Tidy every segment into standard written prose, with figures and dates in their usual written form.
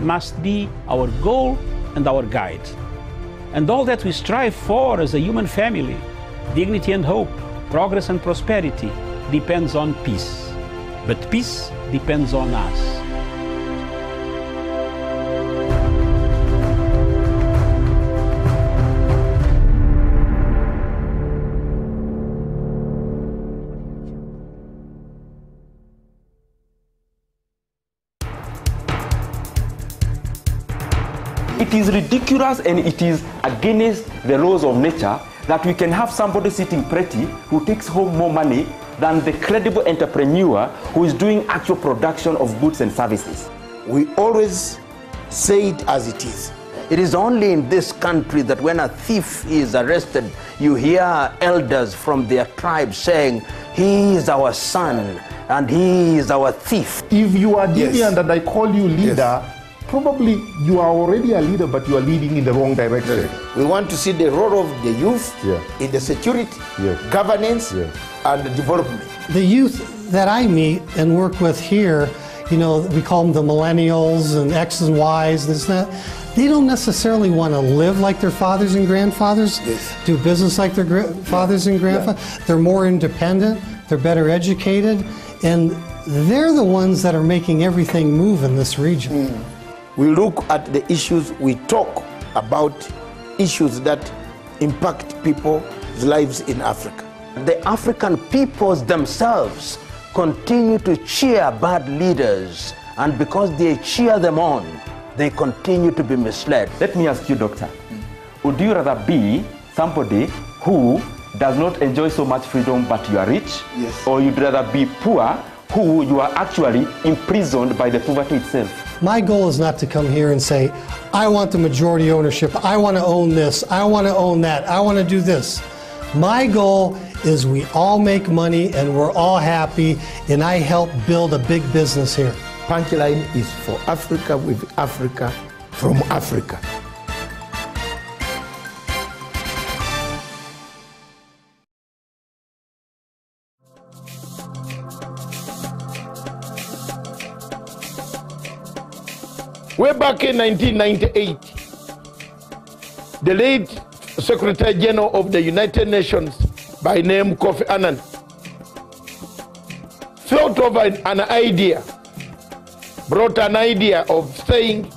must be our goal and our guide. And all that we strive for as a human family, dignity and hope, progress and prosperity, depends on peace. But peace depends on us. It is ridiculous and it is against the laws of nature that we can have somebody sitting pretty who takes home more money than the credible entrepreneur who is doing actual production of goods and services. We always say it as it is. It is only in this country that when a thief is arrested, you hear elders from their tribe saying, he is our son and he is our thief. If you are deviant and I call you leader, probably you are already a leader, but you are leading in the wrong direction. We want to see the role of the youth in the security, governance, and the development. The youth that I meet and work with here, you know, we call them the millennials and X's and Y's, this and that. They don't necessarily want to live like their fathers and grandfathers, do business like their fathers and grandfathers. They're more independent, they're better educated, and they're the ones that are making everything move in this region. We look at the issues, we talk about issues that impact people's lives in Africa. The African peoples themselves continue to cheer bad leaders, and because they cheer them on, they continue to be misled. Let me ask you, doctor, would you rather be somebody who does not enjoy so much freedom but you are rich? Or you'd rather be poor who you are actually imprisoned by the poverty itself? My goal is not to come here and say, I want the majority ownership, I want to own this, I want to own that, I want to do this. My goal is we all make money and we're all happy, and I help build a big business here. Punchline is for Africa, with Africa, from Africa. Way back in 1998, the late Secretary General of the United Nations by name Kofi Annan thought of an idea, brought an idea of saying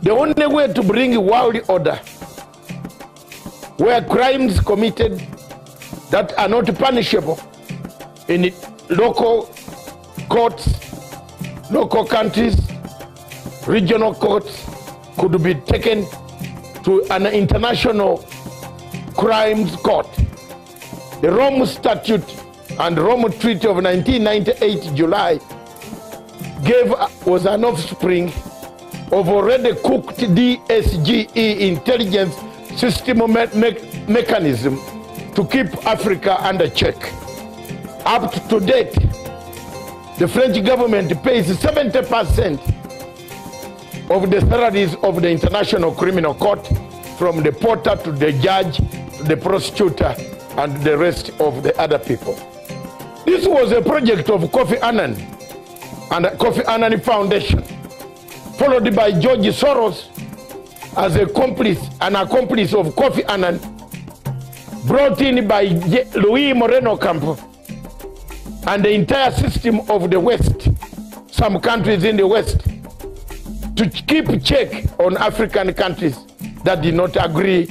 the only way to bring a world order where crimes committed that are not punishable in local courts, local countries, regional courts could be taken to an international crimes court. The Rome Statute and Rome Treaty of 1998 July was an offspring of already cooked DSGE intelligence system mechanism to keep Africa under check. Up to date, the French government pays 70% of the salaries of the International Criminal Court, from the porter to the judge, to the prosecutor, and the rest of the other people. This was a project of Kofi Annan and the Kofi Annan Foundation, followed by George Soros as an accomplice of Kofi Annan, brought in by Luis Moreno Campo and the entire system of the West, some countries in the West, to keep check on African countries that did not agree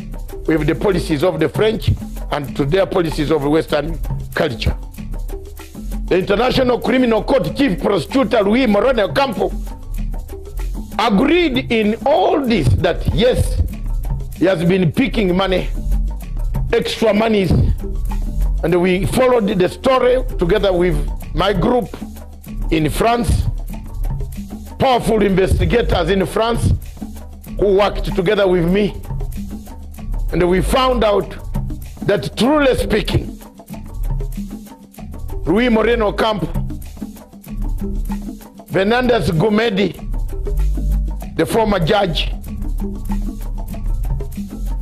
with the policies of the French and to their policies of Western culture. The International Criminal Court Chief Prosecutor Luis Moreno Campo agreed in all this that yes, he has been picking money, extra monies, and we followed the story together with my group in France, powerful investigators in France who worked together with me, and we found out that, truly speaking, Luis Moreno Campo, Fernandez Gomedi, the former judge,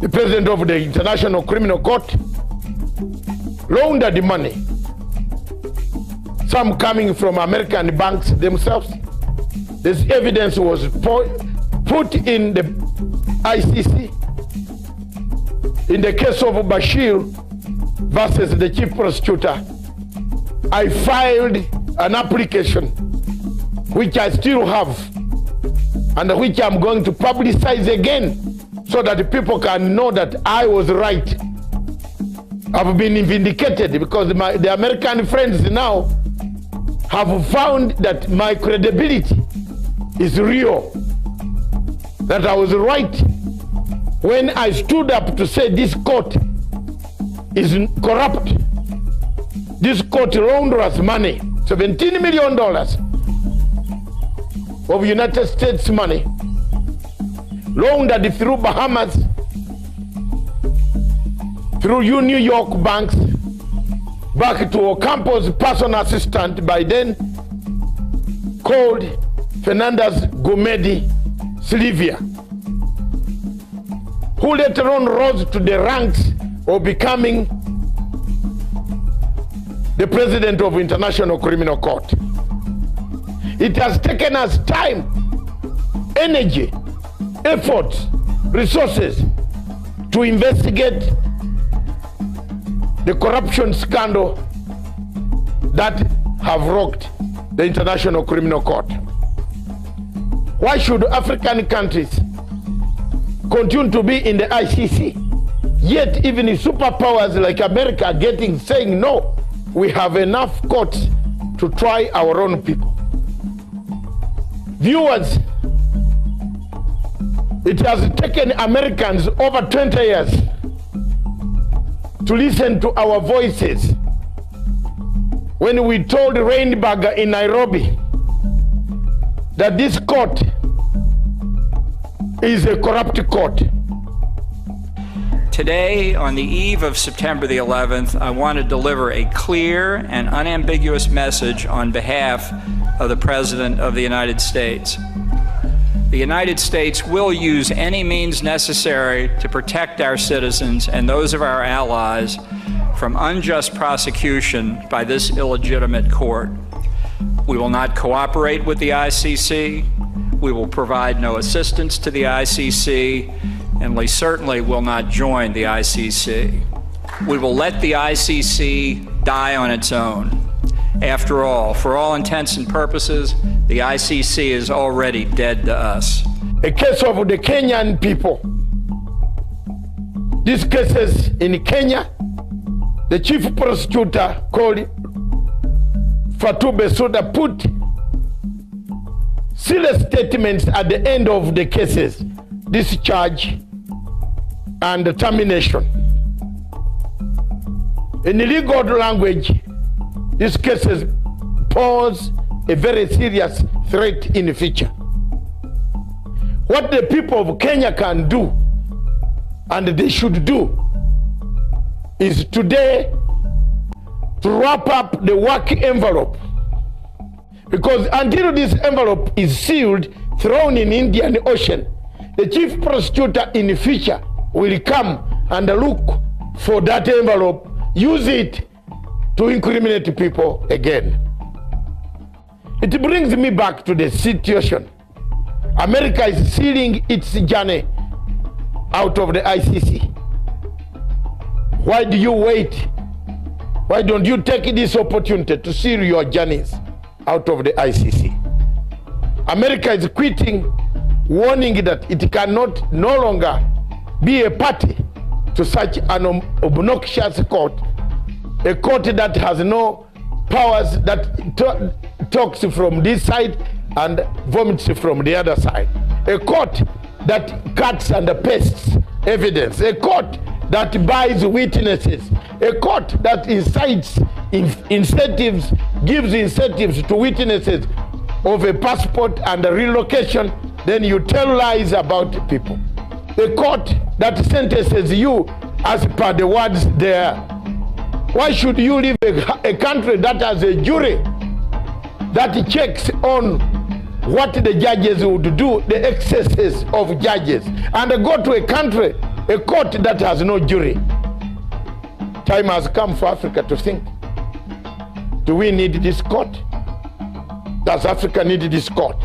the president of the International Criminal Court, laundered money, some coming from American banks themselves. This evidence was put in the ICC in the case of Bashir versus the chief prosecutor. I filed an application which I still have and which I'm going to publicize again so that people can know that I was right. I've been vindicated because the American friends now have found that my credibility is real, that I was right when I stood up to say this court is corrupt. This court loaned us money, $17 million of United States money, loaned through Bahamas, through New York banks, back to Ocampo's personal assistant, by then called Fernandez Gomedi Silvia, who later on rose to the ranks of becoming the president of International Criminal Court. It has taken us time, energy, effort, resources to investigate the corruption scandal that have rocked the International Criminal Court. Why should African countries continue to be in the ICC, yet even the superpowers like America are saying no, we have enough courts to try our own people? Viewers, it has taken Americans over 20 years to listen to our voices when we told Rainberger in Nairobi that this court is a corrupt court. Today, on the eve of September the 11th, I want to deliver a clear and unambiguous message on behalf of the President of the United States. The United States will use any means necessary to protect our citizens and those of our allies from unjust prosecution by this illegitimate court. We will not cooperate with the ICC. We will provide no assistance to the ICC, and we certainly will not join the ICC. We will let the ICC die on its own. After all, for all intents and purposes, the ICC is already dead to us. A case of the Kenyan people. These cases in Kenya, the chief prosecutor called Fatou Bensouda put serious statements at the end of the cases, discharge and termination. In legal language, these cases pose a very serious threat in the future. What the people of Kenya can do, and they should do, is today to wrap up the work envelope. Because until this envelope is sealed, thrown in Indian Ocean, the chief prosecutor in the future will come and look for that envelope, use it to incriminate people again. It brings me back to the situation. America is sealing its journey out of the ICC. Why do you wait? Why don't you take this opportunity to seal your journeys out of the ICC? America is quitting, warning that it cannot no longer be a party to such an obnoxious court, a court that has no powers, that talks from this side and vomits from the other side, a court that cuts and pastes evidence, a court that buys witnesses, a court that incites incentives, gives incentives to witnesses of a passport and a relocation, then you tell lies about people. A court that sentences you as per the words there. Why should you leave a country that has a jury that checks on what the judges would do, the excesses of judges, and go to a country, a court that has no jury? Time has come for Africa to think. Do we need this court? Does Africa need this court?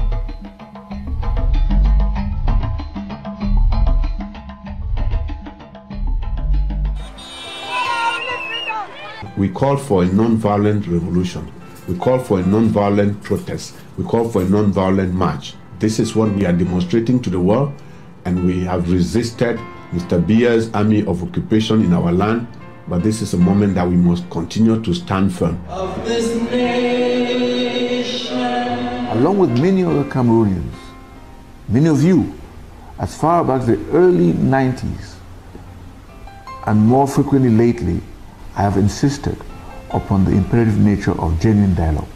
We call for a non-violent revolution. We call for a non-violent protest. We call for a non-violent march. This is what we are demonstrating to the world, and we have resisted Mr. Biya's army of occupation in our land, but this is a moment that we must continue to stand firm. Of this nation. Along with many other Cameroonians, many of you, as far back as the early 90s, and more frequently lately, I have insisted upon the imperative nature of genuine dialogue.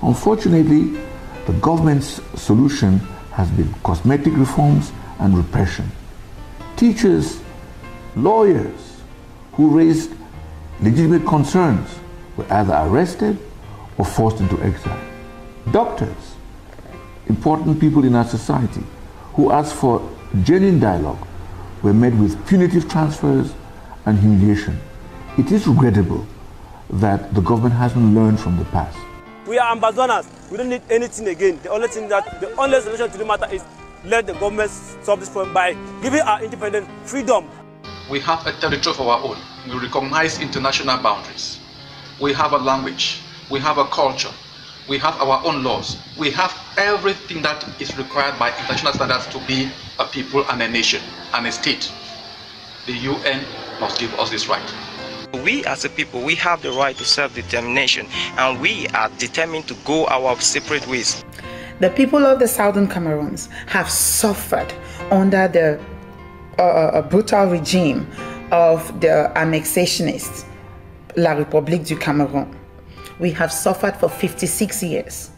Unfortunately, the government's solution has been cosmetic reforms and repression. Teachers, lawyers who raised legitimate concerns were either arrested or forced into exile. Doctors, important people in our society who asked for genuine dialogue, were met with punitive transfers and humiliation. It is regrettable that the government hasn't learned from the past. We are ambassadors. We don't need anything again. The only solution to the matter is let the government solve this problem by giving our independent freedom. We have a territory of our own. We recognize international boundaries. We have a language. We have a culture. We have our own laws. We have everything that is required by international standards to be a people and a nation and a state. The UN must give us this right. We as a people, we have the right to self-determination, and we are determined to go our separate ways. The people of the Southern Cameroons have suffered under the brutal regime of the annexationists, La République du Cameroun. We have suffered for 56 years,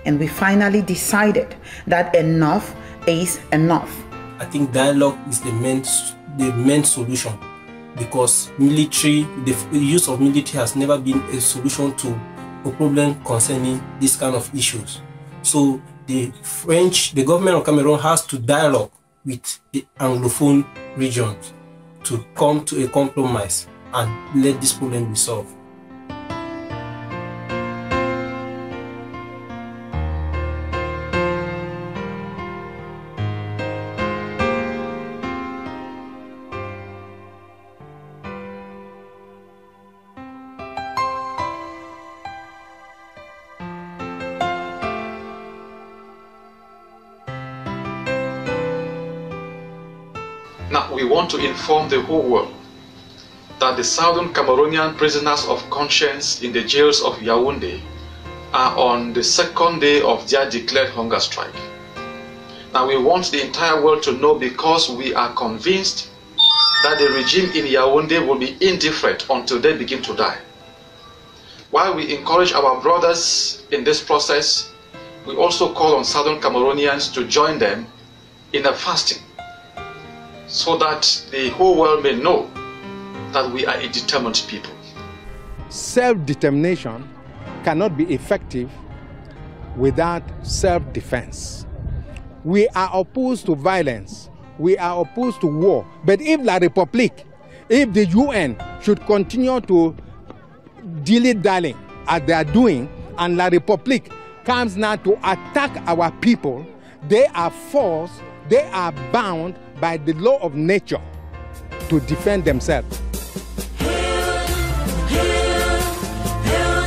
and we finally decided that enough is enough. I think dialogue is the main solution, because the use of military has never been a solution to a problem concerning this kind of issues. So the government of Cameroon has to dialogue with the Anglophone regions to come to a compromise and let this problem be solved. Now, we want to inform the whole world that the Southern Cameroonian prisoners of conscience in the jails of Yaoundé are on the second day of their declared hunger strike. Now, we want the entire world to know, because we are convinced that the regime in Yaoundé will be indifferent until they begin to die. While we encourage our brothers in this process, we also call on Southern Cameroonians to join them in a fasting, so that the whole world may know that we are a determined people. Self-determination cannot be effective without self-defense. We are opposed to violence. We are opposed to war. But if La République, if the UN should continue to dilly-dally as they are doing, and La République comes now to attack our people, they are forced, they are bound by the law of nature to defend themselves. Hail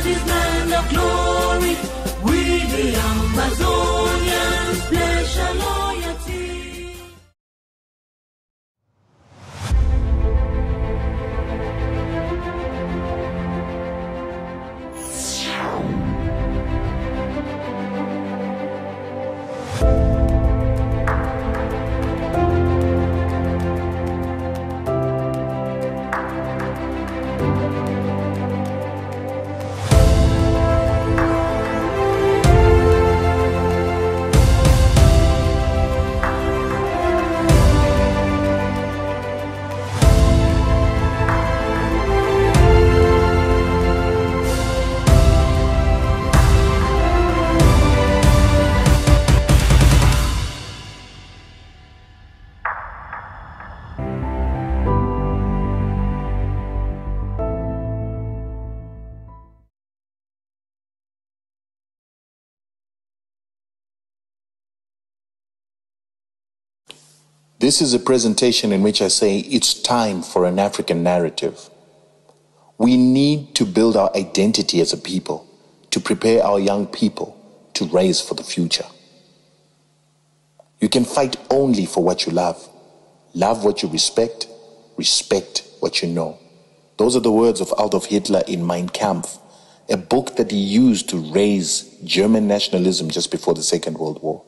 this land of glory, we the Amazonians pledge our loyalty. This is a presentation in which I say it's time for an African narrative, We need to build our identity as a people, to prepare our young people to raise for the future. You can fight only for what you love. Love what you respect, respect what you know. Those are the words of Adolf Hitler in Mein Kampf, a book that he used to raise German nationalism just before the Second World War.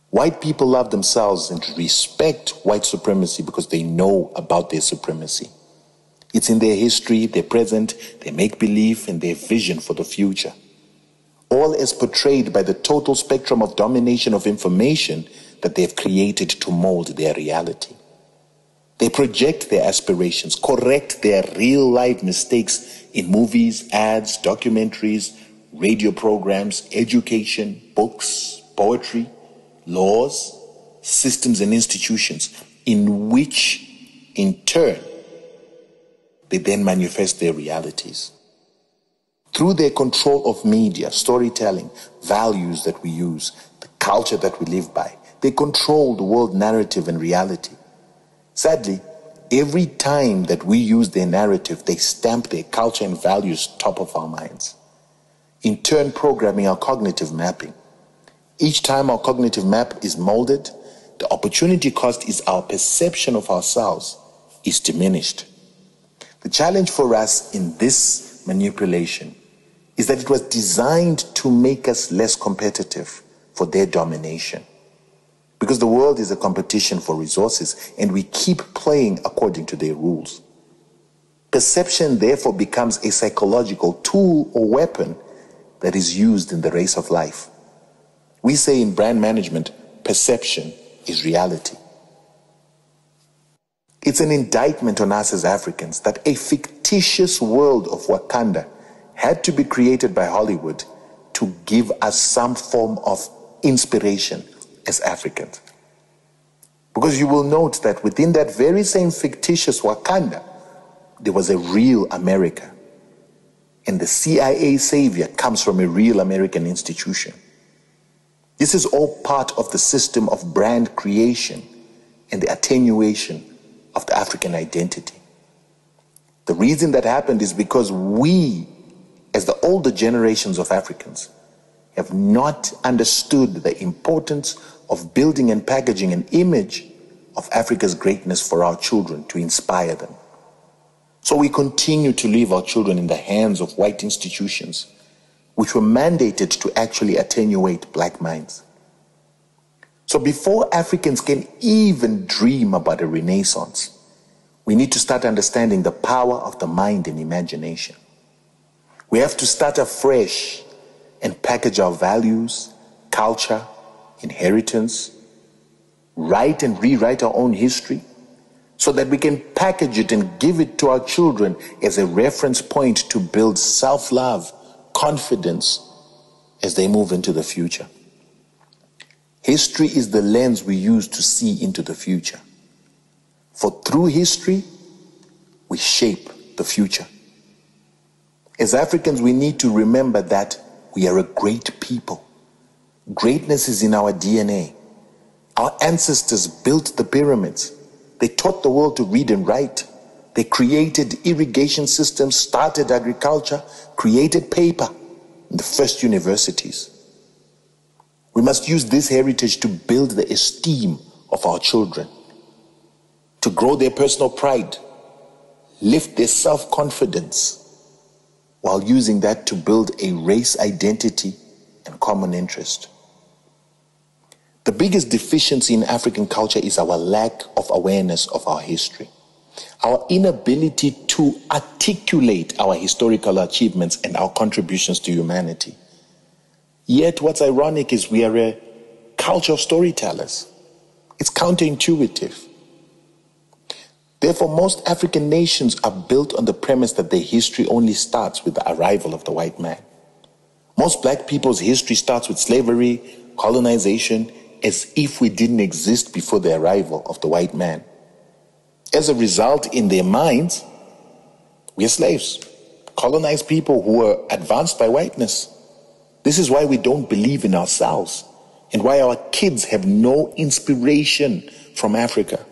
White people love themselves and respect white supremacy because they know about their supremacy. It's in their history, their present, their make-believe, and their vision for the future. All as portrayed by the total spectrum of domination of information that they've created to mold their reality. They project their aspirations, correct their real-life mistakes in movies, ads, documentaries, radio programs, education, books, poetry, laws, systems and institutions, in which, in turn, they then manifest their realities. Through their control of media, storytelling, values that we use, the culture that we live by, they control the world narrative and reality. Sadly, every time that we use their narrative, they stamp their culture and values top of our minds, in turn programming our cognitive mapping. Each time our cognitive map is molded, the opportunity cost is our perception of ourselves is diminished. The challenge for us in this manipulation is that it was designed to make us less competitive for their domination. Because the world is a competition for resources and we keep playing according to their rules. Perception therefore becomes a psychological tool or weapon that is used in the race of life. We say in brand management, perception is reality. It's an indictment on us as Africans that a fictitious world of Wakanda had to be created by Hollywood to give us some form of inspiration as Africans. Because you will note that within that very same fictitious Wakanda, there was a real America. And the CIA savior comes from a real American institution. This is all part of the system of brand creation and the attenuation of the African identity. The reason that happened is because we, as the older generations of Africans, have not understood the importance of building and packaging an image of Africa's greatness for our children to inspire them. So we continue to leave our children in the hands of white institutions, which were mandated to actually attenuate black minds. So before Africans can even dream about a renaissance, we need to start understanding the power of the mind and imagination. We have to start afresh and package our values, culture, inheritance, write and rewrite our own history, so that we can package it and give it to our children as a reference point to build self-love, confidence as they move into the future. History is the lens we use to see into the future. For through history, we shape the future. As Africans, we need to remember that we are a great people. Greatness is in our DNA. Our ancestors built the pyramids. They taught the world to read and write. They created irrigation systems, started agriculture, created paper, and the first universities. We must use this heritage to build the esteem of our children, to grow their personal pride, lift their self-confidence, while using that to build a race identity and common interest. The biggest deficiency in African culture is our lack of awareness of our history, our inability to articulate our historical achievements and our contributions to humanity. Yet what's ironic is we are a culture of storytellers. It's counterintuitive. Therefore, most African nations are built on the premise that their history only starts with the arrival of the white man. Most black people's history starts with slavery, colonization, as if we didn't exist before the arrival of the white man. As a result, in their minds, we are slaves, colonized people who were advanced by whiteness. This is why we don't believe in ourselves and why our kids have no inspiration from Africa.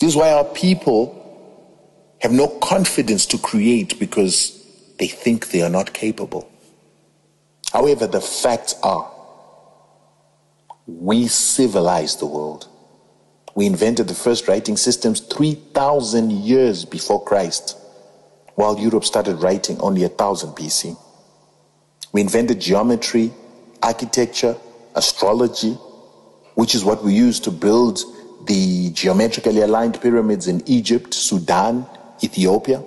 This is why our people have no confidence to create because they think they are not capable. However, the facts are, we civilized the world. We invented the first writing systems 3,000 years before Christ, while Europe started writing only 1000 BC. We invented geometry, architecture, astrology, which is what we use to build the geometrically aligned pyramids in Egypt, Sudan, Ethiopia.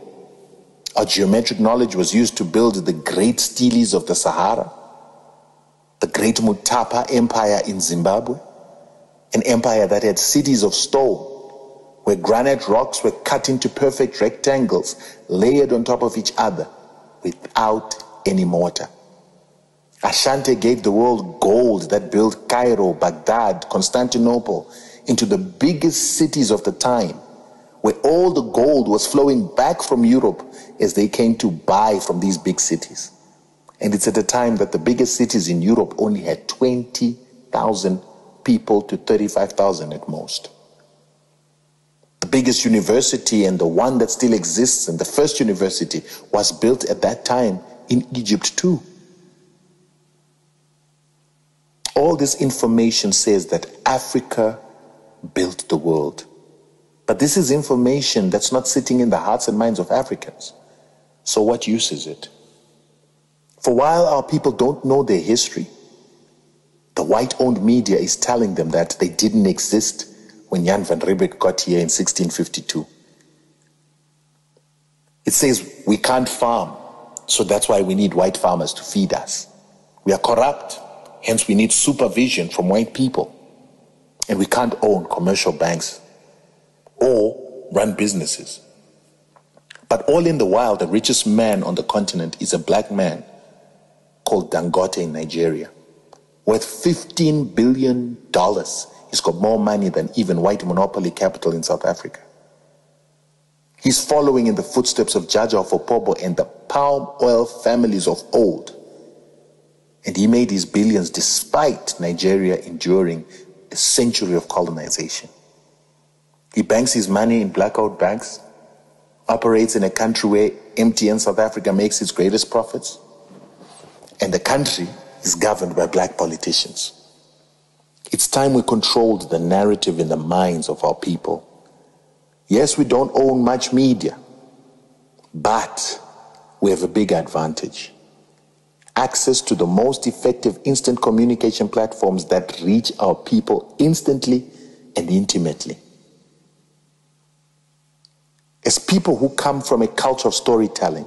Our geometric knowledge was used to build the great steles of the Sahara, the great Mutapa Empire in Zimbabwe, an empire that had cities of stone, where granite rocks were cut into perfect rectangles, layered on top of each other, without any mortar. Ashanti gave the world gold that built Cairo, Baghdad, Constantinople into the biggest cities of the time, where all the gold was flowing back from Europe as they came to buy from these big cities. And it's at a time that the biggest cities in Europe only had 20,000 people to 35,000 at most. The biggest university, and the one that still exists, and the first university, was built at that time in Egypt too. All this information says that Africa built the world. But this is information that's not sitting in the hearts and minds of Africans. So what use is it? For while our people don't know their history, the white-owned media is telling them that they didn't exist when Jan van Riebeeck got here in 1652. It says we can't farm, so that's why we need white farmers to feed us. We are corrupt, hence we need supervision from white people. And we can't own commercial banks or run businesses. But all in the while, the richest man on the continent is a black man called Dangote in Nigeria, worth $15 billion. He's got more money than even white monopoly capital in South Africa. He's following in the footsteps of Jaja Opobo and the palm oil families of old. And he made his billions despite Nigeria enduring a century of colonization. He banks his money in blackout banks, operates in a country where MTN South Africa makes its greatest profits, and the country is governed by black politicians. It's time we controlled the narrative in the minds of our people. Yes, we don't own much media, but we have a big advantage. Access to the most effective instant communication platforms that reach our people instantly and intimately. As people who come from a culture of storytelling,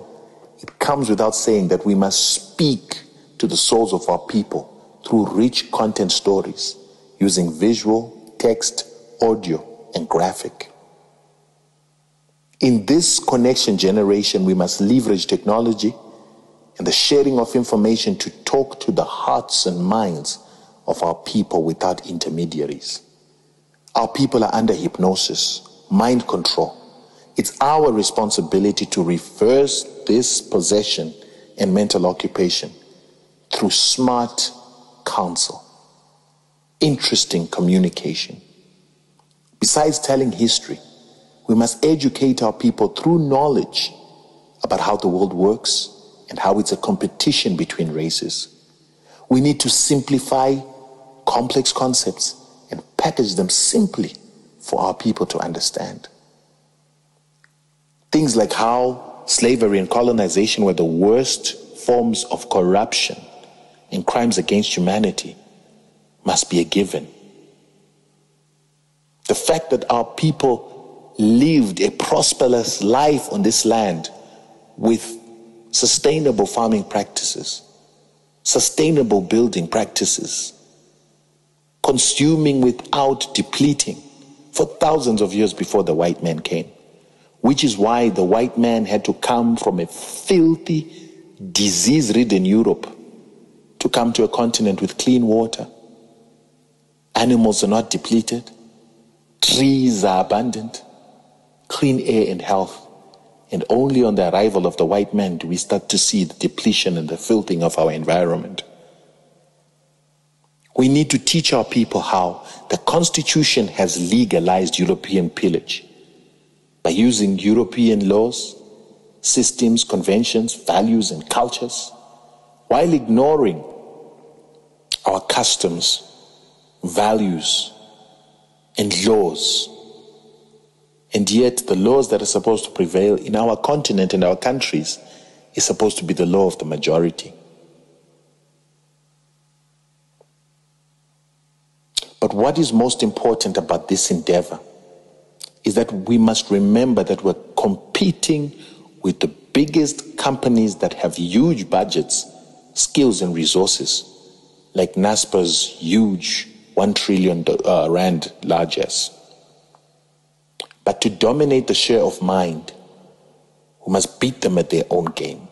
it comes without saying that we must speak to the souls of our people through rich content stories, using visual, text, audio, and graphic. In this connection generation, we must leverage technology and the sharing of information to talk to the hearts and minds of our people without intermediaries. Our people are under hypnosis, mind control. It's our responsibility to reverse this possession and mental occupation through smart counsel, interesting communication. Besides telling history, we must educate our people through knowledge about how the world works and how it's a competition between races. We need to simplify complex concepts and package them simply for our people to understand. Things like how slavery and colonization were the worst forms of corruption and crimes against humanity must be a given. The fact that our people lived a prosperous life on this land with sustainable farming practices, sustainable building practices, consuming without depleting for thousands of years before the white man came. Which is why the white man had to come from a filthy, disease-ridden Europe to come to a continent with clean water. Animals are not depleted. Trees are abundant. Clean air and health. And only on the arrival of the white man do we start to see the depletion and the filthing of our environment. We need to teach our people how the Constitution has legalized European pillage. by using European laws, systems, conventions, values, and cultures, while ignoring our customs, values, and laws. And yet the laws that are supposed to prevail in our continent and our countries is supposed to be the law of the majority. But what is most important about this endeavor is that we must remember that we're competing with the biggest companies that have huge budgets, skills, and resources, like NASPA's huge 1 trillion rand largesse. But to dominate the share of mind, we must beat them at their own game.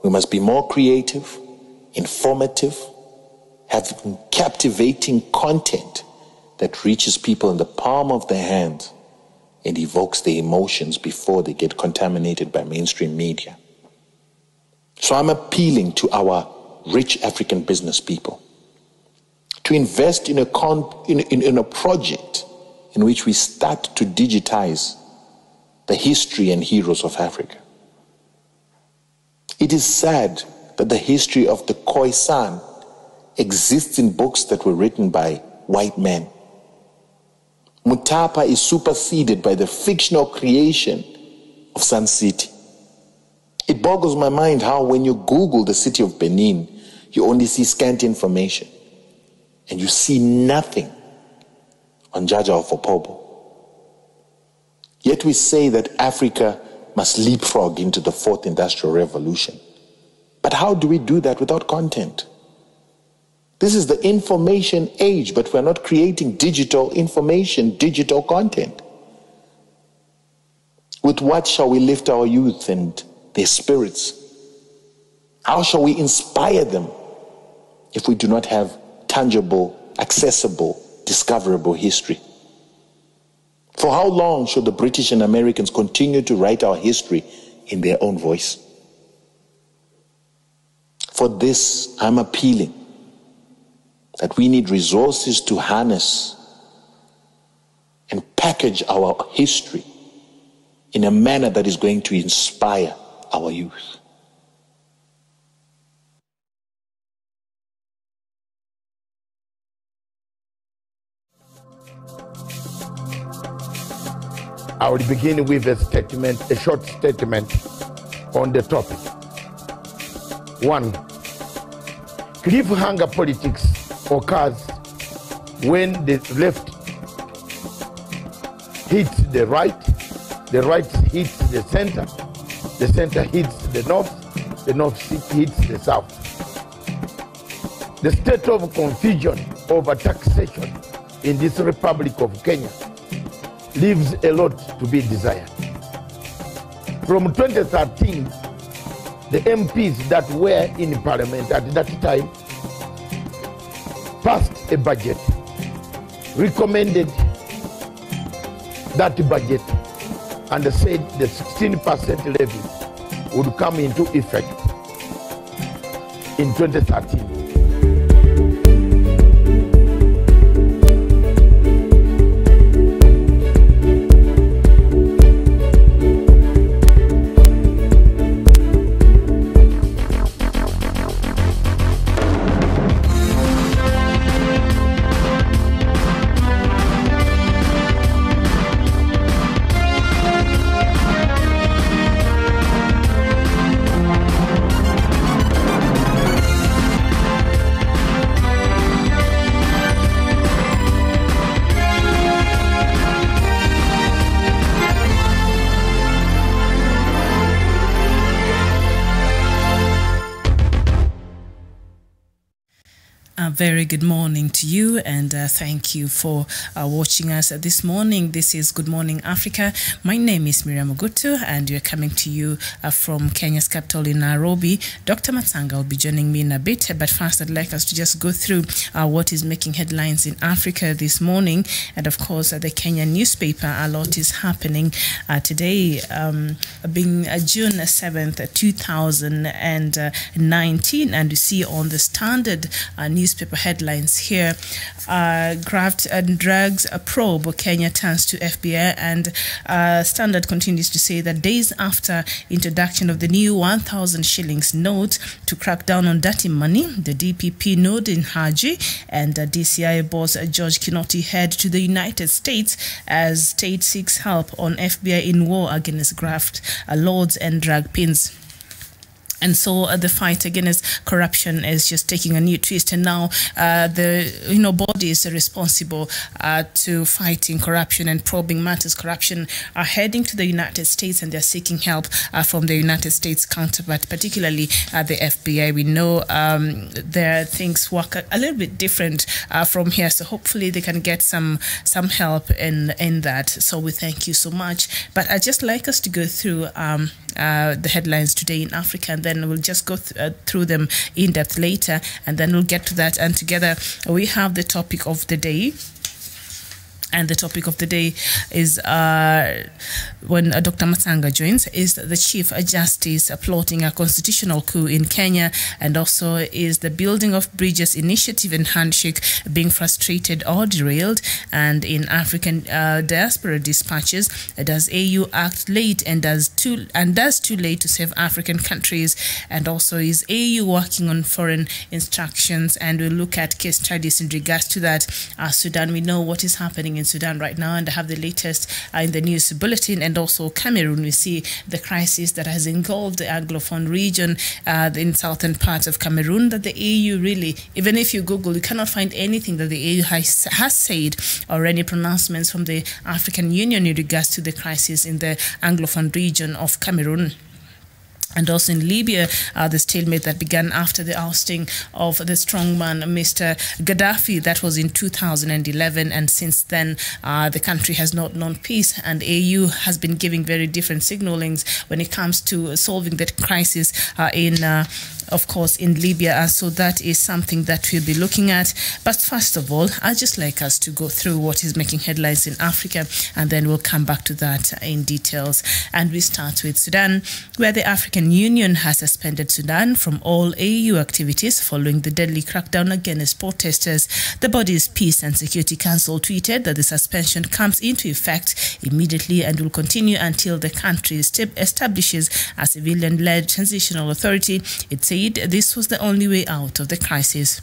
We must be more creative, informative, having captivating content that reaches people in the palm of their hand and evokes their emotions before they get contaminated by mainstream media. So I'm appealing to our rich African business people to invest in a project in which we start to digitize the history and heroes of Africa. It is sad that the history of the Khoisan exists in books that were written by white men. Mutapa is superseded by the fictional creation of Sun City. It boggles my mind how when you Google the city of Benin, you only see scant information and you see nothing on Jaja of Opobo. Yet we say that Africa must leapfrog into the fourth industrial revolution. But how do we do that without content? This is the information age, but we're not creating digital information, digital content. With what shall we lift our youth and their spirits? How shall we inspire them if we do not have tangible, accessible, discoverable history? For how long should the British and Americans continue to write our history in their own voice? For this, I'm appealing that we need resources to harness and package our history in a manner that is going to inspire our youth. I will begin with a statement, a short statement on the topic. 1. Cliffhanger politics occurs when the left hits the right hits the center hits the north hits the south. The state of confusion over taxation in this Republic of Kenya leaves a lot to be desired. From 2013, the MPs that were in parliament at that time passed a budget, recommended that budget, and said the 16% levy would come into effect in 2013. Very good morning to you, and thank you for watching us this morning. This is Good Morning Africa. My name is Miriam Ogutu, and we're coming to you from Kenya's capital in Nairobi. Dr. Matsanga will be joining me in a bit, but first I'd like us to just go through what is making headlines in Africa this morning. And of course, the Kenyan newspaper, a lot is happening today, being June 7th, 2019, and you see on the Standard newspaper newspaper headlines here. Graft and drugs probe, Kenya turns to FBI, and Standard continues to say that days after introduction of the new 1,000 shillings note to crack down on dirty money, the DPP node in Haji and DCI boss George Kinoti head to the United States as state seeks help on FBI in war against graft lords and drug pins. And so the fight against corruption is just taking a new twist, and now the bodies responsible to fighting corruption and probing matters corruption are heading to the United States, and they're seeking help from the United States counterpart, particularly the FBI. We know their things work a little bit different from here, so hopefully they can get some help in that. So we thank you so much. But I'd just like us to go through the headlines today in Africa, and then we'll just go through them in depth later, and then we'll get to that. And together we have the topic of the day. And the topic of the day is, when Dr. Matsanga joins, is the Chief Justice plotting a constitutional coup in Kenya, and also is the building of bridges initiative and handshake being frustrated or derailed. And in African diaspora dispatches, does AU act late and does too late to save African countries? And also, is AU working on foreign instructions? And we'll look at case studies in regards to that. Sudan, we know what is happening in Sudan right now, and I have the latest in the news bulletin. And also Cameroon, we see the crisis that has engulfed the Anglophone region in southern parts of Cameroon, that the AU really, even if you Google, you cannot find anything that the AU has said or any pronouncements from the African Union in regards to the crisis in the Anglophone region of Cameroon. And also in Libya, the stalemate that began after the ousting of the strongman Mr. Gaddafi, that was in 2011, and since then the country has not known peace, and AU has been giving very different signalings when it comes to solving that crisis of course, in Libya. So that is something that we'll be looking at. But first of all, I'd just like us to go through what is making headlines in Africa, and then we'll come back to that in details. And we start with Sudan, where the African Union has suspended Sudan from all AU activities following the deadly crackdown against protesters. The body's Peace and Security Council tweeted that the suspension comes into effect immediately and will continue until the country establishes a civilian-led transitional authority. It said this was the only way out of the crisis.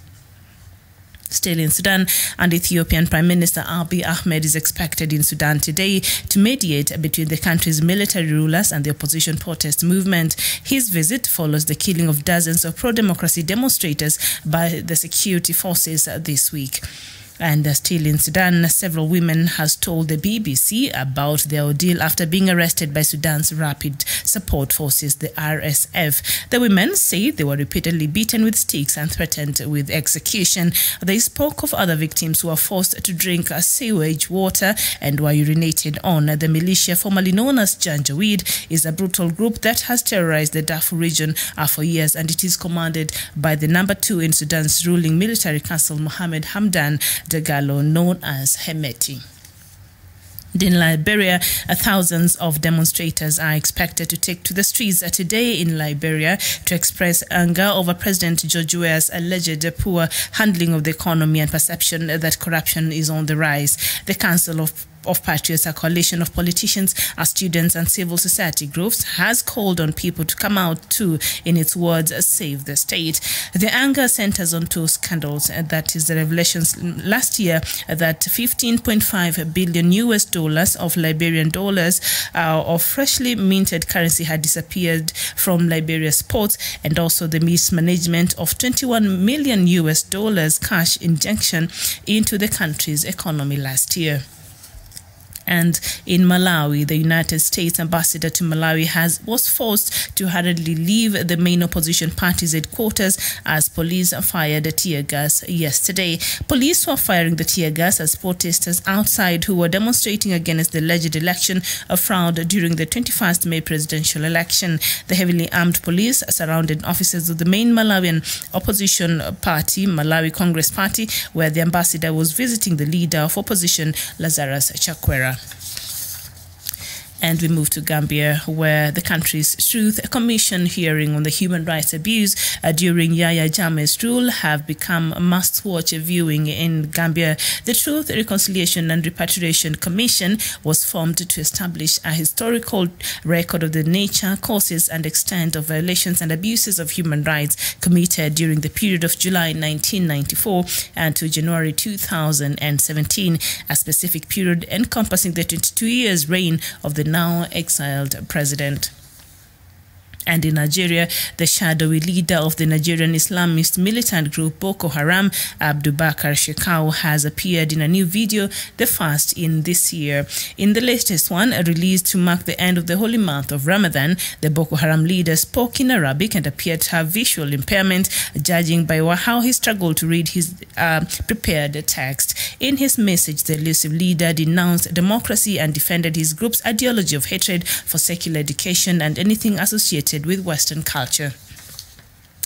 Still in Sudan, and Ethiopian Prime Minister Abiy Ahmed is expected in Sudan today to mediate between the country's military rulers and the opposition protest movement. His visit follows the killing of dozens of pro-democracy demonstrators by the security forces this week. And still in Sudan, several women has told the BBC about their ordeal after being arrested by Sudan's Rapid Support Forces, the RSF. The women say they were repeatedly beaten with sticks and threatened with execution. They spoke of other victims who were forced to drink sewage water and were urinated on. The militia, formerly known as Janjaweed, is a brutal group that has terrorized the Darfur region for years, and it is commanded by the number 2 in Sudan's ruling military council, Mohammed Hamdan Dagalo, known as Hemeti. In Liberia, thousands of demonstrators are expected to take to the streets today in Liberia to express anger over President George Weah's alleged poor handling of the economy and perception that corruption is on the rise. The Council of Patriots, a coalition of politicians, students and civil society groups, has called on people to come out to, in its words, save the state. The anger centers on 2 scandals. That is the revelations last year that $15.5 billion of Liberian dollars of freshly minted currency had disappeared from Liberia's ports, and also the mismanagement of $21 million cash injection into the country's economy last year. And in Malawi, the United States ambassador to Malawi was forced to hurriedly leave the main opposition party's headquarters as police fired tear gas yesterday. Police were firing the tear gas as protesters outside who were demonstrating against the alleged election fraud during the 21st May presidential election. The heavily armed police surrounded offices of the main Malawian opposition party, Malawi Congress Party, where the ambassador was visiting the leader of opposition, Lazarus Chakwera. And we move to Gambia, where the country's Truth Commission hearing on the human rights abuse during Yahya Jammeh's rule have become a must-watch viewing in Gambia. The Truth, Reconciliation and Repatriation Commission was formed to establish a historical record of the nature, causes and extent of violations and abuses of human rights committed during the period of July 1994 and to January 2017, a specific period encompassing the 22 years reign of the now exiled president. And in Nigeria, the shadowy leader of the Nigerian Islamist militant group Boko Haram, Abubakar Shekau, has appeared in a new video, the first in this year. In the latest one, released to mark the end of the holy month of Ramadan, the Boko Haram leader spoke in Arabic and appeared to have visual impairment, judging by how he struggled to read his prepared text. In his message, the elusive leader denounced democracy and defended his group's ideology of hatred for secular education and anything associated with Western culture.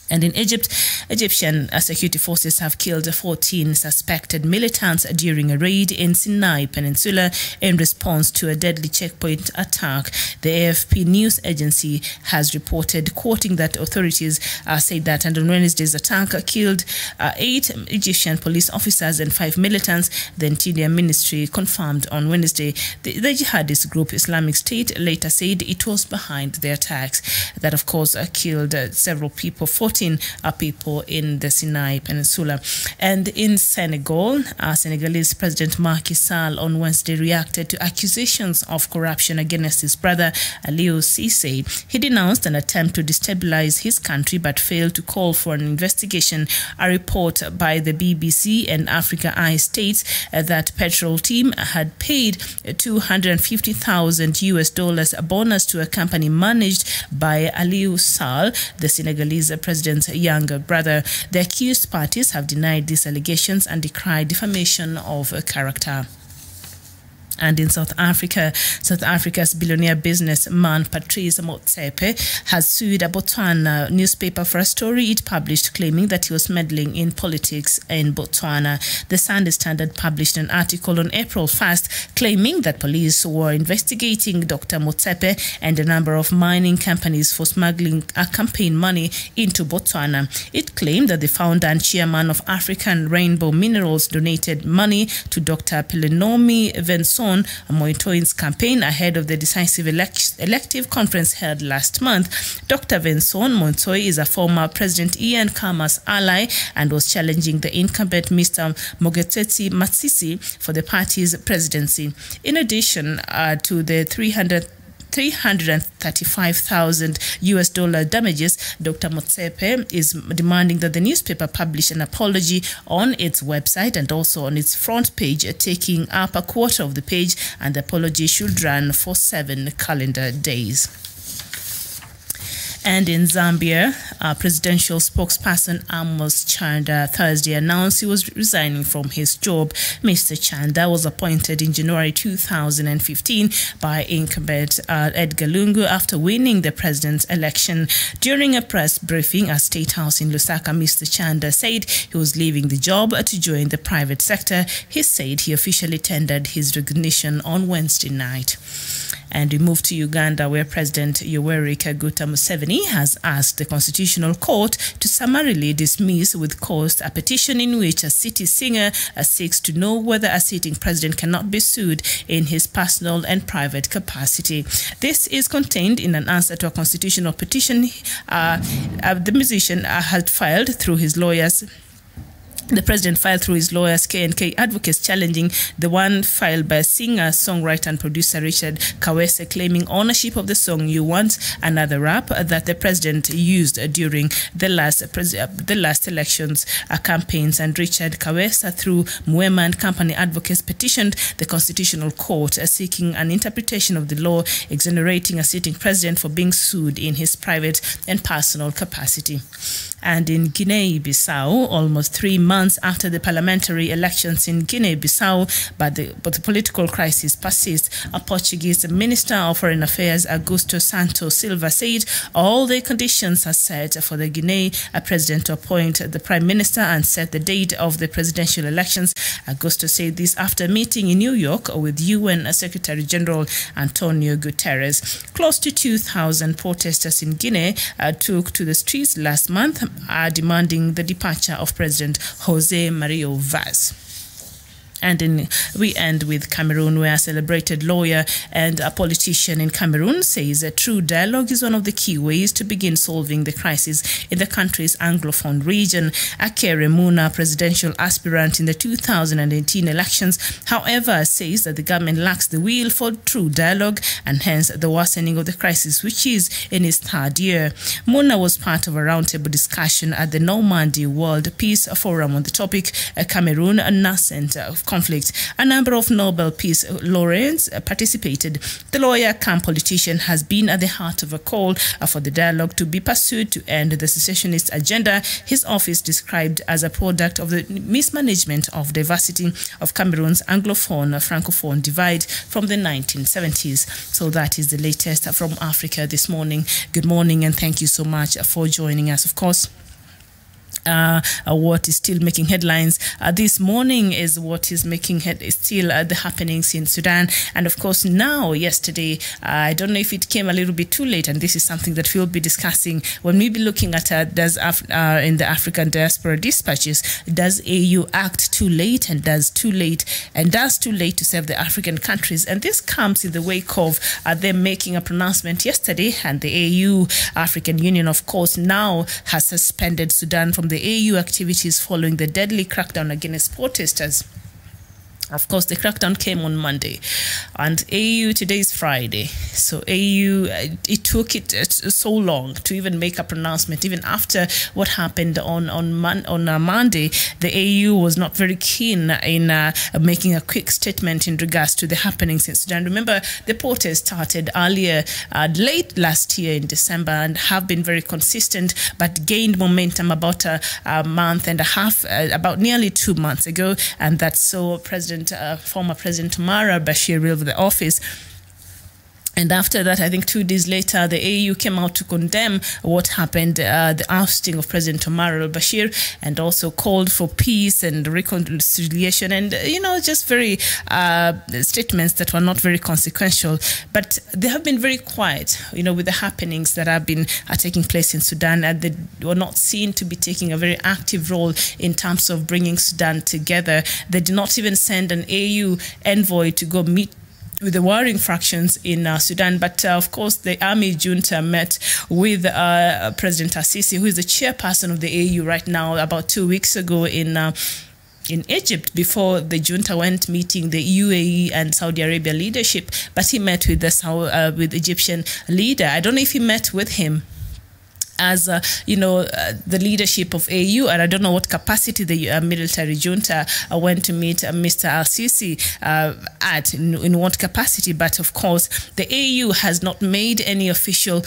And in Egypt, Egyptian security forces have killed 14 suspected militants during a raid in Sinai Peninsula in response to a deadly checkpoint attack. The AFP news agency has reported, quoting that authorities said that on Wednesday's attack killed 8 Egyptian police officers and 5 militants. The Interior Ministry confirmed on Wednesday. The jihadist group Islamic State later said it was behind the attacks. That, of course, killed several people, 14 people in the Sinai Peninsula. And in Senegal, Senegalese President Macky Sall on Wednesday reacted to accusations of corruption against his brother Aliou Cissé. He denounced an attempt to destabilize his country but failed to call for an investigation. A report by the BBC and Africa Eye states that petrol team had paid $250,000 bonus to a company managed by Aliou Sall, the Senegalese president's younger brother. The accused parties have denied these allegations and decried defamation of character. And in South Africa, South Africa's billionaire businessman Patrice Motsepe has sued a Botswana newspaper for a story it published claiming that he was meddling in politics in Botswana. The Sunday Standard published an article on April 1st claiming that police were investigating Dr. Motsepe and a number of mining companies for smuggling campaign money into Botswana. It claimed that the founder and chairman of African Rainbow Minerals donated money to Dr. Pelenomi Venson Moitoin's campaign ahead of the decisive elective conference held last month. Dr. Venson Moitoi is a former President Ian Khama's ally and was challenging the incumbent Mr. Mogetsetsi Masisi for the party's presidency. In addition to the $335,000 damages, Dr. Motsepe is demanding that the newspaper publish an apology on its website and also on its front page, taking up a quarter of the page, and the apology should run for 7 calendar days. And in Zambia, presidential spokesperson Amos Chanda Thursday announced he was resigning from his job. Mr. Chanda was appointed in January 2015 by incumbent Edgar Lungu after winning the president's election. During a press briefing at State House in Lusaka, Mr. Chanda said he was leaving the job to join the private sector. He said he officially tendered his resignation on Wednesday night. And we move to Uganda, where President Yoweri Kaguta Museveni has asked the Constitutional Court to summarily dismiss with cost a petition in which a city singer seeks to know whether a sitting president cannot be sued in his personal and private capacity. This is contained in an answer to a constitutional petition the musician had filed through his lawyers. The president filed through his lawyers, K&K Advocates, challenging the one filed by singer, songwriter and producer Richard Kawese, claiming ownership of the song You Want Another Rap that the president used during the last elections campaigns. And Richard Kawese, through Mwema and Company Advocates, petitioned the Constitutional Court seeking an interpretation of the law exonerating a sitting president for being sued in his private and personal capacity. And in Guinea-Bissau, almost 3 months months after the parliamentary elections in Guinea-Bissau, but the political crisis persists. A Portuguese Minister of Foreign Affairs, Augusto Santos Silva, said all the conditions are set for the Guinea president to appoint the Prime Minister and set the date of the presidential elections. Augusto said this after meeting in New York with UN Secretary General Antonio Guterres. Close to 2,000 protesters in Guinea took to the streets last month, demanding the departure of President Jose Mario Vaz. And we end with Cameroon, where a celebrated lawyer and a politician in Cameroon says that true dialogue is one of the key ways to begin solving the crisis in the country's Anglophone region. Akere Muna, presidential aspirant in the 2018 elections, however, says that the government lacks the will for true dialogue and hence the worsening of the crisis, which is in its third year. Muna was part of a roundtable discussion at the Normandy World Peace Forum on the topic Cameroon, nascent of conflict. A number of Nobel Peace laureates participated. The lawyer cum politician has been at the heart of a call for the dialogue to be pursued to end the secessionist agenda his office described as a product of the mismanagement of diversity of Cameroon's Anglophone-Francophone divide from the 1970s. So that is the latest from Africa this morning. Good morning and thank you so much for joining us. Of course, what is still making headlines this morning is what is making still the happenings in Sudan. And of course now, yesterday, I don't know if it came a little bit too late, and this is something that we'll be discussing when we be looking at in the African Diaspora Dispatches. Does AU act too late, and does too late to serve the African countries? And this comes in the wake of them making a pronouncement yesterday, and the AU, African Union, of course, now has suspended Sudan from the AU activities following the deadly crackdown against protesters. Of course, the crackdown came on Monday, and AU, today is Friday, so AU, it took it so long to even make a pronouncement. Even after what happened on Monday, the AU was not very keen in making a quick statement in regards to the happenings in Sudan. Remember, the protests started earlier, late last year in December, and have been very consistent, but gained momentum about a month and a half, about nearly 2 months ago, and that's so former President Omar Bashir leave the office. And after that, I think 2 days later, the AU came out to condemn what happened, the ousting of President Omar al-Bashir, and also called for peace and reconciliation, and, just very statements that were not very consequential. But they have been very quiet, with the happenings that have been taking place in Sudan, and they were not seen to be taking a very active role in terms of bringing Sudan together. They did not even send an AU envoy to go meet with the warring fractions in Sudan. But of course, the army junta met with President Assisi, who is the chairperson of the AU right now, about 2 weeks ago in Egypt, before the junta went meeting the UAE and Saudi Arabia leadership. But he met with with the Egyptian leader. I don't know if he met with him as the leadership of AU, and I don't know what capacity the military junta went to meet Mr. al-Sisi in what capacity. But of course, the AU has not made any official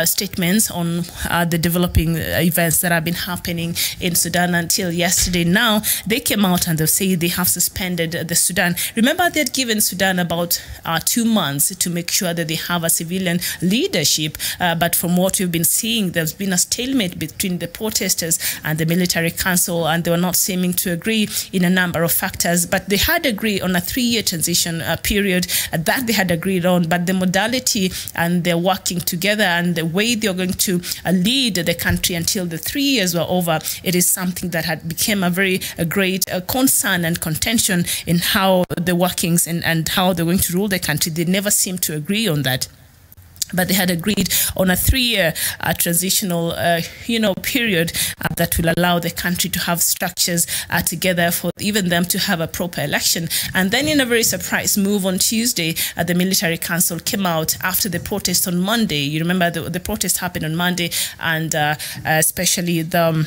statements on the developing events that have been happening in Sudan until yesterday. Now they came out and they say they have suspended the Sudan. Remember, they had given Sudan about 2 months to make sure that they have a civilian leadership, but from what we've been seeing, there's been a stalemate between the protesters and the military council, and they were not seeming to agree in a number of factors. But they had agreed on a 3-year transition period that they had agreed on, but the modality and they're working together and the way they're going to lead the country until the 3 years were over, it is something that had become a very great concern and contention in how the workings and how they're going to rule the country. They never seemed to agree on that. But they had agreed on a 3-year transitional, period that will allow the country to have structures together for even them to have a proper election. And then, in a very surprise move on Tuesday, the military council came out after the protest on Monday. You remember the protest happened on Monday, and especially there's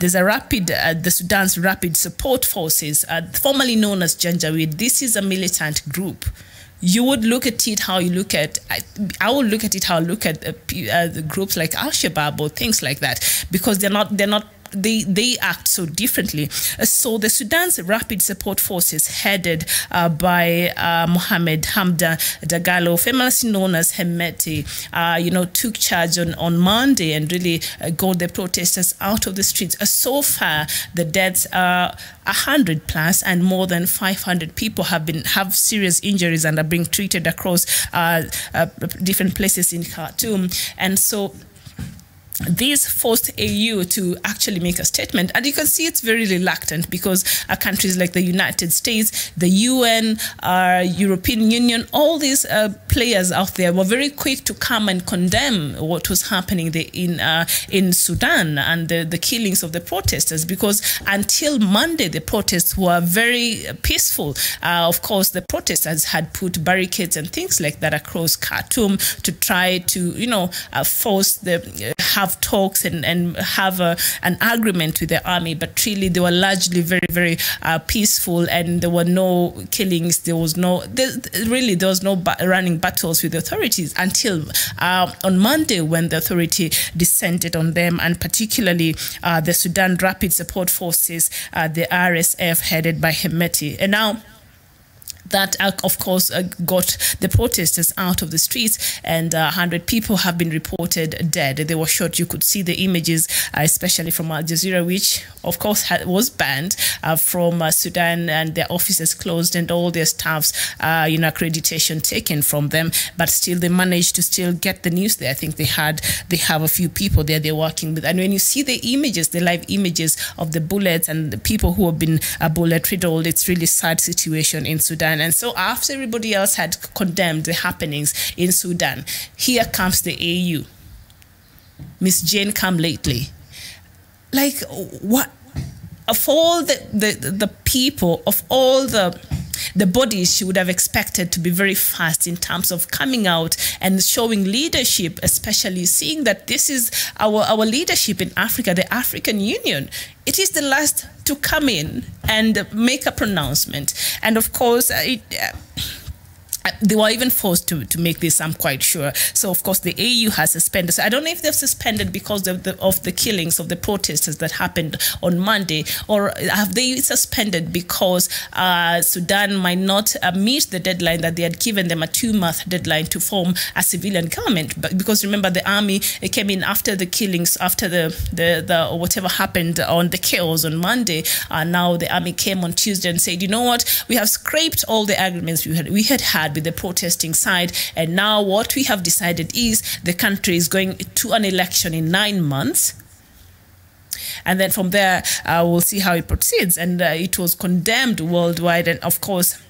the Sudan's Rapid Support Forces, formerly known as Janjaweed. This is a militant group. You would look at it how you look at, I would look at it how I look at the groups like Al-Shabaab or things like that, because they're not they act so differently. So the Sudan's Rapid Support Forces, headed by Mohamed Hamdan Dagalo, famously known as Hemeti, took charge on Monday and really got the protesters out of the streets. So far, the deaths are 100 plus, and more than 500 people have serious injuries and are being treated across different places in Khartoum. And so this forced AU to actually make a statement, and you can see it's very reluctant, because countries like the United States, the UN, European Union, all these players out there were very quick to come and condemn what was happening in Sudan and the killings of the protesters, because until Monday the protests were very peaceful. Of course, the protesters had put barricades and things like that across Khartoum to try to force have talks and have an agreement with the army, but really they were largely very, very peaceful, and there were no killings. There was no running battles with the authorities until on Monday, when the authority descended on them, and particularly the Sudan Rapid Support Forces, the RSF, headed by Hemeti. And now that, of course, got the protesters out of the streets, and 100 people have been reported dead. They were shot. You could see the images, especially from Al Jazeera, which, of course, was banned from Sudan, and their offices closed and all their staffs, accreditation taken from them. But still, they managed to still get the news there. I think they have a few people there they're working with. And when you see the images, the live images of the bullets and the people who have been bullet riddled, it's really sad situation in Sudan. And so after everybody else had condemned the happenings in Sudan, here comes the AU. Miss Jane come lately. Like, what? Of all the people, of all the bodies, she would have expected to be very fast in terms of coming out and showing leadership, especially seeing that this is our leadership in Africa, the African Union. It is the last to come in and make a pronouncement. And of course, they were even forced to make this, I'm quite sure. So, of course, the AU has suspended. So I don't know if they've suspended because of the killings of the protesters that happened on Monday, or have they suspended because Sudan might not meet the deadline that they had given them, a 2-month deadline to form a civilian government. But because remember, the army came in after the killings, after the whatever happened on the chaos on Monday. Now the army came on Tuesday and said, you know what, we have scraped all the agreements we had with the protesting side, and now what we have decided is the country is going to an election in 9 months, and then from there we'll see how it proceeds. And it was condemned worldwide, and of course,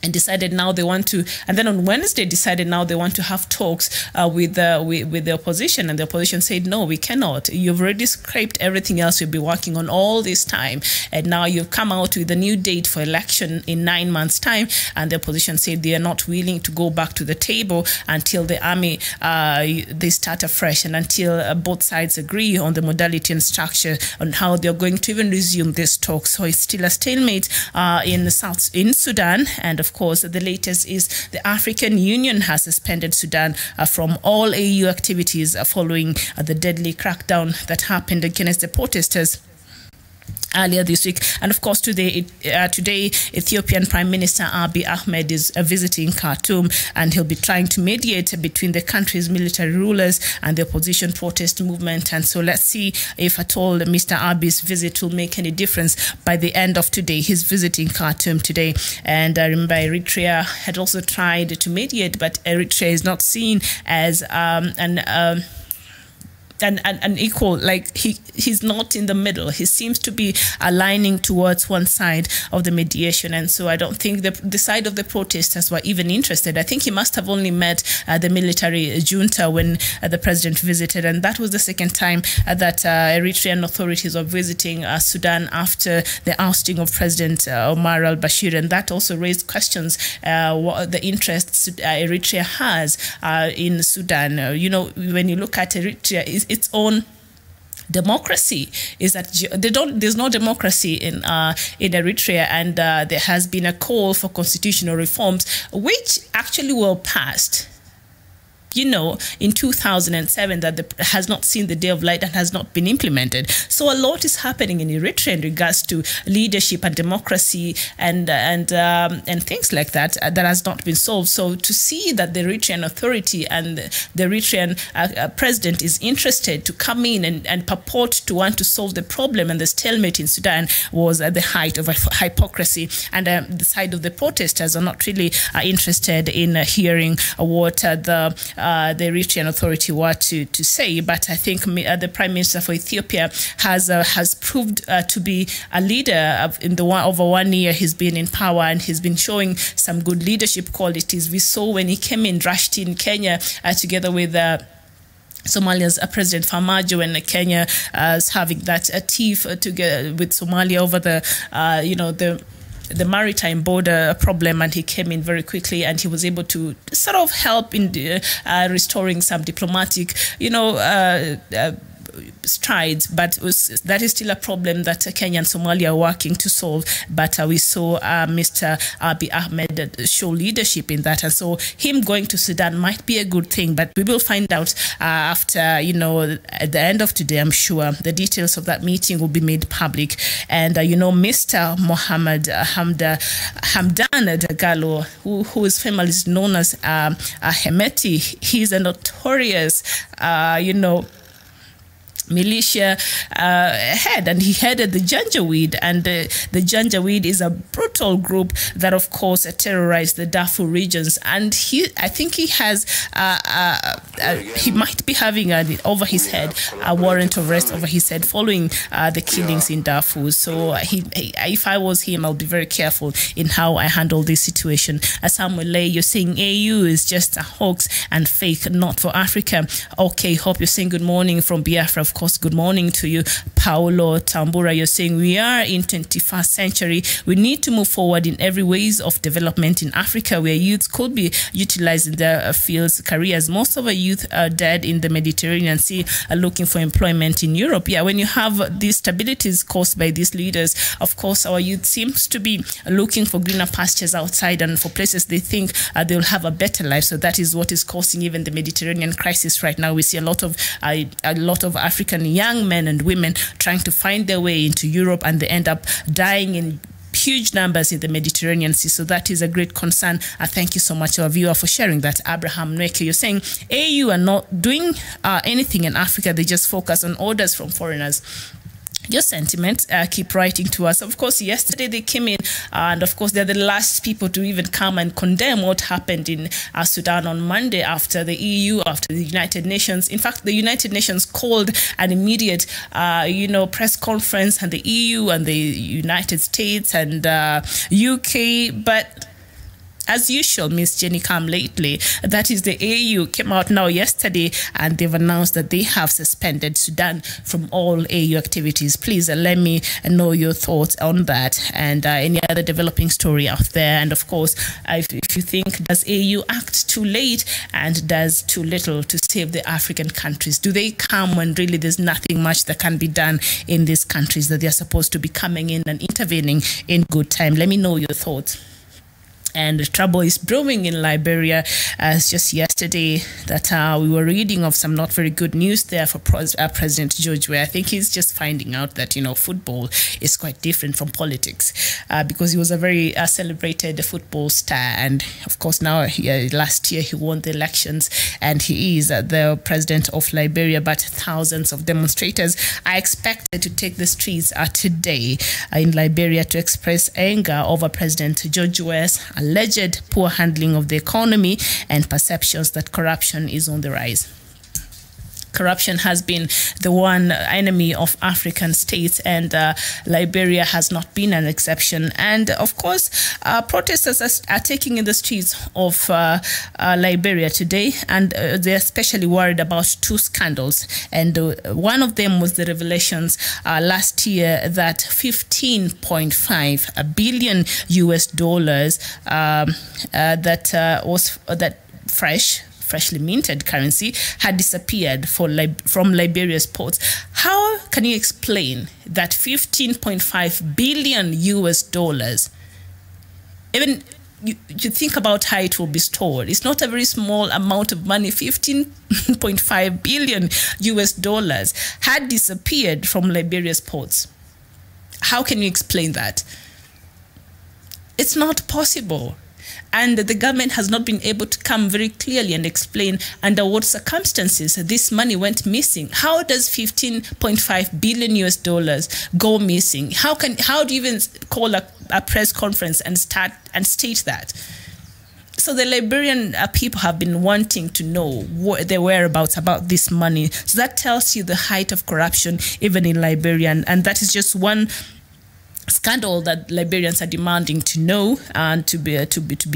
and decided now they want to, and then on Wednesday decided now they want to have talks with the opposition, and the opposition said, no, we cannot. You've already scraped everything else we've been working on all this time, and now you've come out with a new date for election in 9 months' time, and the opposition said they are not willing to go back to the table until the army they start afresh, and until both sides agree on the modality and structure on how they're going to even resume this talk. So it's still a stalemate in Sudan. And of course, the latest is the African Union has suspended Sudan from all AU activities following the deadly crackdown that happened against the protesters earlier this week. And of course, today Ethiopian Prime Minister Abiy Ahmed is visiting Khartoum, and he'll be trying to mediate between the country's military rulers and the opposition protest movement. And so let's see if at all Mr. Abiy's visit will make any difference by the end of today. He's visiting Khartoum today. And I remember Eritrea had also tried to mediate, but Eritrea is not seen as an equal, like he's not in the middle. He seems to be aligning towards one side of the mediation, and so I don't think the side of the protesters were even interested. I think he must have only met the military junta when the president visited, and that was the second time that Eritrean authorities were visiting Sudan after the ousting of President Omar al-Bashir, and that also raised questions what the interests Eritrea has in Sudan. When you look at Eritrea, its own democracy is that there's no democracy in Eritrea, and there has been a call for constitutional reforms which actually were passed in 2007 that has not seen the day of light and has not been implemented. So a lot is happening in Eritrea in regards to leadership and democracy and things like that that has not been solved. So to see that the Eritrean authority and the Eritrean president is interested to come in and purport to want to solve the problem and the stalemate in Sudan was at the height of hypocrisy. And the side of the protesters are not really interested in hearing what the Eritrean authority were to say. But I think the Prime Minister for Ethiopia has proved to be a leader over 1 year he's been in power, and he's been showing some good leadership qualities. We saw when he came in, rushed in Kenya together with Somalia's President Farmajo, and Kenya is having that tiff together with Somalia over the maritime border problem, and he came in very quickly and he was able to sort of help in restoring some diplomatic, strides, but that is still a problem that Kenya and Somalia are working to solve. But we saw Mr. Abiy Ahmed show leadership in that, and so him going to Sudan might be a good thing, but we will find out after, at the end of today. I'm sure the details of that meeting will be made public. And Mr. Mohammed Hamdan Dagalo, who is famously known as Hemeti, he's a notorious militia head, and he headed the Janjaweed, and the Janjaweed is a brutal group that of course terrorized the Darfur regions, and I think he has he might be having over his head a warrant of arrest over his head following the killings in Darfur. So if I was him, I'll be very careful in how I handle this situation. Samuel Lay, you're saying AU is just a hoax and fake, not for Africa. Okay, hope you're saying good morning from Biafra. Of course, good morning to you. Paulo Tambura, you're saying we are in 21st century. We need to move forward in every ways of development in Africa, where youth could be utilized in their fields, careers. Most of our youth are dead in the Mediterranean Sea, are looking for employment in Europe. Yeah, when you have these stabilities caused by these leaders, of course, our youth seems to be looking for greener pastures outside and for places they think they'll have a better life. So that is what is causing even the Mediterranean crisis right now. We see a lot of African young men and women trying to find their way into Europe, and they end up dying in huge numbers in the Mediterranean Sea. So that is a great concern. Thank you so much, our viewer, for sharing that. Abraham Nweke, you're saying AU are not doing anything in Africa. They just focus on orders from foreigners. Your sentiments, keep writing to us. Of course, yesterday they came in, and of course they're the last people to even come and condemn what happened in Sudan on Monday after the EU, after the United Nations. In fact, the United Nations called an immediate, press conference, and the EU and the United States and UK, but as usual, Miss Jenny Kam lately, that is the AU, came out now yesterday, and they've announced that they have suspended Sudan from all AU activities. Please let me know your thoughts on that and any other developing story out there. And of course, if you think, does AU act too late and does too little to save the African countries? Do they come when really there's nothing much that can be done in these countries that they're supposed to be coming in and intervening in good time? Let me know your thoughts. And trouble is brewing in Liberia, as just yesterday that we were reading of some not very good news there for President George, where I think he's just finding out that, football is quite different from politics, because he was a very celebrated football star. And of course, now last year he won the elections and he is the president of Liberia. But thousands of demonstrators are expected to take the streets today in Liberia to express anger over President George Weah's alleged poor handling of the economy and perceptions that corruption is on the rise. Corruption has been the one enemy of African states, and Liberia has not been an exception. And of course, protesters are taking in the streets of Liberia today, and they're especially worried about two scandals. And one of them was the revelations last year that $15.5 billion that freshly minted currency had disappeared from Liberia's ports. How can you explain that $15.5 billion, even you think about how it will be stored. It's not a very small amount of money. 15.5 billion US dollars had disappeared from Liberia's ports. How can you explain that? It's not possible. And the government has not been able to come very clearly and explain under what circumstances this money went missing. How does 15.5 billion US dollars go missing? How do you even call a press conference and state that? So the Liberian people have been wanting to know what their whereabouts about this money. So that tells you the height of corruption even in Liberia, and that is just one scandal that Liberians are demanding to know and to be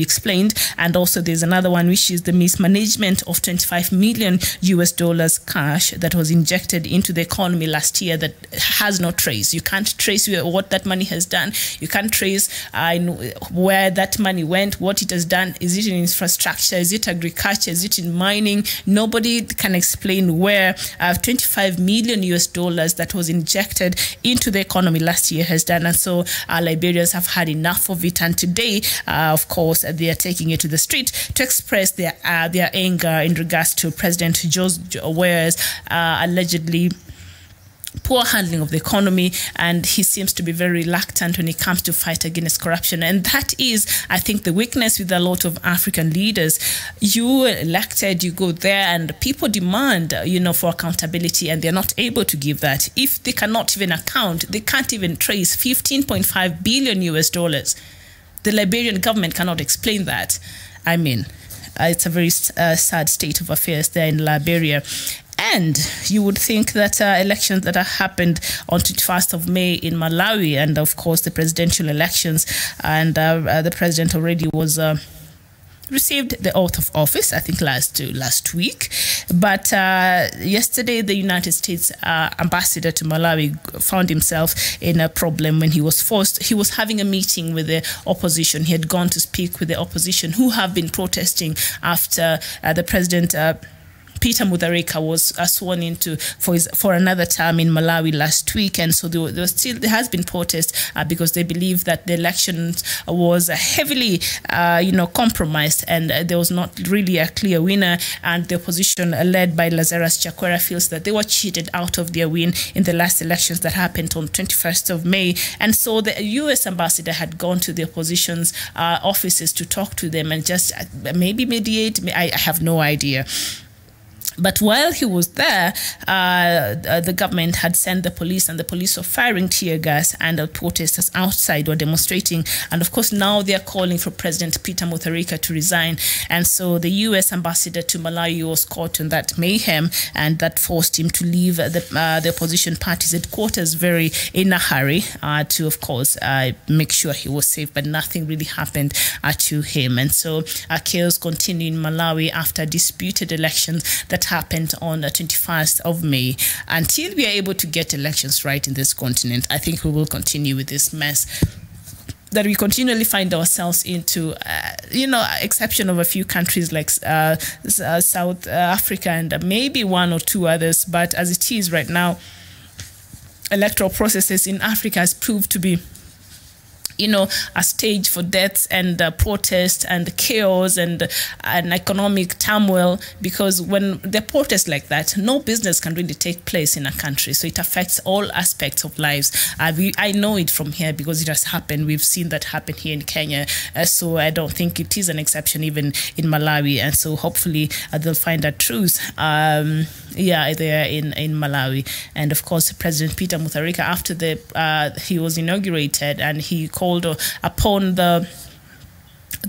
explained. And also there's another one, which is the mismanagement of 25 million US dollars cash that was injected into the economy last year that has no trace. You can't trace what that money has done. You can't trace where that money went, what it has done. Is it in infrastructure? Is it agriculture? Is it in mining? Nobody can explain where 25 million US dollars that was injected into the economy last year has done. And so Liberians have had enough of it, and today, of course, they are taking it to the street to express their anger in regards to President George Weah's allegedly poor handling of the economy, and he seems to be very reluctant when it comes to fight against corruption. And that is, I think, the weakness with a lot of African leaders. You elected, you go there, and people demand, for accountability, and they're not able to give that. If they cannot even account, they can't even trace 15.5 billion US dollars. The Liberian government cannot explain that. I mean, it's a very sad state of affairs there in Liberia. And you would think that elections that happened on 21st of May in Malawi, and of course the presidential elections, and the president already was received the oath of office, I think last week. But yesterday, the United States ambassador to Malawi found himself in a problem when he was forced. He was having a meeting with the opposition. He had gone to speak with the opposition, who have been protesting after the president Peter Mutharika was sworn into for another term in Malawi last week, and so there has been protest because they believe that the election was heavily, compromised, and there was not really a clear winner. And the opposition, led by Lazarus Chakwera, feels that they were cheated out of their win in the last elections that happened on 21st of May. And so the U.S. ambassador had gone to the opposition's offices to talk to them and just maybe mediate. I have no idea. But while he was there, the government had sent the police, and the police were firing tear gas, and the protesters outside were demonstrating. And of course, now they are calling for President Peter Mutharika to resign. And so the U.S. ambassador to Malawi was caught in that mayhem, and that forced him to leave the opposition party's headquarters very in a hurry to, of course, make sure he was safe. But nothing really happened to him. And so chaos continued in Malawi after disputed elections that happened on the 21st of May. Until we are able to get elections right in this continent, I think we will continue with this mess that we continually find ourselves into, exception of a few countries like South Africa and maybe one or two others. But as it is right now, electoral processes in Africa has proved to be a stage for deaths and protests and chaos and economic turmoil, because when there are protests like that, no business can really take place in a country. So it affects all aspects of lives. I know it from here because it has happened. We've seen that happen here in Kenya. So I don't think it is an exception even in Malawi. And so hopefully they'll find a truce there in Malawi. And of course, President Peter Mutharika, after he was inaugurated, and he called upon the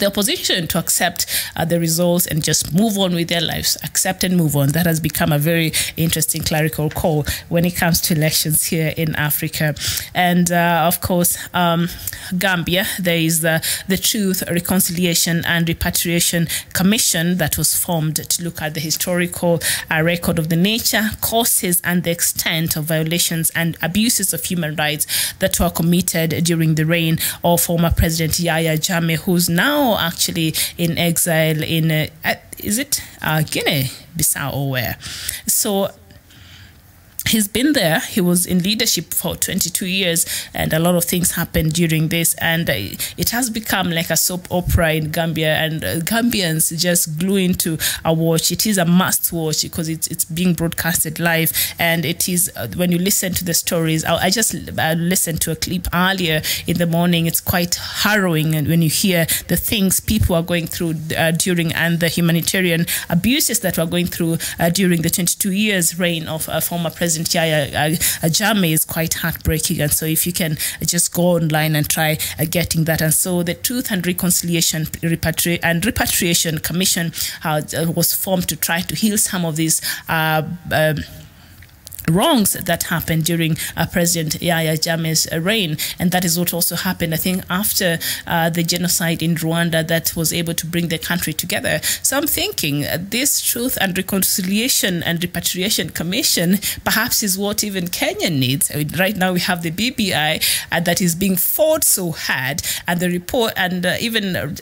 opposition to accept the results and just move on with their lives. Accept and move on. That has become a very interesting clerical call when it comes to elections here in Africa. And of course, Gambia, there is the Truth, Reconciliation and Repatriation Commission that was formed to look at the historical record of the nature, causes and the extent of violations and abuses of human rights that were committed during the reign of former President Yahya Jammeh, who's now actually in exile in Guinea-Bissau or where. So He's been there. He was in leadership for 22 years, and a lot of things happened during this. And it has become like a soap opera in Gambia, and Gambians just glue into a watch. It is a must watch because it's being broadcasted live, and it is when you listen to the stories. I just listened to a clip earlier in the morning. It's quite harrowing, and when you hear the things people are going through during, and the humanitarian abuses that we're going through during the 22 years reign of former President Yahya Jammeh, is quite heartbreaking. And so if you can just go online and try getting that. And so the Truth and Reconciliation Repatriation Commission was formed to try to heal some of these wrongs that happened during President Yahya Jammeh's reign. And that is what also happened, I think, after the genocide in Rwanda, that was able to bring the country together. So I'm thinking this Truth and Reconciliation and Repatriation Commission perhaps is what even Kenya needs. I mean, right now we have the BBI that is being fought so hard, and the report, and even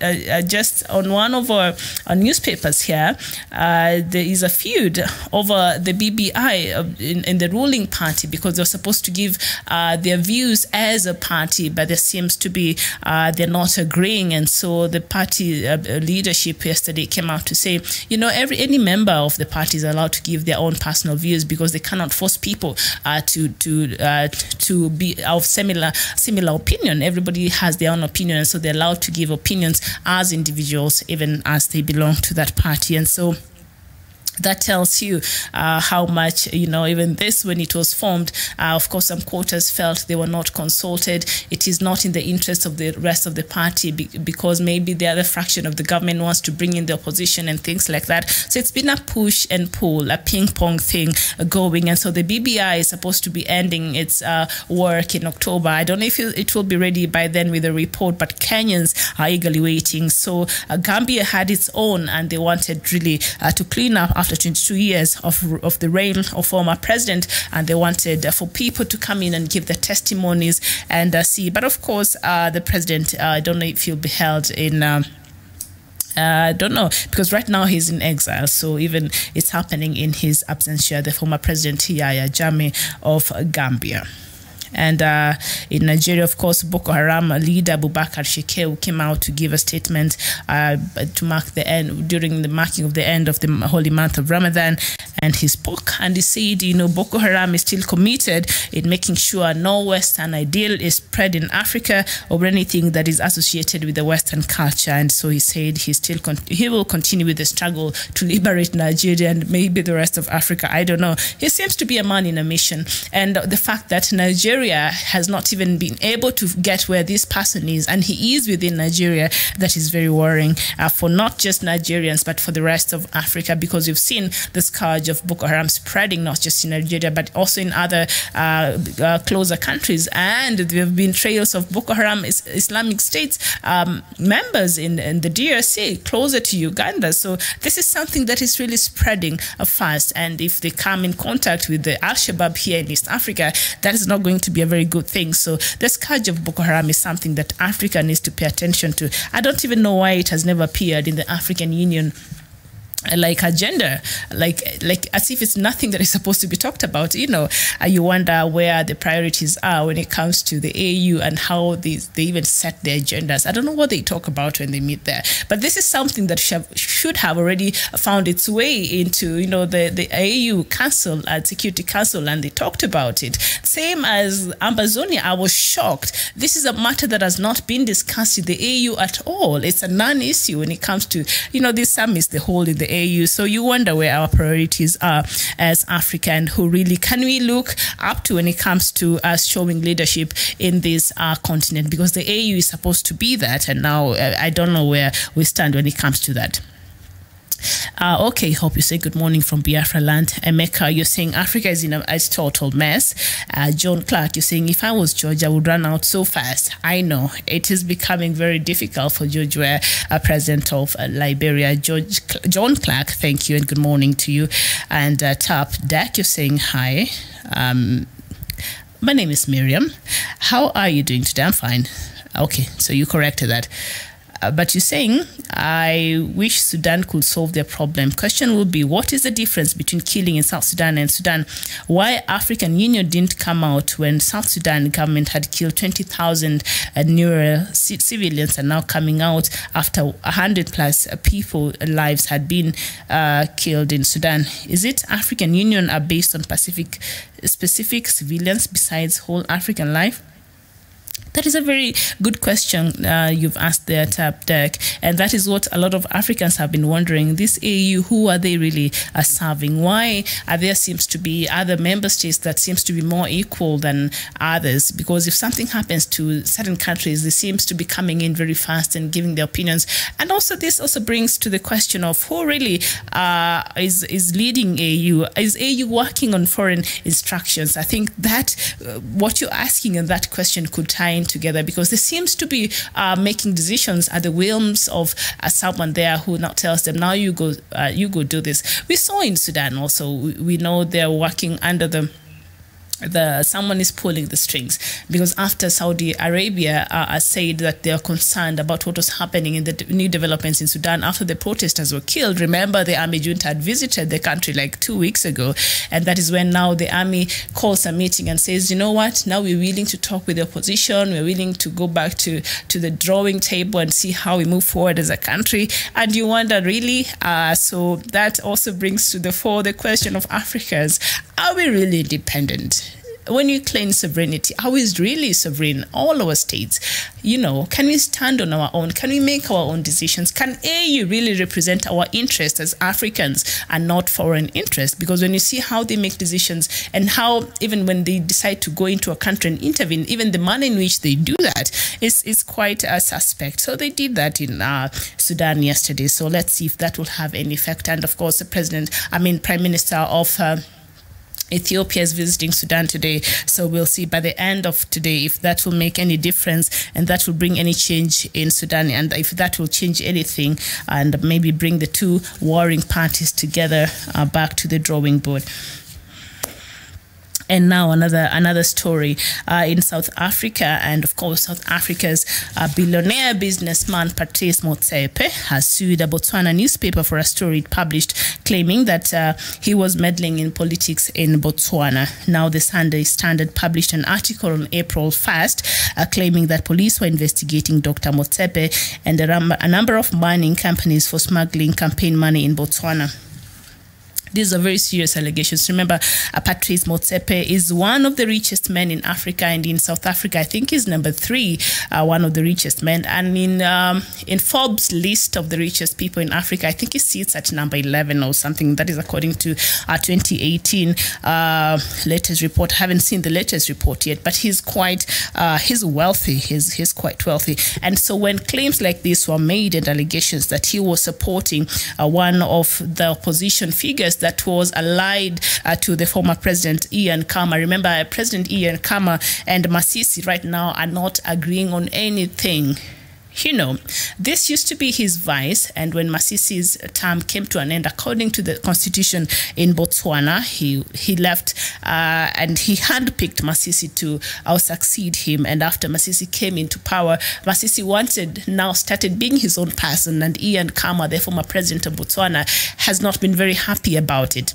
just on one of our newspapers here, there is a feud over the BBI in the ruling party, because they're supposed to give their views as a party, but there seems to be they're not agreeing. And so the party leadership yesterday came out to say, you know, any member of the party is allowed to give their own personal views, because they cannot force people to be of similar opinion. Everybody has their own opinion, and so they're allowed to give opinions as individuals, even as they belong to that party. And so that tells you how much, you know, even this, when it was formed, of course, some quarters felt they were not consulted. It is not in the interest of the rest of the party, because maybe the other fraction of the government wants to bring in the opposition and things like that. So it's been a push and pull, a ping pong thing going. And so the BBI is supposed to be ending its work in October. I don't know if it will be ready by then with a report, but Kenyans are eagerly waiting. So Gambia had its own, and they wanted really to clean up after 22 years of the reign of former president, and they wanted for people to come in and give their testimonies and see. But of course, the president, I don't know if he'll be held in I don't know, because right now he's in exile, so even it's happening in his absence here, the former president Yahya Jammeh of Gambia. And in Nigeria, of course, Boko Haram leader Abubakar Shekau came out to give a statement to mark the end, during the marking of the end of the holy month of Ramadan. And he spoke and he said, you know, Boko Haram is still committed in making sure no Western ideal is spread in Africa or anything that is associated with the Western culture. And so he said he will continue with the struggle to liberate Nigeria and maybe the rest of Africa. I don't know. He seems to be a man in a mission. And the fact that Nigeria has not even been able to get where this person is, and he is within Nigeria, that is very worrying for not just Nigerians, but for the rest of Africa, because we've seen the scourge of Boko Haram spreading not just in Nigeria, but also in other closer countries. And there have been trails of Boko Haram Islamic State members in the DRC, closer to Uganda. So this is something that is really spreading fast. And if they come in contact with the Al-Shabaab here in East Africa, that is not going to be a very good thing. So the scourge of Boko Haram is something that Africa needs to pay attention to. I don't even know why it has never appeared in the African Union like agenda, like as if it's nothing that is supposed to be talked about. You know, you wonder where the priorities are when it comes to the AU and how they even set their agendas. I don't know what they talk about when they meet there, but this is something that should have already found its way into, you know, the AU Council and Security Council, and they talked about it. Same as Amazonia, I was shocked. This is a matter that has not been discussed in the AU at all. It's a non-issue when it comes to, you know, these summits they hold in the AU. So you wonder where our priorities are as Africa, and who really can we look up to when it comes to us showing leadership in this continent, because the AU is supposed to be that, and now I don't know where we stand when it comes to that. Okay, hope you say good morning from Biafra land. Emeka, you're saying Africa is in a total mess. John Clark, you're saying if I was George, I would run out so fast. I know it is becoming very difficult for George, where president of Liberia. John Clark, thank you and good morning to you. And Tap Dak, you're saying hi. My name is Miriam. How are you doing today? I'm fine. Okay, so you corrected that. But you're saying, I wish Sudan could solve their problem. Question will be, what is the difference between killing in South Sudan and Sudan? Why African Union didn't come out when South Sudan government had killed 20,000 civilians, and now coming out after 100 plus people lives had been killed in Sudan? Is it African Union are based on specific civilians besides whole African life? That is a very good question you've asked there, Dirk, and that is what a lot of Africans have been wondering. This AU, who are they really serving? Why are there seems to be other member states that seems to be more equal than others? Because if something happens to certain countries, they seems to be coming in very fast and giving their opinions. And also this also brings to the question of who really is leading AU. Is AU working on foreign instructions? I think that what you're asking in that question could tie together, because there seems to be making decisions at the whims of someone there who now tells them, now you go do this. We saw in Sudan also, we know they're working under someone is pulling the strings, because after Saudi Arabia said that they are concerned about what was happening in the new developments in Sudan after the protesters were killed. Remember, the army junta had visited the country like 2 weeks ago, and that is when now the army calls a meeting and says, you know what, now we're willing to talk with the opposition, we're willing to go back to the drawing table and see how we move forward as a country. And you wonder, really? So that also brings to the fore the question of Africans. Are we really independent? When you claim sovereignty, are we really sovereign? All our states, you know, can we stand on our own? Can we make our own decisions? Can AU really represent our interests as Africans and not foreign interests? Because when you see how they make decisions and how even when they decide to go into a country and intervene, even the manner in which they do that is quite suspect. So they did that in Sudan yesterday. So let's see if that will have any effect. And of course, the Prime Minister of Ethiopia is visiting Sudan today, so we'll see by the end of today if that will make any difference and that will bring any change in Sudan, and if that will change anything and maybe bring the two warring parties together back to the drawing board. And now another story in South Africa, and of course South Africa's billionaire businessman Patrice Motsepe has sued a Botswana newspaper for a story it published claiming that he was meddling in politics in Botswana. Now the Sunday Standard published an article on April 1st claiming that police were investigating Dr. Motsepe and a number of mining companies for smuggling campaign money in Botswana. These are very serious allegations. Remember, Patrice Motsepe is one of the richest men in Africa, and in South Africa, I think he's number 3, one of the richest men. And in Forbes' list of the richest people in Africa, I think he sits at number 11 or something. That is according to 2018 latest report. I haven't seen the latest report yet, but he's quite he's wealthy. He's quite wealthy. And so when claims like this were made and allegations that he was supporting one of the opposition figures that was allied to the former President Ian Khama. Remember, President Ian Khama and Masisi right now are not agreeing on anything. You know, this used to be his vice, and when Masisi's term came to an end, according to the constitution in Botswana, he left and he handpicked Masisi to succeed him. And after Masisi came into power, Masisi started being his own person, and Ian Khama, the former president of Botswana, has not been very happy about it.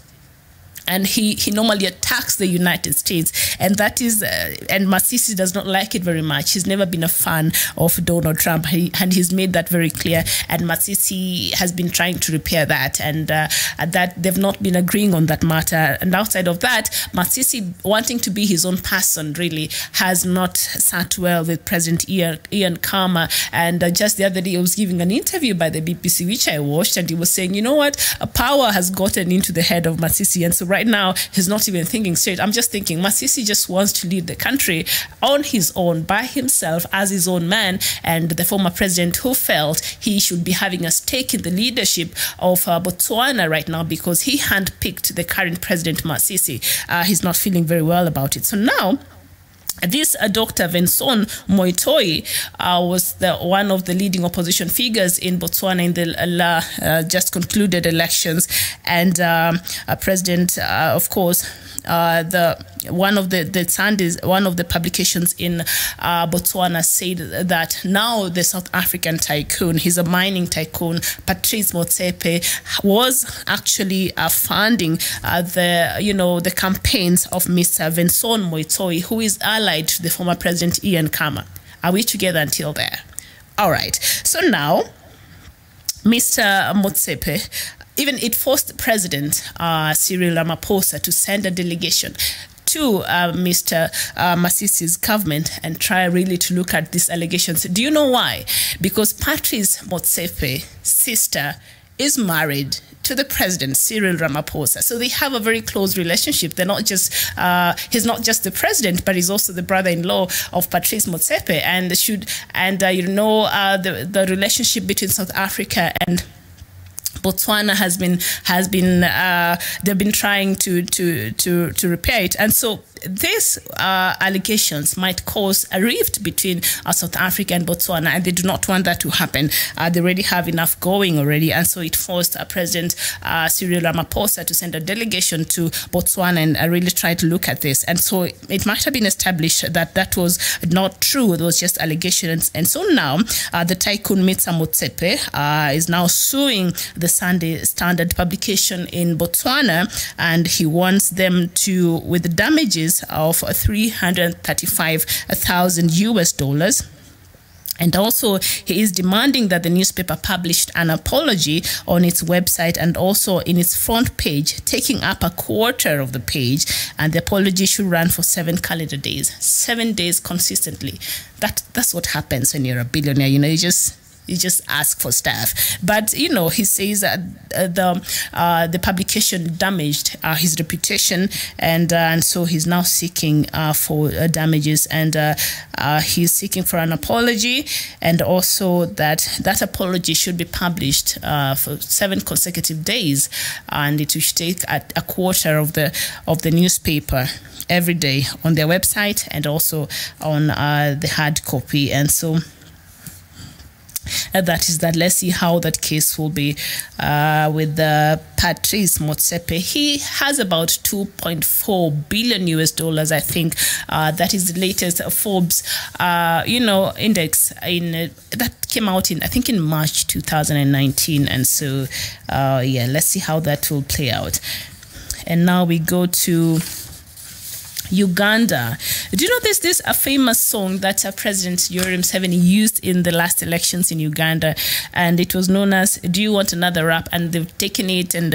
And he normally attacks the United States, and that is and Masisi does not like it very much. He's never been a fan of Donald Trump, and he's made that very clear. And Masisi has been trying to repair that, and that they've not been agreeing on that matter. And outside of that, Masisi wanting to be his own person really has not sat well with President Ian Khama. And just the other day, I was giving an interview by the BBC, which I watched, and he was saying, you know what, power has gotten into the head of Masisi, and so right now he's not even thinking straight. I'm just thinking Masisi just wants to lead the country on his own, by himself, as his own man, and the former president who felt he should be having a stake in the leadership of Botswana right now because he handpicked the current president Masisi. He's not feeling very well about it. So now this Dr. Vincent Moitoi was one of the leading opposition figures in Botswana in the just concluded elections, and President, of course, one of the publications in Botswana said that now the South African tycoon, he's a mining tycoon, Patrice Motsepe, was actually funding the campaigns of Mr. Vincent Moitoi, who is allied to the former President Ian Khama. Are we together until there? All right. So now, Mr. Motsepe, even it forced President Cyril Ramaphosa to send a delegation to Mr. Masisi's government and try really to look at these allegations. Do you know why? Because Patrice Motsepe's sister is married to the president, Cyril Ramaphosa. So they have a very close relationship. They're not just, he's not just the president, but he's also the brother-in-law of Patrice Motsepe. And the relationship between South Africa and Botswana they've been trying to repair it. And so these allegations might cause a rift between South Africa and Botswana, and they do not want that to happen. They already have enough going already, and so it forced President Cyril Ramaphosa to send a delegation to Botswana and really try to look at this. And so it might have been established that that was not true. It was just allegations. And so now the tycoon Mr. Motsepe is now suing the Sunday Standard publication in Botswana, and he wants them to, with damages of $335,000. And also, he is demanding that the newspaper published an apology on its website and also in its front page, taking up a quarter of the page. And the apology should run for 7 calendar days, 7 days consistently. That's what happens when you're a billionaire. You just ask for stuff. But, he says that the publication damaged his reputation, and so he's now seeking for damages, and he's seeking for an apology, and also that apology should be published for 7 consecutive days, and it should take a quarter of the newspaper every day on their website and also on the hard copy. And so that is that. Let's see how that case will be with Patrice Motsepe. He has about $2.4 billion, I think. That is the latest Forbes, index that came out in March 2019. And so, let's see how that will play out. And now we go to Uganda. Do you know there's a famous song that President Yoweri Museveni used in the last elections in Uganda, and it was known as "Do You Want Another Rap?" And they've taken it and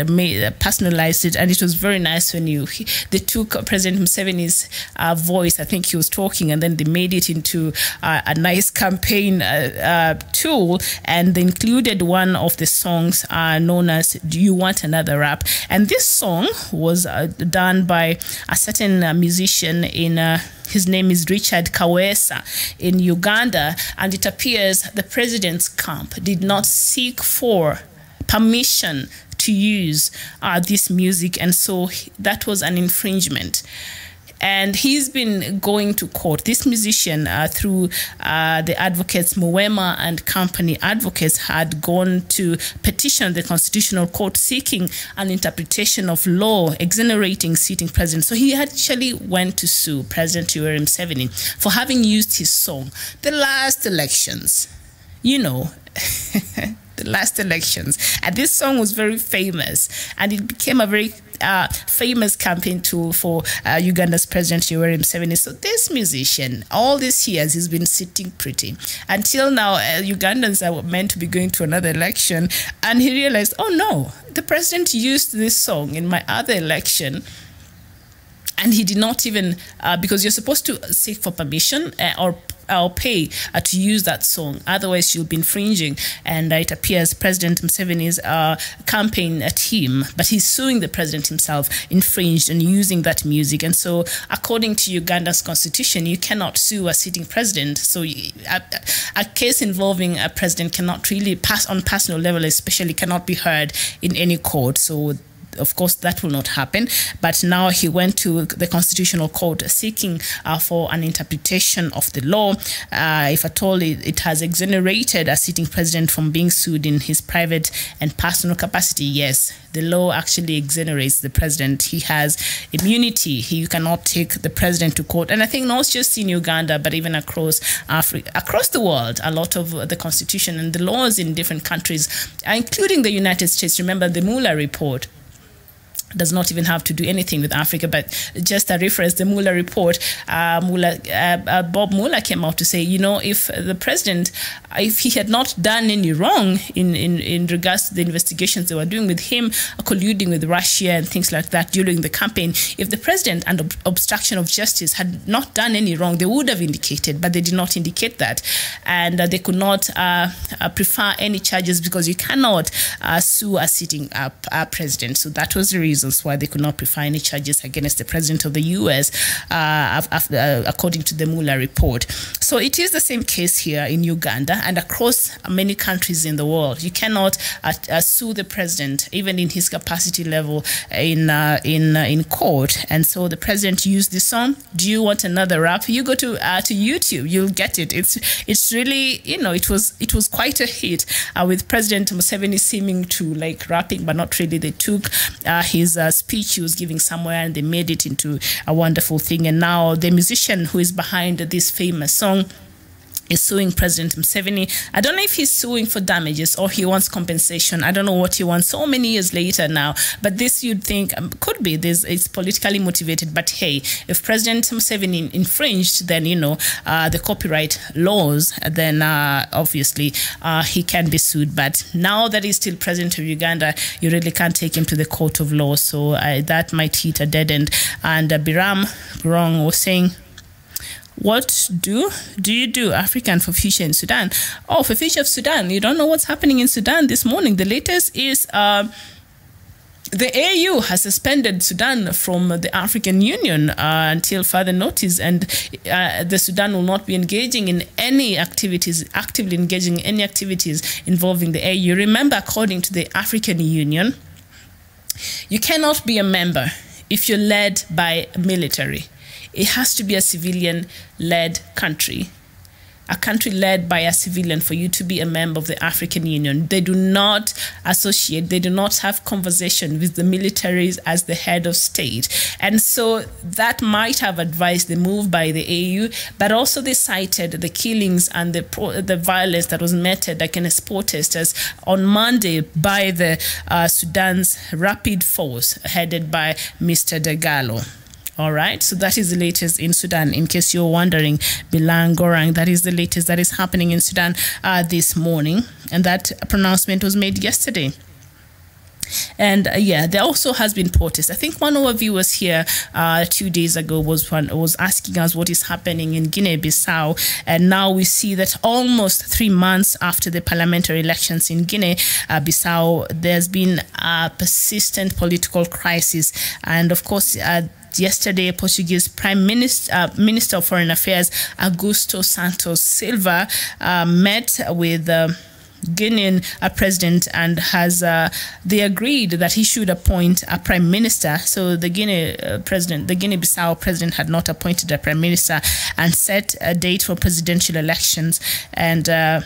personalized it, and it was very nice when they took President Museveni's voice. I think he was talking, and then they made it into a nice campaign tool, and they included one of the songs known as "Do You Want Another Rap?" And this song was done by a certain musician in his name is Richard Kawesa in Uganda, and it appears the president's camp did not seek for permission to use this music, and so that was an infringement. And he's been going to court. This musician, through the advocates, Muwema and Company advocates, had gone to petition the Constitutional Court seeking an interpretation of law exonerating sitting president. So he actually went to sue President Yoweri Museveni for having used his song. The last elections, the last elections. And this song was very famous, and it became a very famous campaign tool for Uganda's President Yoweri Museveni. So this musician, all these years, he's been sitting pretty. Until now, Ugandans are meant to be going to another election, and he realized, oh no, the president used this song in my other election. And he did not even, because you're supposed to seek for permission or pay to use that song. Otherwise, you'll be infringing. And it appears President Museveni's campaign team, but he's suing the president himself, infringed on using that music. And so, according to Uganda's constitution, you cannot sue a sitting president. So a case involving a president cannot really pass on personal level, especially cannot be heard in any court. So of course, that will not happen. But now he went to the Constitutional Court seeking for an interpretation of the law. If at all it has exonerated a sitting president from being sued in his private and personal capacity, yes, the law actually exonerates the president. He has immunity. You cannot take the president to court. And I think not just in Uganda, but even across Africa, across the world, a lot of the constitution and the laws in different countries, including the United States. Remember the Mueller report does not even have to do anything with Africa, but just a reference, the Mueller report, Bob Mueller came out to say, you know, if the president, if he had not done any wrong in regards to the investigations they were doing with him, colluding with Russia and things like that during the campaign, if the president and obstruction of justice had not done any wrong, they would have indicated, but they did not indicate that. And they could not prefer any charges because you cannot sue a sitting president. So that was the reason why they could not prefer any charges against the president of the U.S., according to the Mueller report. So it is the same case here in Uganda and across many countries in the world. You cannot sue the president, even in his capacity level, in court. And so the president used this song. Do you want another rap? You go to YouTube, you'll get it. It's really, you know, it was quite a hit with President Museveni seeming to like rapping, but not really. They took his speech he was giving somewhere and they made it into a wonderful thing. And now the musician who is behind this famous song is suing President Museveni. I don't know if he's suing for damages or he wants compensation. I don't know what he wants so many years later now. But this you'd think could be this. It's politically motivated. But hey, if President Museveni infringed, then, you know, the copyright laws, then obviously he can be sued. But now that he's still president of Uganda, you really can't take him to the court of law. So that might hit a dead end. And Biram Grong was saying, what do you do, African, for future in Sudan? Oh, for future of Sudan, you don't know what's happening in Sudan this morning. The latest is the AU has suspended Sudan from the African Union until further notice, and the Sudan will not be engaging in any activities, actively engaging in any activities involving the AU. Remember, according to the African Union, you cannot be a member if you're led by military. It has to be a civilian-led country, a country led by a civilian for you to be a member of the African Union. They do not associate, they do not have conversation with the militaries as the head of state. And so that might have advised the move by the AU, but also they cited the killings and the violence that was meted against protesters on Monday by the Sudan's rapid force headed by Mr. Dagalo. All right, so that is the latest in Sudan. In case you're wondering, Bilang Gorang, that is the latest that is happening in Sudan this morning. And that pronouncement was made yesterday. And yeah, there also has been protests. I think one of our viewers here 2 days ago was asking us what is happening in Guinea-Bissau. And now we see that almost 3 months after the parliamentary elections in Guinea-Bissau, there's been a persistent political crisis. And of course, yesterday, Portuguese Prime Minister of Foreign Affairs Augusto Santos Silva met with Guinean president and they agreed that he should appoint a prime minister. So the Guinea-Bissau president had not appointed a prime minister and set a date for presidential elections. And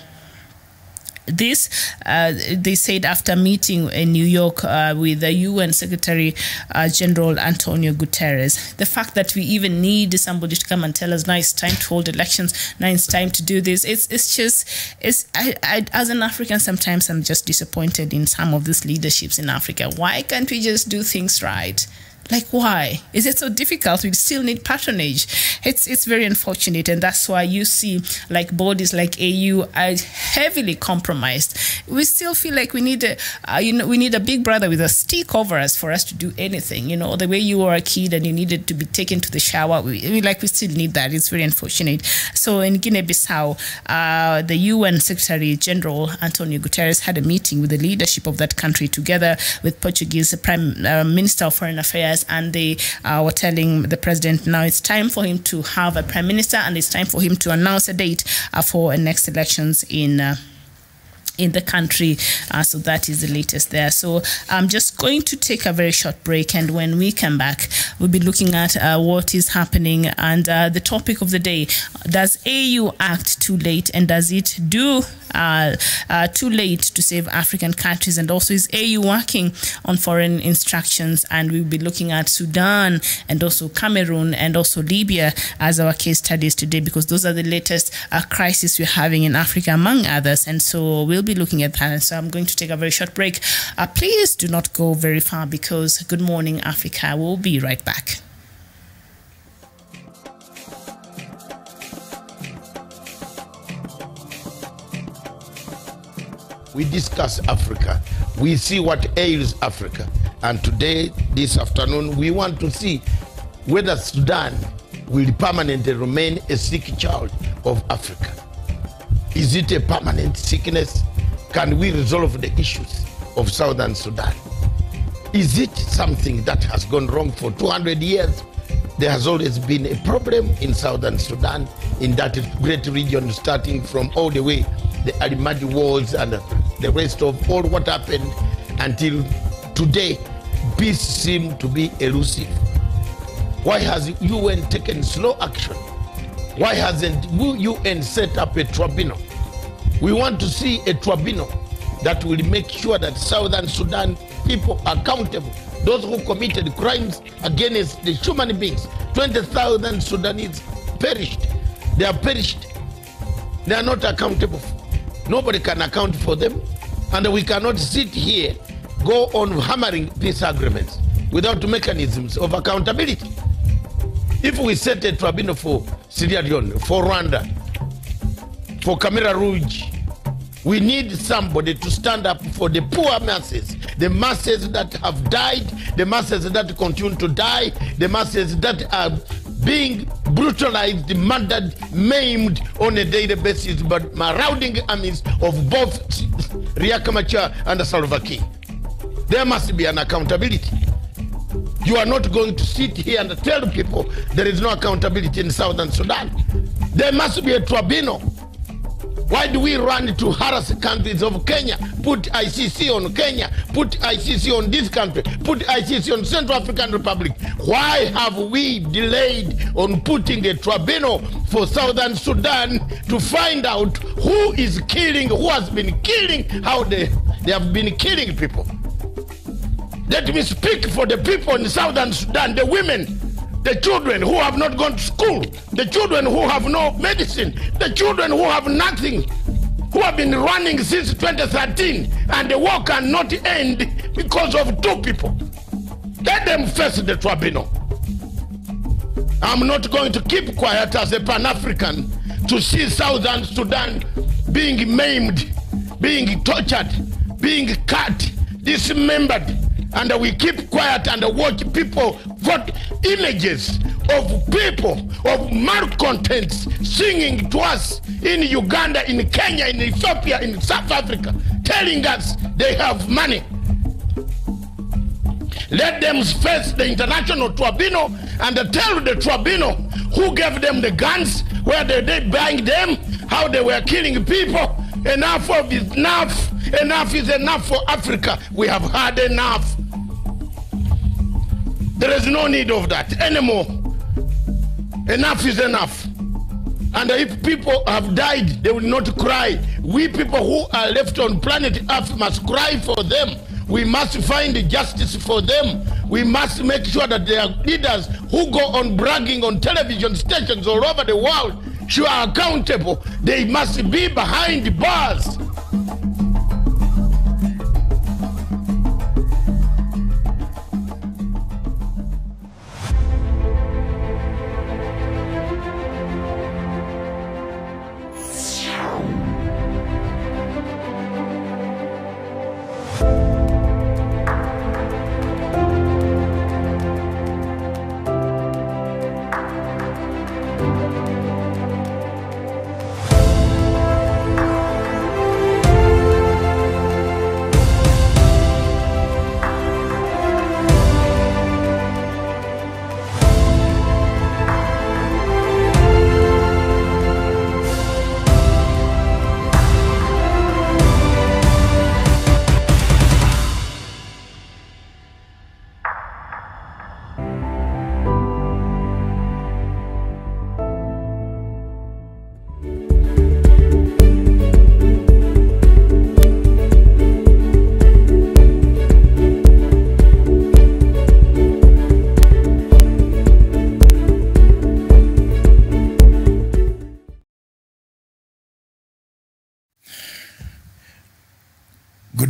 this, they said after meeting in New York with the UN Secretary General Antonio Guterres. The fact that we even need somebody to come and tell us, now it's time to hold elections, now it's time to do this. As an African, sometimes I'm just disappointed in some of these leaderships in Africa. Why can't we just do things right? Like, why? Is it so difficult? We still need patronage. It's very unfortunate, and that's why you see like bodies like AU are heavily compromised. We still feel like we need a big brother with a stick over us for us to do anything. You know, the way you were a kid and you needed to be taken to the shower. We still need that. It's very unfortunate. So in Guinea-Bissau, the UN Secretary General Antonio Guterres had a meeting with the leadership of that country together with Portuguese Prime Minister of Foreign Affairs. And they were telling the president now it's time for him to have a prime minister and it's time for him to announce a date for next elections in in the country. So that is the latest there. So I'm just going to take a very short break, and when we come back, we'll be looking at what is happening and the topic of the day. Does AU act too late, and does it do too late to save African countries? And also, is AU working on foreign instructions? And we'll be looking at Sudan and also Cameroon and also Libya as our case studies today, because those are the latest crises we're having in Africa, among others. And so we'll be looking at that. And so I'm going to take a very short break. Please do not go very far, because Good Morning Africa will be right back. We discuss Africa. We see what ails Africa. And today, this afternoon, we want to see whether Sudan will permanently remain a sick child of Africa. Is it a permanent sickness? Can we resolve the issues of Southern Sudan? Is it something that has gone wrong for 200 years? There has always been a problem in Southern Sudan, in that great region, starting from all the way the Alimadi Wars and the rest of all what happened until today. Peace seems to be elusive. Why has UN taken slow action? Why hasn't UN set up a tribunal? We want to see a tribunal that will make sure that Southern Sudan people are accountable. Those who committed crimes against the human beings. 20,000 Sudanese perished. They are perished. They are not accountable. Nobody can account for them. And we cannot sit here, go on hammering peace agreements without mechanisms of accountability. If we set a tribunal for Sierra Leone, for Rwanda, for Cameroon Rouge, we need somebody to stand up for the poor masses, the masses that have died, the masses that continue to die, the masses that are being brutalized, murdered, maimed on a daily basis by marauding armies of both Riek Machar and Salva Kiir. There must be an accountability. You are not going to sit here and tell people there is no accountability in Southern Sudan. There must be a tribunal. Why do we run to harass countries of Kenya, put ICC on Kenya, put ICC on this country, put ICC on Central African Republic? Why have we delayed on putting a tribunal for Southern Sudan to find out who is killing, who has been killing, how they have been killing people? Let me speak for the people in Southern Sudan, the women, the children who have not gone to school, the children who have no medicine, the children who have nothing, who have been running since 2013, and the war cannot end because of two people. Let them face the tribunal. I'm not going to keep quiet as a Pan-African to see Southern Sudan being maimed, being tortured, being cut, dismembered. And we keep quiet and watch people vote images of people, of malcontents singing to us in Uganda, in Kenya, in Ethiopia, in South Africa, telling us they have money. Let them face the international tribunal and tell the tribunal who gave them the guns, where they buying them, how they were killing people. Enough of is enough. Enough is enough for Africa. We have had enough. There is no need of that anymore. Enough is enough. And if people have died, they will not cry. We people who are left on planet Earth must cry for them. We must find justice for them. We must make sure that there are leaders who go on bragging on television stations all over the world, who are accountable. They must be behind bars.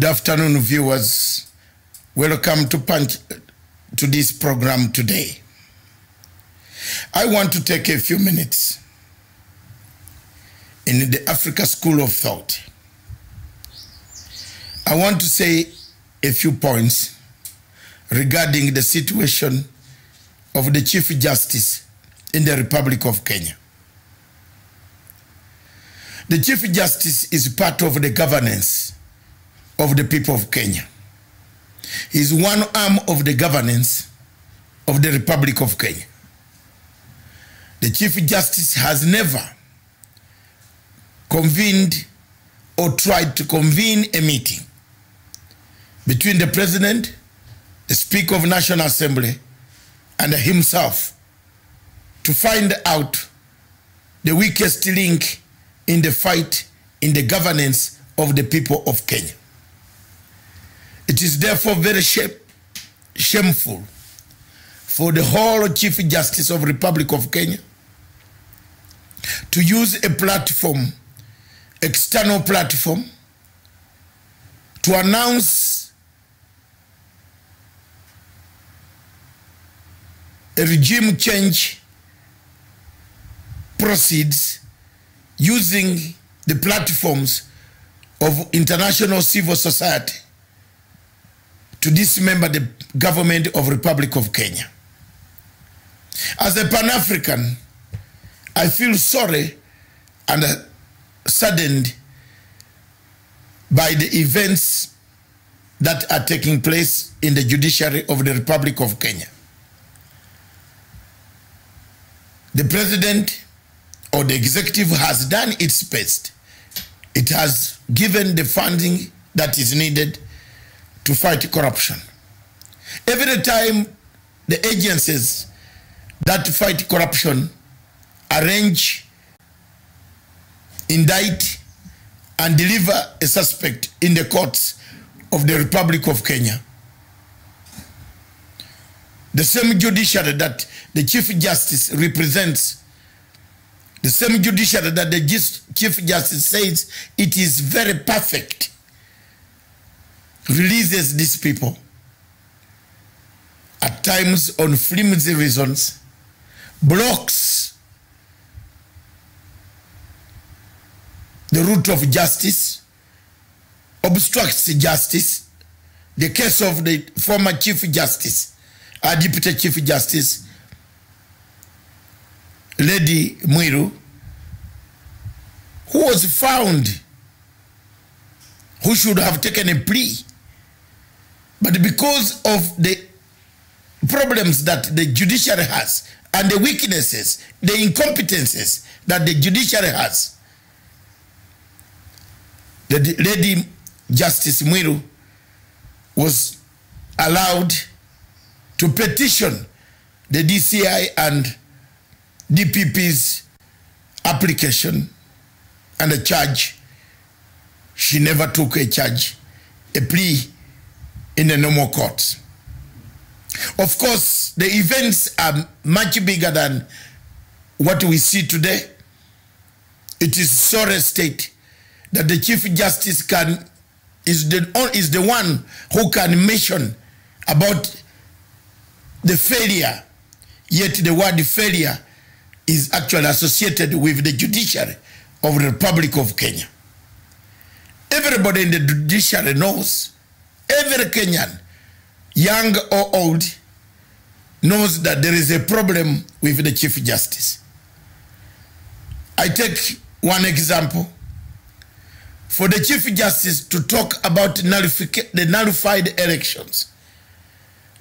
Good afternoon, viewers. Welcome to this program today. I want to take a few minutes in the Africa School of Thought. I want to say a few points regarding the situation of the Chief Justice in the Republic of Kenya. The Chief Justice is part of the governance of the people of Kenya. He is one arm of the governance of the Republic of Kenya. The Chief Justice has never convened or tried to convene a meeting between the President, the Speaker of National Assembly, and himself to find out the weakest link in the fight in the governance of the people of Kenya. It is therefore very shameful for the whole Chief Justice of the Republic of Kenya to use a platform, external platform, to announce a regime change proceeds using the platforms of international civil society to dismember the government of Republic of Kenya. As a Pan-African, I feel sorry and saddened by the events that are taking place in the judiciary of the Republic of Kenya. The President or the executive has done its best. It has given the funding that is needed to fight corruption. Every time the agencies that fight corruption arrange, indict, and deliver a suspect in the courts of the Republic of Kenya, the same judiciary that the Chief Justice represents, the same judiciary that the Chief Justice says it is very perfect, releases these people, at times on flimsy reasons, blocks the route of justice, obstructs justice. The case of the former Chief Justice, Deputy Chief Justice, Lady Mwiru, who was found, who should have taken a plea, but because of the problems that the judiciary has and the weaknesses, the incompetences that the judiciary has, the Lady Justice Mwiru was allowed to petition the DCI and DPP's application and a charge. She never took a charge, a plea in the normal courts. Of course, the events are much bigger than what we see today. It is sorry state that the Chief Justice is the one who can mention about the failure, yet the word failure is actually associated with the judiciary of the Republic of Kenya. Everybody in the judiciary knows, every Kenyan, young or old, knows that there is a problem with the Chief Justice. I take one example. For the Chief Justice to talk about the nullified elections,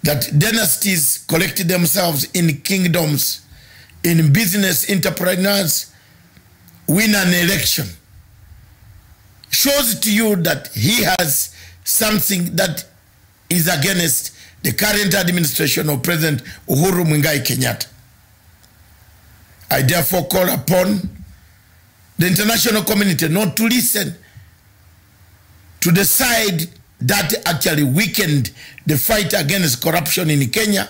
that dynasties collect themselves in kingdoms, in business entrepreneurs, win an election, shows to you that he has something that is against the current administration of President Uhuru Muigai Kenyatta. I therefore call upon the international community not to listen to the side that actually weakened the fight against corruption in Kenya,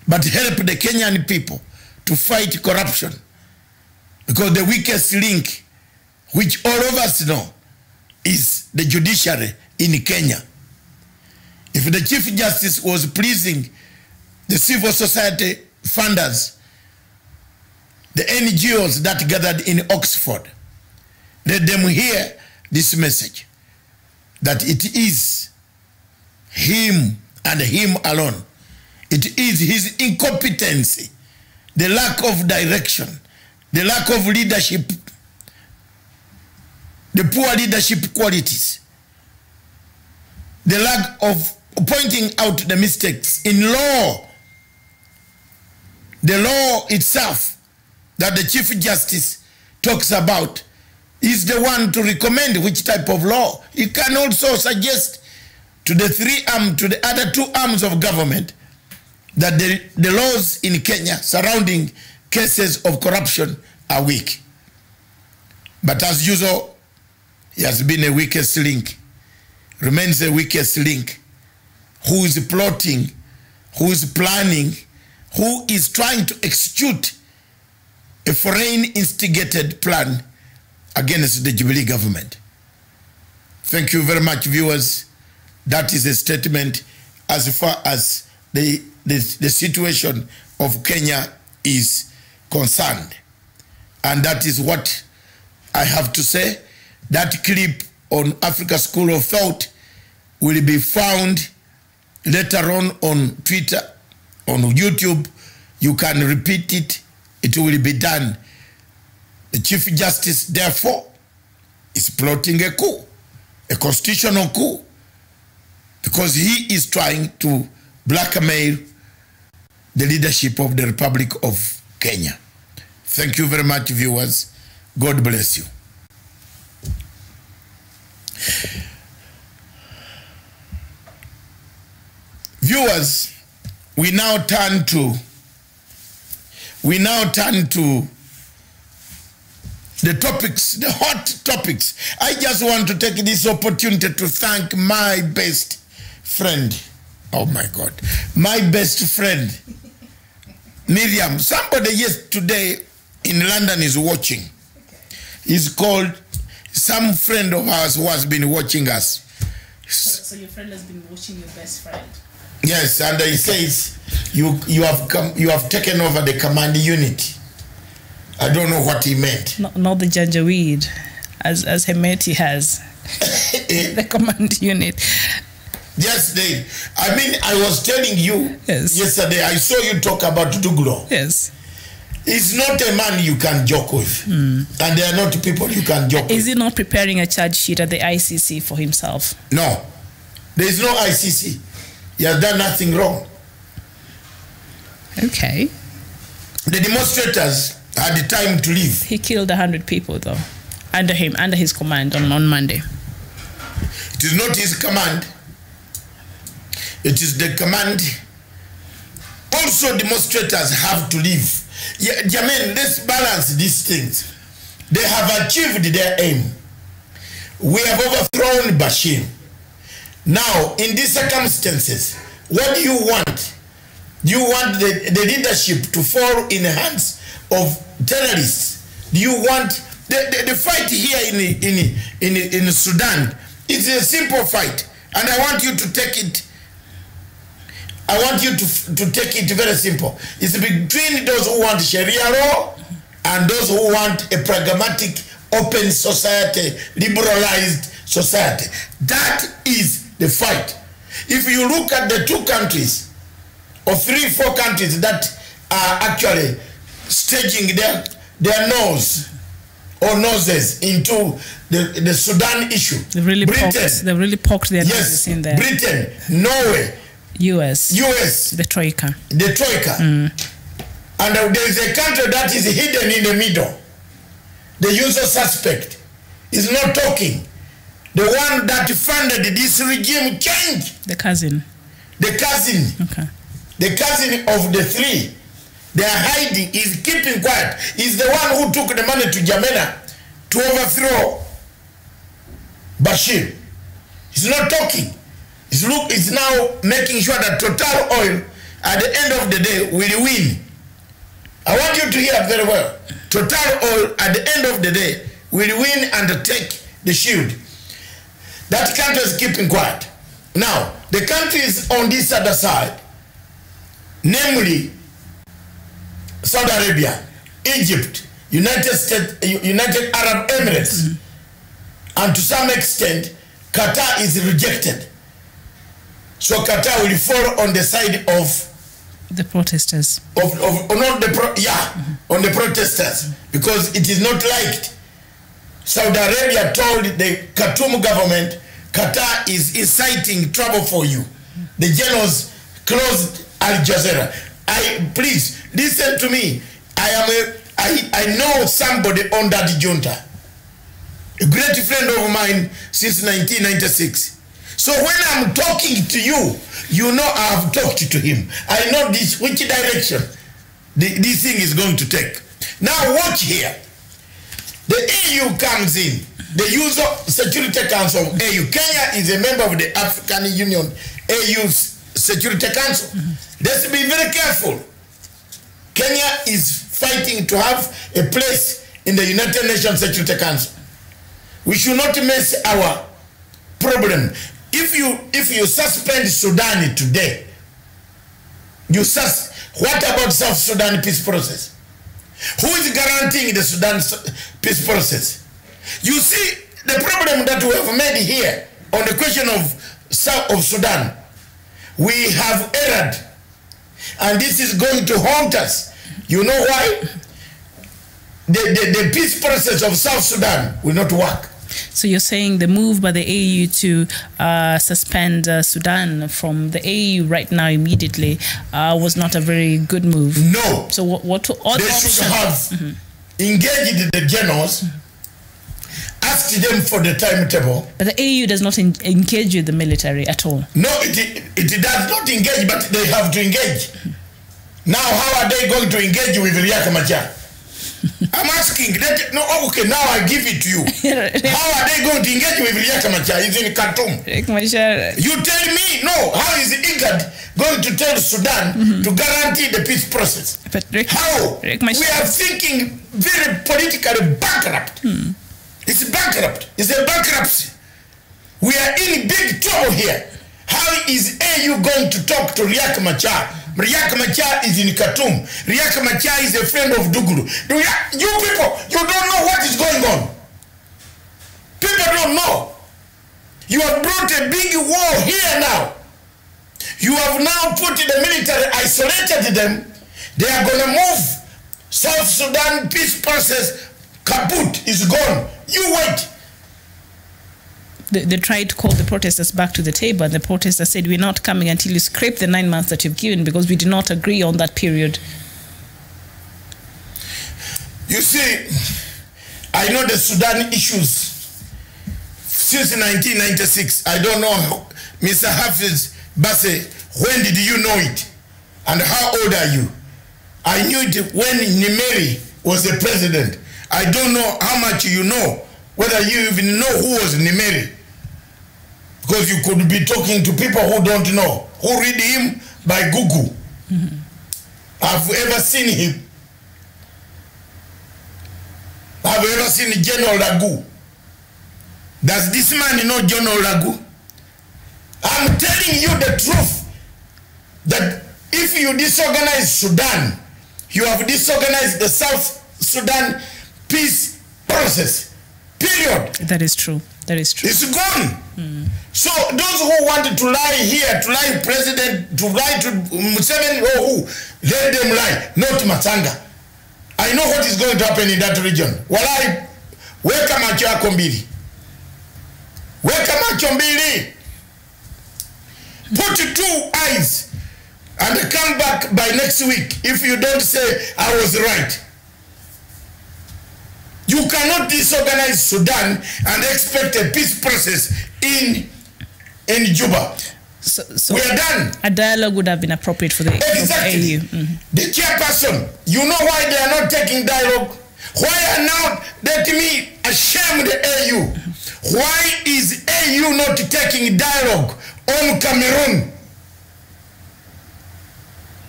but help the Kenyan people to fight corruption. Because the weakest link, which all of us know, is the judiciary in Kenya. If the Chief Justice was pleasing the civil society funders, the NGOs that gathered in Oxford, let them hear this message, that it is him and him alone. It is his incompetency, the lack of direction, the lack of leadership, the poor leadership qualities, the lack of pointing out the mistakes in law. The law itself that the Chief Justice talks about is the one to recommend which type of law. He can also suggest to the other two arms of government that the laws in Kenya surrounding cases of corruption are weak. But as usual, he has been a weakest link, remains a weakest link. Who is plotting, who is planning, who is trying to execute a foreign instigated plan against the Jubilee government. Thank you very much, viewers. That is a statement as far as the situation of Kenya is concerned. And that is what I have to say. That clip on Africa School of Thought will be found later on Twitter, on YouTube. You can repeat it. It will be done. The Chief Justice, therefore, is plotting a coup, a constitutional coup, because he is trying to blackmail the leadership of the Republic of Kenya. Thank you very much, viewers. God bless you. Viewers, we now turn to the topics, the hot topics. I just want to take this opportunity to thank my best friend. Oh my God. My best friend, Miriam. Somebody yesterday in London is watching. He's called, some friend of ours who has been watching us. So your friend has been watching your best friend? Yes, and he says, you have taken over the command unit. I don't know what he meant. Not the Janjaweed, as Hemeti has. The command unit. Yes, I mean, I was telling you yesterday, I saw you talk about Duglo. Yes. He's not a man you can joke with. And they are not people you can joke with. Is he not preparing a charge sheet at the ICC for himself? No. There is no ICC. He has done nothing wrong. Okay. The demonstrators had the time to leave. He killed 100 people, though, under his command on Monday. It is not his command. It is the command. Also, demonstrators have to leave. Yeah, Jermaine, let's balance these things. They have achieved their aim. We have overthrown Bashir. Now, in these circumstances, what do you want? Do you want the leadership to fall in the hands of terrorists? Do you want the fight here in Sudan? It's a simple fight, and I want you to take it. I want you to take it very simple. It's between those who want Sharia law and those who want a pragmatic, open society, liberalized society. That is the fight. If you look at the two countries, or 3-4 countries that are actually staging their noses into the Sudan issue. They've really poked their noses in there. Britain, Norway, US, the Troika. The Troika. And there is a country that is hidden in the middle. The usual suspect is not talking. The one that funded this regime change. The cousin. The cousin. Okay. The cousin of the three. They are hiding. He's keeping quiet. He's the one who took the money to Jamena to overthrow Bashir. He's not talking. He's now making sure that Total Oil, at the end of the day, will win. I want you to hear very well. Total Oil, at the end of the day, will win and take the shield. That country is keeping quiet. Now, the countries on this other side, namely Saudi Arabia, Egypt, United Arab Emirates, and to some extent, Qatar is rejected. So Qatar will fall on the side of the protesters. On the protesters, because it is not liked. Saudi Arabia told the Khartoum government, Qatar is inciting trouble for you. The generals closed Al Jazeera. Please listen to me. I know somebody on that junta, a great friend of mine since 1996. So when I'm talking to you, you know I've talked to him. I know which direction this thing is going to take. Now watch here. The EU comes in. The user Security Council of AU. Kenya is a member of the African Union AU Security Council. Let's be very careful. Kenya is fighting to have a place in the United Nations Security Council. We should not mess our problem. If you suspend Sudan today, what about South Sudan peace process? Who is guaranteeing the Sudan peace process? You see the problem that we have made here on the question of Sudan. We have erred, and this is going to haunt us. You know why? The peace process of South Sudan will not work. So you're saying the move by the AU to suspend Sudan from the AU right now immediately was not a very good move? No. So what they should have engaged the generals, asked them for the timetable. But the AU does not engage with the military at all. No, it does not engage, but they have to engage. Now, how are they going to engage with Riek Machar? I'm asking. Okay, now I give it to you. How are they going to engage with Riek Machar? He's in Khartoum. You tell me, no. How is IGAD going to tell Sudan to guarantee the peace process? But how? We are thinking very politically bankrupt. It's bankrupt. It's a bankruptcy. We are in big trouble here. How is AU going to talk to Riek Machar? Riek Machar is in Khartoum. Riek Machar is a friend of Dugulu. You people, you don't know what is going on. People don't know. You have brought a big war here now. You have now put the military, isolated them. They are going to move. South Sudan peace process, kaput, is gone. You wait. They tried to call the protesters back to the table, and the protesters said, we're not coming until you scrape the 9 months that you've given, because we did not agree on that period. You see, I know the Sudan issues since 1996. I don't know, Mr. Hafiz Basse, when did you know it? And how old are you? I knew it when Nimeri was the president. I don't know how much you know, whether you even know who was Nimeri. Because you could be talking to people who don't know, who read him by Google. Have you ever seen him? Have you ever seen General Lagu? Does this man know General Lagu? I'm telling you the truth, that if you disorganize Sudan, you have disorganized the South Sudan peace process. Period. That is true. That is true. It's gone. So those who wanted to lie here, to lie president, to lie to Museveni or who, let them lie, not Matanga. I know what is going to happen in that region. Walai, weka macho yako mbili. Weka macho mbili. Put 2 eyes and come back by next week if you don't say I was right. You cannot disorganize Sudan and expect a peace process in Juba. So we are done. A dialogue would have been appropriate for the exactly. AU. The chairperson, you know why they are not taking dialogue? Why are not, let me ashame the AU. Why is AU not taking dialogue on Cameroon?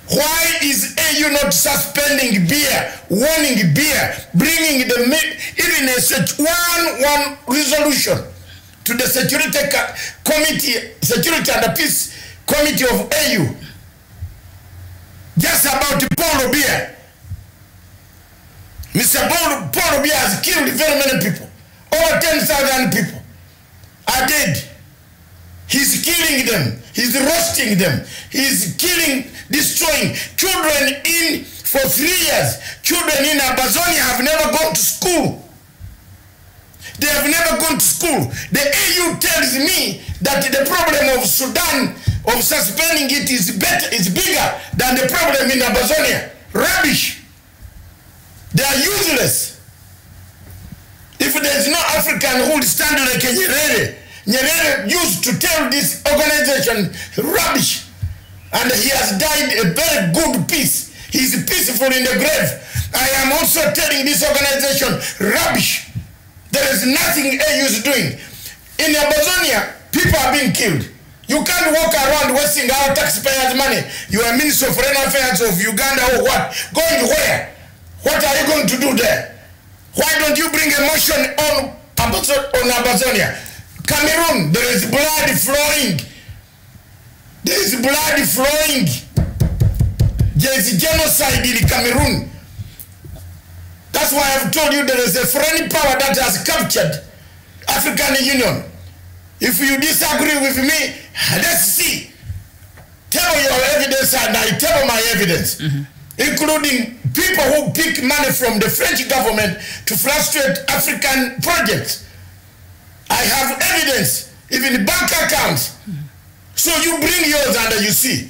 Why is AU not suspending beer, warning beer, bringing the even a such one resolution to the Security and Peace Committee of AU just about Paul Obiya. Mr. Paul Obiya has killed very many people. Over 10,000 people are dead. He's killing them. He's roasting them. He's killing, destroying children for 3 years. Children in Amazonia have never gone to school. They have never gone to school. The AU tells me that the problem of Sudan, of suspending it, is bigger than the problem in Amazonia. Rubbish. They are useless. If there is no African who will stand like Nyerere, Nyerere used to tell this organization rubbish, and he has died a very good peace. He's peaceful in the grave. I am also telling this organization rubbish. There is nothing AU is doing. In Amazonia, people are being killed. You can't walk around wasting our taxpayers' money. You are Minister of Foreign Affairs of Uganda or what? Going where? What are you going to do there? Why don't you bring a motion on Amazonia? Cameroon, there is blood flowing. There is blood flowing. There is genocide in Cameroon. That's why I've told you there is a foreign power that has captured African Union. If you disagree with me, let's see. Tell your evidence and I tell my evidence. Including people who pick money from the French government to frustrate African projects. I have evidence, even bank accounts. So you bring yours and you see.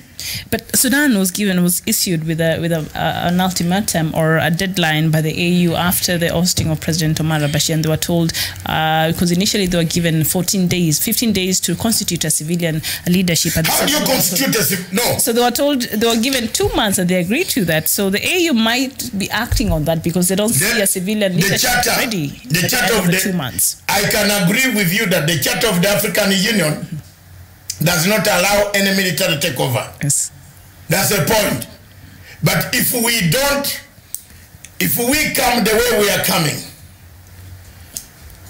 But Sudan was issued with an ultimatum or a deadline by the AU after the ousting of President Omar al-Bashir, and they were told, because initially they were given 15 days to constitute a civilian leadership. And how do you constitute a no? So they were told, they were given 2 months and they agreed to that. So the AU might be acting on that because they don't see a civilian leadership ready. The charter of the 2 months. I can agree with you that the Charter of the African Union does not allow any military takeover. Yes. That's the point. But if we come the way we are coming,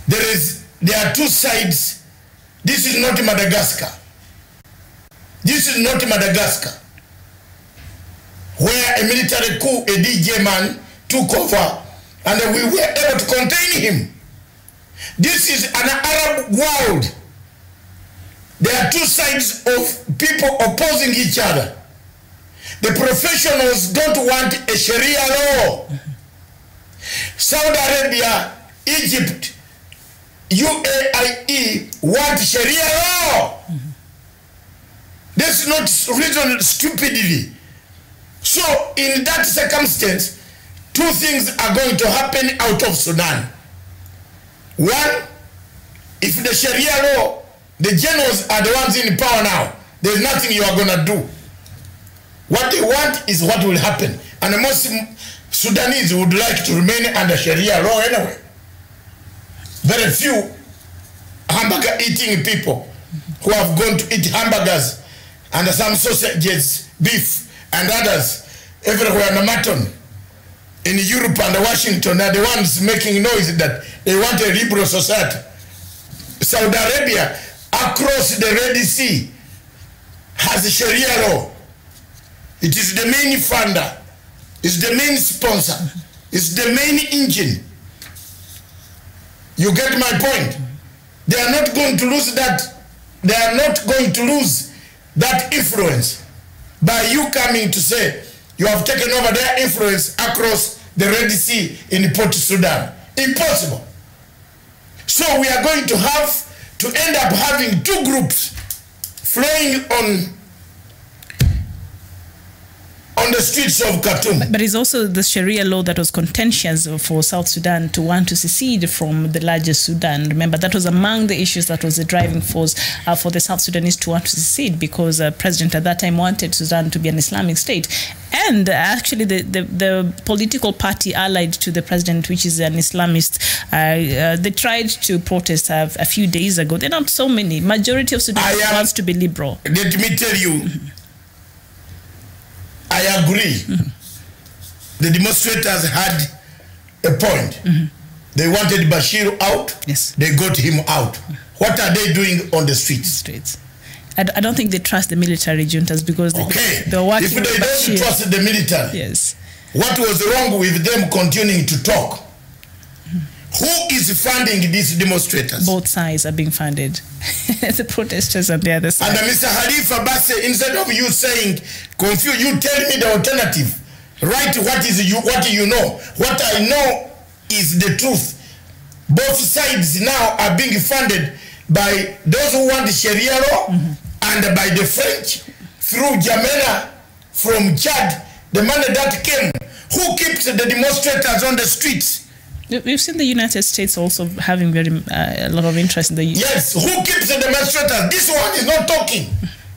there are two sides. This is not Madagascar. This is not Madagascar, where a military coup, a DJ man took over, and we were able to contain him. This is an Arab world. There are two sides of people opposing each other. The professionals don't want a Sharia law. Saudi Arabia, Egypt, UAE want Sharia law. That's not reason stupidity. So in that circumstance, two things are going to happen out of Sudan. One, if the Sharia law, the generals are the ones in power now, there's nothing you are going to do. What they want is what will happen. And most Sudanese would like to remain under Sharia law anyway. Very few hamburger eating people who have gone to eat hamburgers and some sausages, beef, and others everywhere in the mutton. In Europe and Washington are the ones making noise that they want a liberal society. Saudi Arabia, across the Red Sea, has a Sharia law. It is the main funder, it's the main sponsor, it's the main engine. You get my point? They are not going to lose that. They are not going to lose that influence by you coming to say you have taken over their influence across the Red Sea in Port Sudan. Impossible. So we are going to have to end up having two groups flowing on the streets of Khartoum. But it's also the Sharia law that was contentious for South Sudan to want to secede from the larger Sudan. Remember, that was among the issues that was the driving force for the South Sudanese to want to secede, because the president at that time wanted Sudan to be an Islamic state. And actually the political party allied to the president, which is an Islamist, they tried to protest a few days ago. They're not so many. Majority of Sudan wants to be liberal. Let me tell you, I agree. The demonstrators had a point. They wanted Bashir out. Yes. They got him out. What are they doing on the streets? I don't think they trust the military juntas because they're working if they with don't Bashir. trust the military, yes. What was wrong with them continuing to talk? Who is funding these demonstrators? Both sides are being funded. The protesters on the other side. And Mr. Halifa Basse, instead of you saying, confused, you tell me the alternative. Write what you know. What I know is the truth. Both sides now are being funded by those who want Sharia law and by the French through Jamena from Chad, the money that came. Who keeps the demonstrators on the streets? We've seen the United States also having a lot of interest in the US. Yes, who keeps the demonstrators? This one is not talking.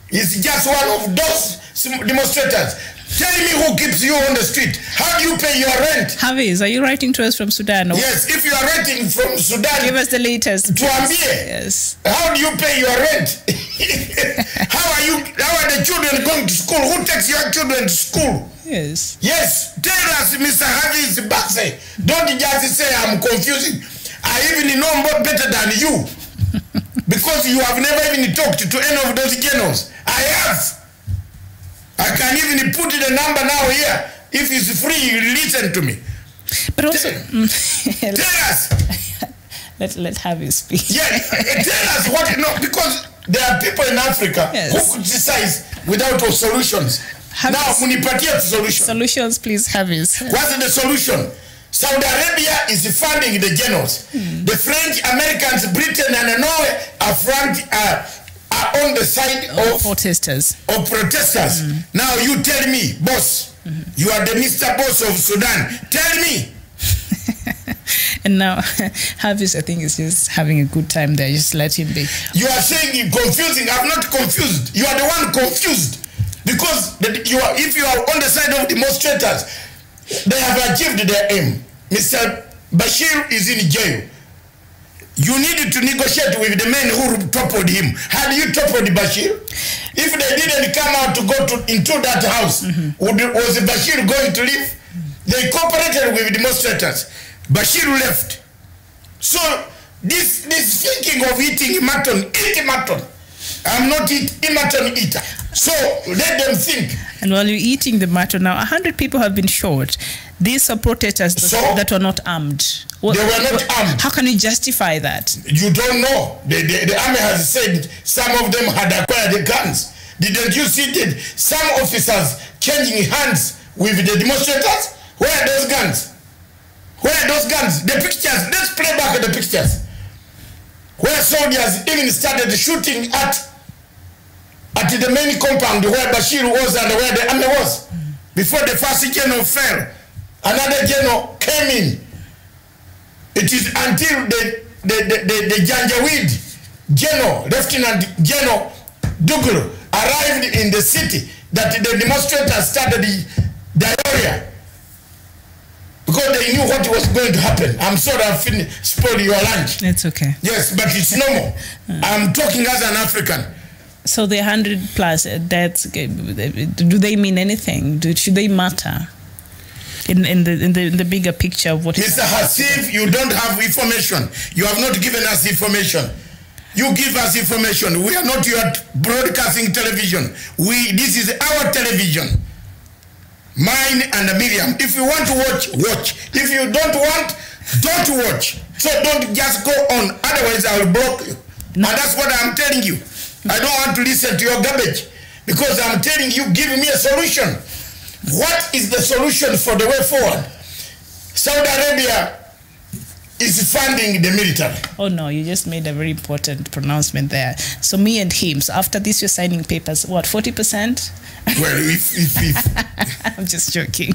He's just one of those demonstrators. Tell me who keeps you on the street. How do you pay your rent? Hafiz, are you writing to us from Sudan? Yes, if you are writing from Sudan, give us the latest. Yes. How do you pay your rent? How are the children going to school? Who takes your children to school? Yes. Yes. Tell us, Mr. Hafiz Basse. Don't just say I'm confusing. I even know more better than you. Because you have never even talked to any of those generals. I have. I can even put the number now here. If it's free, you listen to me. But also, tell us. Let Hafiz speak. Yeah, tell us what, no, because there are people in Africa who criticize without solutions. Now, munipatia solution. Solutions, please, Hafiz. What's the solution? Saudi Arabia is funding the generals. The French, Americans, Britain, and Norway are on the side of protesters. Now you tell me, boss, you are the Mr. Boss of Sudan. Tell me. And now, Hafiz, I think, is just having a good time there. Just let him be. You are saying you're confusing. I'm not confused. You are the one confused. Because if you are on the side of demonstrators, they have achieved their aim. Mr. Bashir is in jail. You needed to negotiate with the men who toppled him. Had you toppled Bashir? If they didn't come out to go into that house, was Bashir going to leave? They cooperated with demonstrators. Bashir left. So this thinking of eating mutton, eat mutton. I'm not a mutton eater. So let them think. And while you're eating the mutton, now 100 people have been shot. These are protesters that were not armed. They were not armed. How can you justify that? You don't know. The army has said some of them had acquired the guns. Didn't you see that some officers changing hands with the demonstrators? Where are those guns? Where are those guns? The pictures. Let's play back the pictures. Where soldiers even started shooting at the main compound where Bashir was and where the army was. Before the first general fell, another general came in. It is until the Janjaweed general, Lieutenant General Dougal, arrived in the city that the demonstrators started the area. Because they knew what was going to happen. I'm sorry I spoiled your lunch. It's okay. Yes, but it's normal. I'm talking as an African. So the 100 plus deaths, do they mean anything? Should they matter in the bigger picture of what? Mr. Hasif, you don't have information. You have not given us information. You give us information. We are not your broadcasting television. This is our television. Mine and Miriam. If you want to watch, watch. If you don't want, don't watch. So don't just go on. Otherwise, I will block you. No. And that's what I'm telling you. I don't want to listen to your garbage. Because I'm telling you, give me a solution. What is the solution for the way forward? Saudi Arabia is funding the military. Oh no, you just made a very important pronouncement there. So me and him, so after this you're signing papers, what, 40%? Well, if. I'm just joking.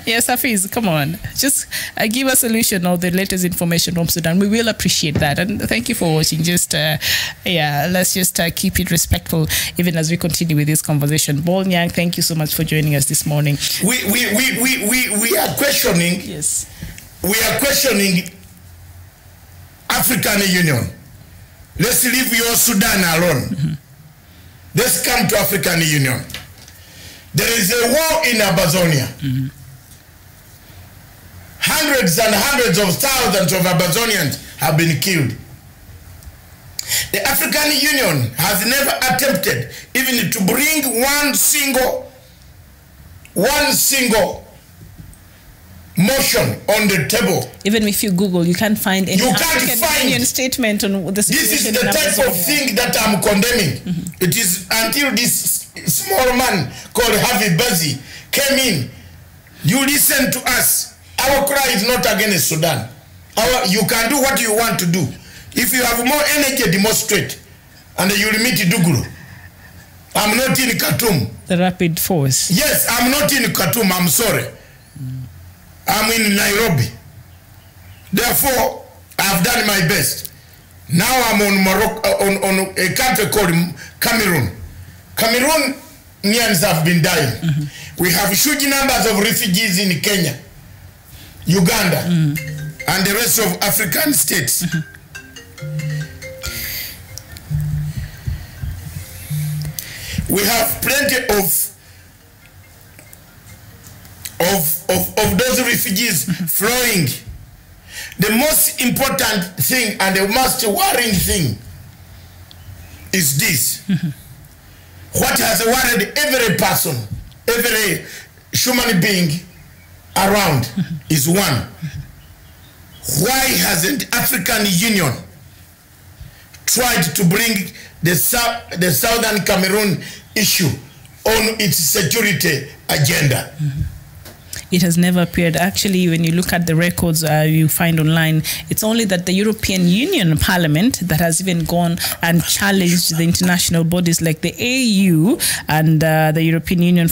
Yes, Hafiz, come on. Just give a solution or the latest information from Sudan. We will appreciate that. And thank you for watching. Just, let's just keep it respectful even as we continue with this conversation. Bol Nyang, thank you so much for joining us this morning. We are questioning. Yes. We are questioning African Union. Let's leave your Sudan alone. Let's come to African Union. There is a war in Amazonia. hundreds and hundreds of thousands of Amazonians have been killed. The African Union has never attempted even to bring one single motion on the table. Even if you Google, you can't find any African Union statement on the situation. This is the type of thing that I'm condemning. It is until this small man called Harvey Bazi came in. You listen to us. Our cry is not against Sudan. You can do what you want to do. If you have more energy, demonstrate. And you will meet Dugulu. I'm not in Khartoum. The rapid force. Yes, I'm not in Khartoum. I'm sorry. I'm in Nairobi. Therefore, I've done my best. Now I'm on Morocco, on a country called Cameroon. Cameroonians have been dying. We have huge numbers of refugees in Kenya, Uganda, and the rest of African states. We have plenty of those refugees flowing. The most important thing and the most worrying thing is this. What has worried every person, every human being around is one. Why hasn't African Union tried to bring the Southern Cameroon issue on its security agenda? It has never appeared. Actually, when you look at the records you find online, it's only that the European Union Parliament that has even gone and challenged the international bodies like the AU and the European Union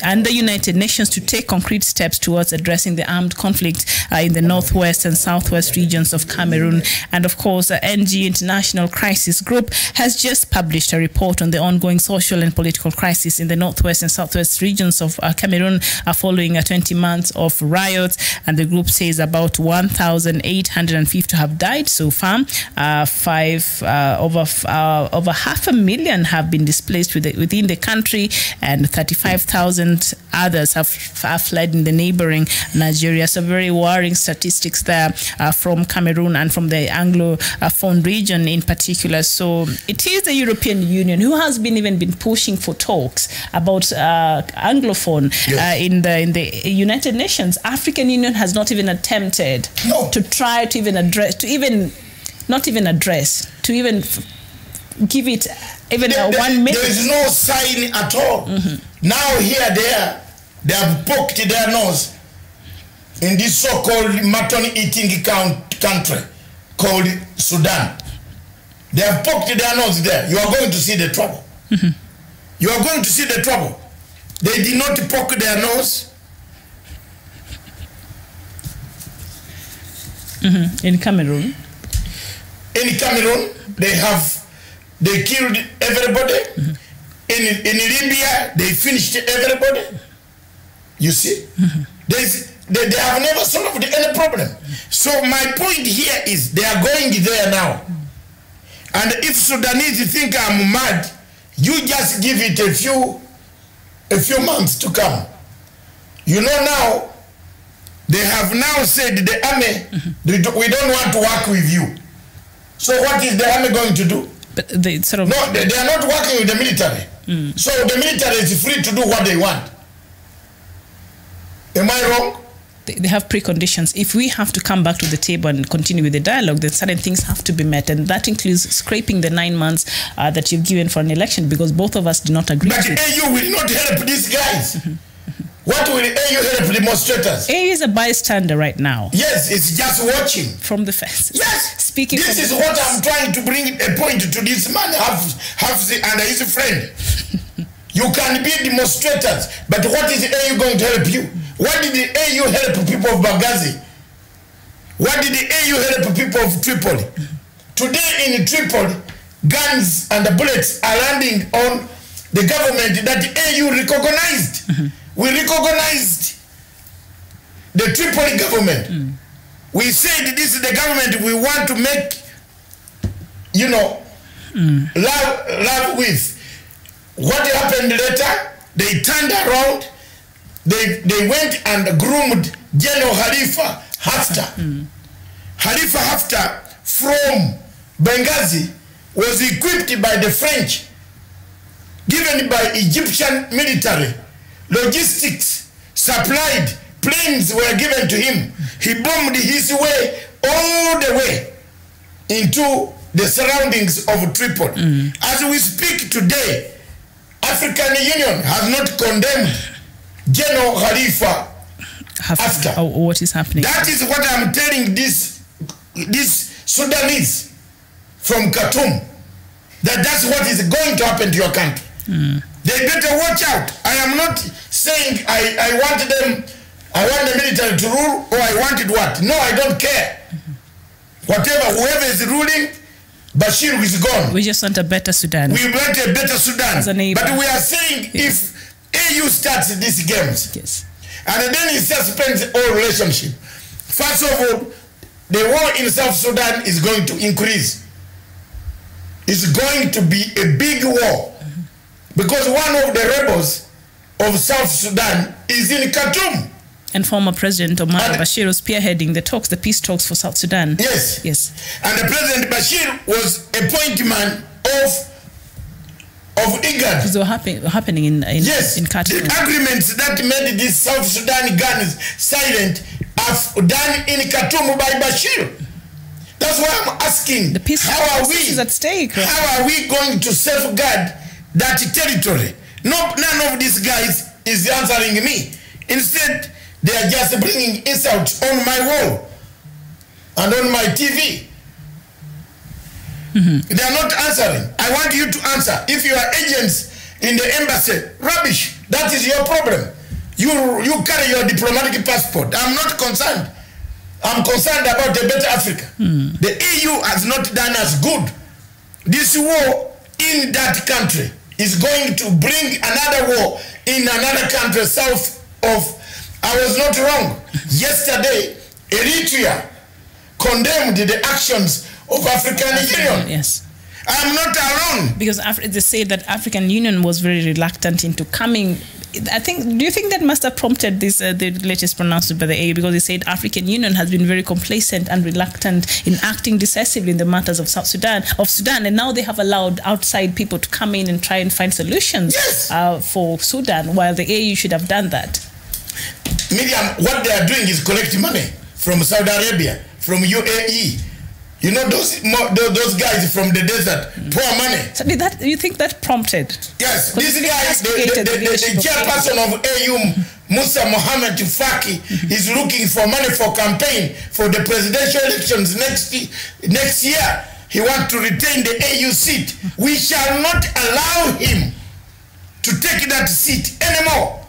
and the United Nations to take concrete steps towards addressing the armed conflict in the northwest and southwest regions of Cameroon. And of course, the NG International Crisis Group has just published a report on the ongoing social and political crisis in the northwest and southwest regions of Cameroon following a 20 months of riots, and the group says about 1,850 have died so far. Over 500,000 have been displaced within the country, and 35,000 others have fled in the neighboring Nigeria. So very worrying statistics there from Cameroon and from the Anglophone region in particular. So it is the European Union who has even been pushing for talks about Anglophone in the United Nations. African Union has not even attempted to try to even address, to even give it even 1 minute. There is no sign at all. Now here they have poked their nose in this so-called mutton-eating country called Sudan. They have poked their nose there. You are going to see the trouble. You are going to see the trouble. They did not poke their nose in Cameroon. In Cameroon, they killed everybody. In Libya, they finished everybody. You see, they have never solved any problem. So my point here is they are going there now. And if Sudanese think I'm mad, you just give it a few months to come. You know now. They have now said the army, we don't want to work with you. So what is the army going to do? But they sort of... No, they are not working with the military. So the military is free to do what they want. Am I wrong? They have preconditions. If we have to come back to the table and continue with the dialogue, then certain things have to be met. And that includes scraping the 9 months that you've given for an election, because both of us do not agree. But AU will not help these guys. What will AU help demonstrators? AU is a bystander right now. Yes, it's just watching. From the fence. Yes. Speaking this is what I'm trying to bring a point to this man and his friend. You can be demonstrators, but what is AU going to help you? What did the AU help people of Benghazi? What did the AU help people of Tripoli? Today in Tripoli, guns and bullets are landing on the government that the AU recognized. We recognized the Tripoli government. We said this is the government we want to make, love with. What happened later? They turned around. They went and groomed General Khalifa Haftar. Khalifa Haftar from Benghazi was equipped by the French, given by Egyptian military, logistics supplied, planes were given to him. He bombed his way all the way into the surroundings of Tripoli. As we speak today, African Union has not condemned General Khalifa Haftar. What is happening? That is what I'm telling this Sudanese from Khartoum, that's what is going to happen to your country. They better watch out. I am not saying I want the military to rule, or I wanted what. No, I don't care. Whoever is ruling, Bashir is gone. We just want a better Sudan. We want a better Sudan. As a neighbor. But we are saying if AU starts these games, and then it suspends all relationship, first of all, the war in South Sudan is going to increase. It's going to be a big war. Because one of the rebels of South Sudan is in Khartoum. And former President Omar Bashir was spearheading the talks, the peace talks for South Sudan. Yes. Yes. And the President Bashir was a point man of IGAD. These were happening in Khartoum. The agreements that made these South Sudan guns silent are done in Khartoum by Bashir. That's why I'm asking, how are we going to safeguard that territory? None of these guys is answering me. Instead, they are just bringing insults on my wall and on my TV. They are not answering. I want you to answer. If you are agents in the embassy, rubbish. That is your problem. You carry your diplomatic passport. I'm not concerned. I'm concerned about a better Africa. The EU has not done us good. This war in that country is going to bring another war in another country south of. I was not wrong. Yesterday, Eritrea condemned the actions of African Union. Yes. I'm not alone. Because they say that African Union was very reluctant into coming. Do you think that must have prompted this the latest pronouncement by the AU, because they said African Union has been very complacent and reluctant in acting decisively in the matters of Sudan, and now they have allowed outside people to come in and try and find solutions for Sudan, while the AU should have done that. Miriam, what they are doing is collecting money from Saudi Arabia, from UAE. You know those guys from the desert, poor money. So you think that prompted? Yes, this guy, the chairperson of AU, Musa Mohammed Faki, is looking for money for campaign for the presidential elections next year. He wants to retain the AU seat. We shall not allow him to take that seat anymore,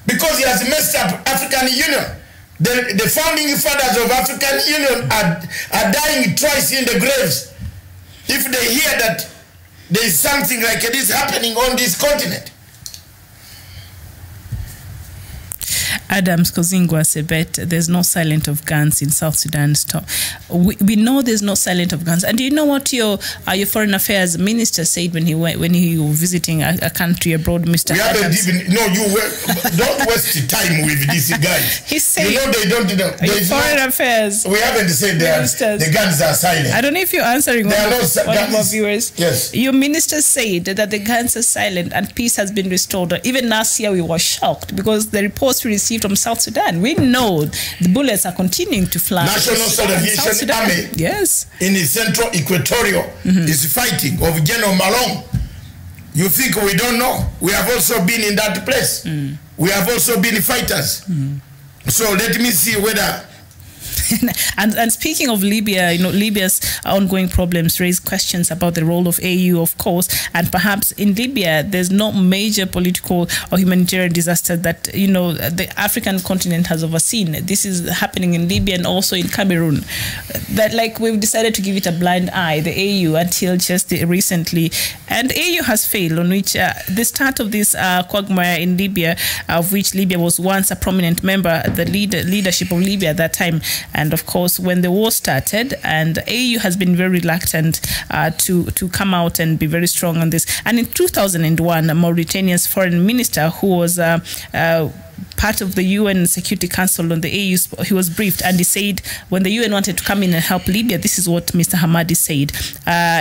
because he has messed up African Union. The founding fathers of African Union are dying twice in the graves if they hear that there is something like this happening on this continent. Adams Kozingwa Sebet, there's no silent of guns in South Sudan. We know there's no silent of guns. And do you know what your foreign affairs minister said when he was visiting a country abroad, Mr. Adams? Don't waste time with these guys. He said, they don't know. Foreign affairs. We haven't said the guns are silent. I don't know if you're answering one of our viewers. Yes. Your minister said that the guns are silent and peace has been restored. Even last year we were shocked because the reports we received from South Sudan, we know the bullets are continuing to fly. National Salvation Army, yes, in the central Equatorial is fighting of General Malone. You think we don't know? We have also been in that place. We have also been fighters. So let me see whether. And speaking of Libya, Libya's ongoing problems raise questions about the role of AU, of course, and perhaps in Libya there's no major political or humanitarian disaster that the African continent has overseen. This is happening in Libya and also in Cameroon. That we've decided to give it a blind eye, the AU, until just recently, and AU has failed. On which the start of this quagmire in Libya, of which Libya was once a prominent member, the leadership of Libya at that time. And of course, when the war started, and AU has been very reluctant to come out and be very strong on this. And in 2001, Mauritania's foreign minister, who was part of the UN Security Council on the AU, he was briefed, and he said when the UN wanted to come in and help Libya, this is what Mr. Hamadi said.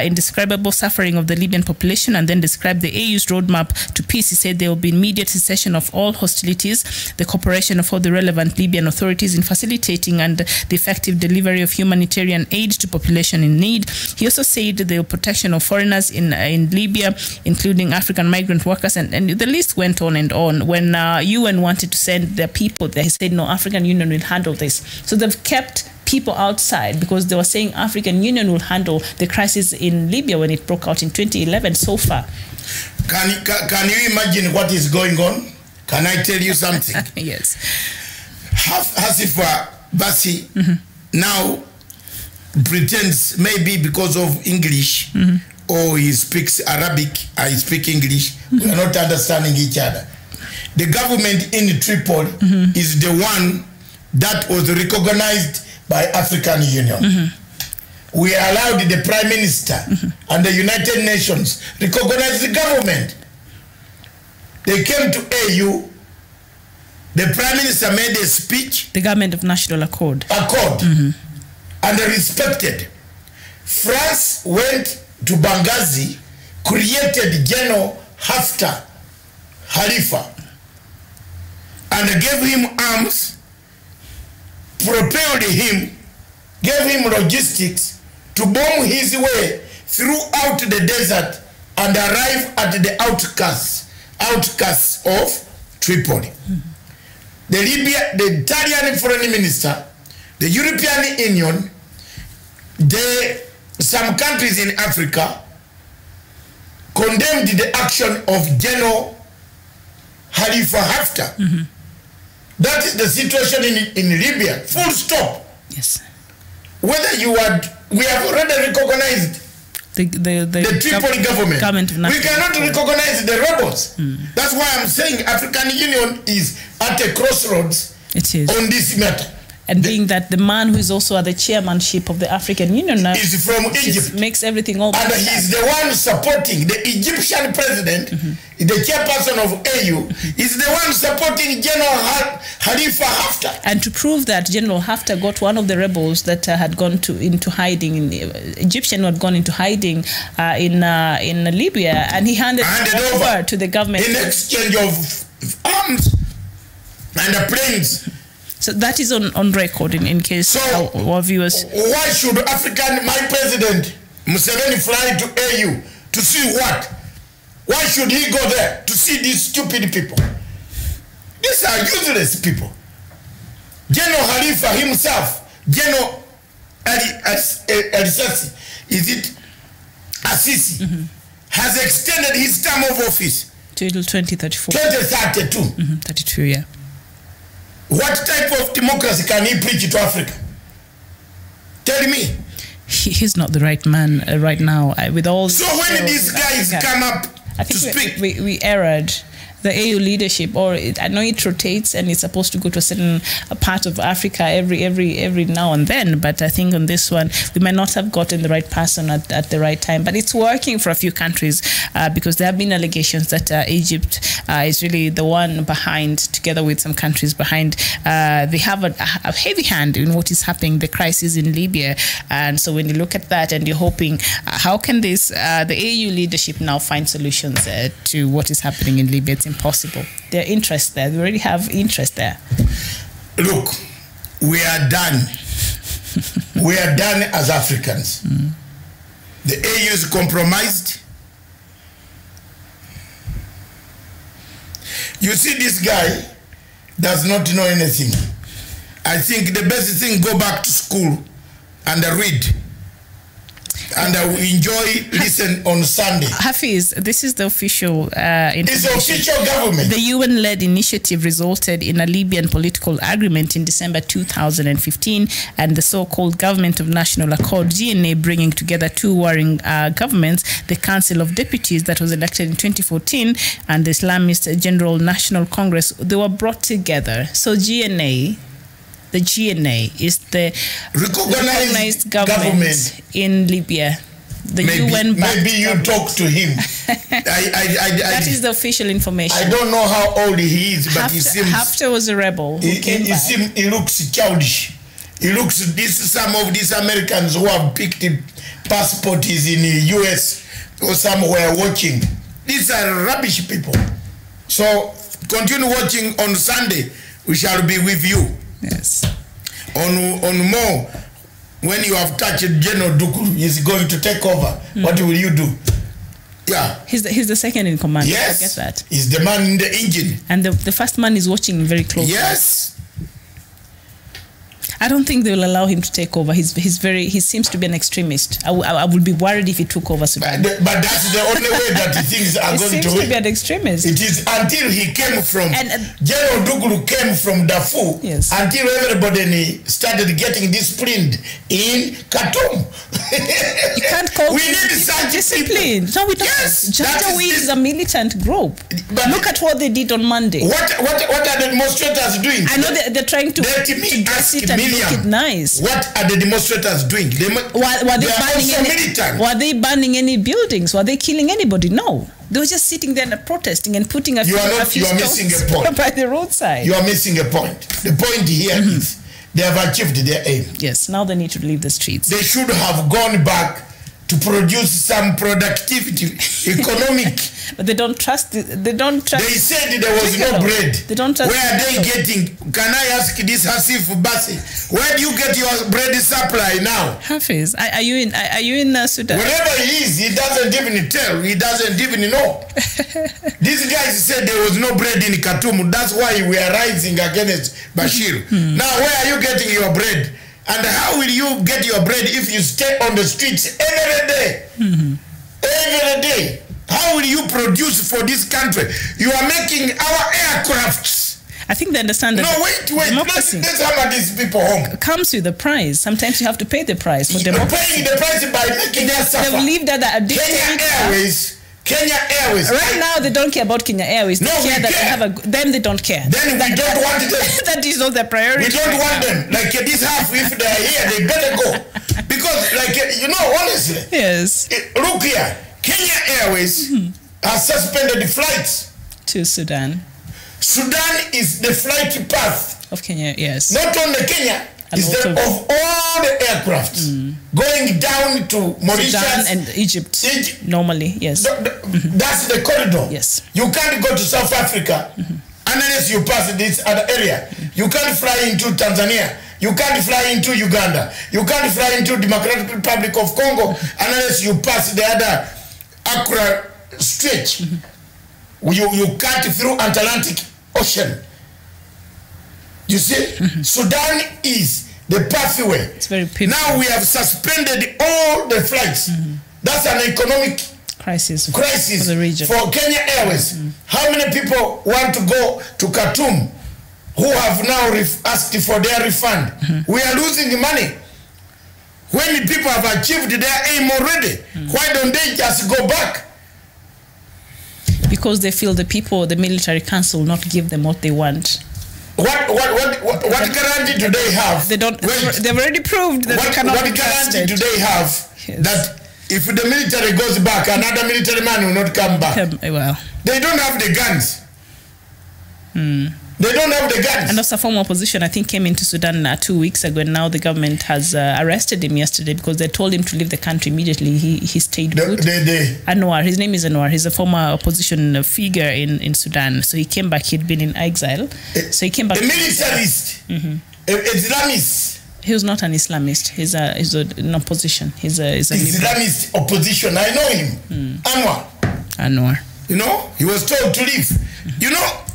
Indescribable suffering of the Libyan population, and then described the AU's roadmap to peace. He said there will be immediate cessation of all hostilities, the cooperation of all the relevant Libyan authorities in facilitating and the effective delivery of humanitarian aid to population in need. He also said the protection of foreigners in Libya, including African migrant workers, and the list went on and on. When UN wanted to send their people there, he said, no, African Union will handle this. So they've kept people outside because they were saying African Union will handle the crisis in Libya when it broke out in 2011 so far. Can you imagine what is going on? Can I tell you something? Yes. Hasifa Basi now pretends, maybe because of English, or he speaks Arabic, I speak English, we are not understanding each other. The government in Tripoli is the one that was recognized by African Union. We allowed the Prime Minister and the United Nations recognize the government. They came to AU. The Prime Minister made a speech. The Government of National Accord. And they respected. France went to Benghazi, created General Haftar Khalifa, and gave him arms, propelled him, gave him logistics to bomb his way throughout the desert and arrive at the outcasts of Tripoli. The Italian foreign minister, the European Union, some countries in Africa condemned the action of General Khalifa Haftar. That is the situation in Libya. Full stop. Yes. Whether you are, we have already recognized the Tripoli government. We cannot recognize the rebels. That's why I'm saying African Union is at a crossroads on this matter. And being that the man who is also at the chairmanship of the African Union now is from Egypt, makes everything all. And he's the one supporting the Egyptian president, the chairperson of AU, is the one supporting General Khalifa Haftar. And to prove that General Haftar got one of the rebels that had gone into hiding, Egyptian who had gone into hiding in Libya, and he handed over to the government in exchange of arms and the planes. So that is on record in case our viewers. Why should my president Museveni fly to AU to see what? Why should he go there to see these stupid people? These are useless people. General Khalifa himself, General Assisi, Assisi, has extended his term of office till 2034. 2032. 32, yeah. What type of democracy can he preach to Africa? Tell me. He's not the right man right now. With all. So when these guys come up to speak, we erred. The AU leadership, or I know it rotates and it's supposed to go to a certain part of Africa every now and then, but I think on this one we might not have gotten the right person at the right time. But it's working for a few countries because there have been allegations that Egypt is really the one behind, together with some countries behind. They have a heavy hand in what is happening, the crisis in Libya. And so when you look at that and you're hoping, how can this the AU leadership now find solutions to what is happening in Libya? It's impossible. Their interest there. They already have interest there. Look, we are done. We are done as Africans. The AU is compromised. You see, this guy does not know anything. I think the best thing, go back to school and read. And I will listen on Sunday. Hafiz, this is the official it's the official government. The UN-led initiative resulted in a Libyan political agreement in December 2015 and the so-called Government of National Accord, GNA, bringing together two warring governments, the Council of Deputies that was elected in 2014 and the Islamist General National Congress. They were brought together. So GNA... The GNA is the recognized government in Libya. The UN maybe you talk to him. That is the official information. I don't know how old he is, but he seems... Haftar was a rebel who came back. He looks childish. He looks... Some of these Americans who have picked passport is in the US or somewhere watching. These are rubbish people. So continue watching on Sunday. We shall be with you. Yes. On more, when you have touched General Dukulu, he's going to take over. What will you do? Yeah. He's the second in command. Yes. Forget that. He's the man in the engine. And the first man is watching very closely. Yes. I don't think they will allow him to take over. He seems to be an extremist. I would be worried if he took over Sudan. But that's the only way that things are going to He seems to be an extremist. It is until he came from, General Dukulu came from Darfur, until everybody started getting disciplined in Khartoum. You can't call we need such discipline. No, we don't. Yes, Janjaweed is a militant group. But look at what they did on Monday. What are the demonstrators doing? I know they're trying to dress it and make it nice. What are the demonstrators doing? Were they burning any buildings? Were they killing anybody? No. They were just sitting there and protesting and putting a few missing a point. by the roadside. You are missing a point. The point here is they have achieved their aim. Yes, now they need to leave the streets. They should have gone back to produce some productivity, economic. But they don't trust. They don't trust. They said there was no bread. They don't trust. Where are they getting? Can I ask this Hasif Basi? Where do you get your bread supply now? Hafiz, are you in Sudan? Wherever he is, he doesn't even tell. He doesn't even know. These guys said there was no bread in Khartoum. That's why we are rising against Bashir. Now, where are you getting your bread? And how will you get your bread if you stay on the streets every day? Every day. How will you produce for this country? You are making our aircrafts. I think they understand that. No, wait. Let's hammer these people home. Comes with a price. Sometimes you have to pay the price for democracy. Paying the price by making them suffer. They believe that a dictator. Kenya Airways. Right now, they don't care about Kenya Airways. They care that they have them. They don't care. Then we don't want them. That is not their priority. We don't want them. Like this half, if they are here, they better go. Because, honestly. Yes. Look here. Kenya Airways has suspended flights to Sudan. Sudan is the flight path of Kenya. Yes. Not only Kenya. Is of all the aircraft going down to Mauritius Sudan and Egypt normally, yes. That's the corridor. Yes. You can't go to South Africa unless you pass this other area. You can't fly into Tanzania. You can't fly into Uganda. You can't fly into Democratic Republic of Congo unless you pass the other Accra stretch. You cut through Atlantic Ocean. You see, Sudan is the pathway. It's very painful. Now we have suspended all the flights. That's an economic crisis for the region. For Kenya Airways. How many people want to go to Khartoum who have now asked for their refund? We are losing money. When the people have achieved their aim already, why don't they just go back? Because they feel the military council will not give them what they want. What guarantee do they have? They don't. They've already proved that they cannot be trusted. What guarantee do they have that if the military goes back, another military man will not come back? Well, they don't have the guns. They don't have the guns. And also, former opposition, I think, came into Sudan 2 weeks ago, and now the government has arrested him yesterday because they told him to leave the country immediately. He stayed put. Anwar, his name is Anwar. He's a former opposition figure in Sudan. So he came back. He'd been in exile. So he came back. A militarist, Islamist. He was not an Islamist. He's an opposition. He's a Islamist opposition. I know him. Anwar. You know, he was told to leave. You know,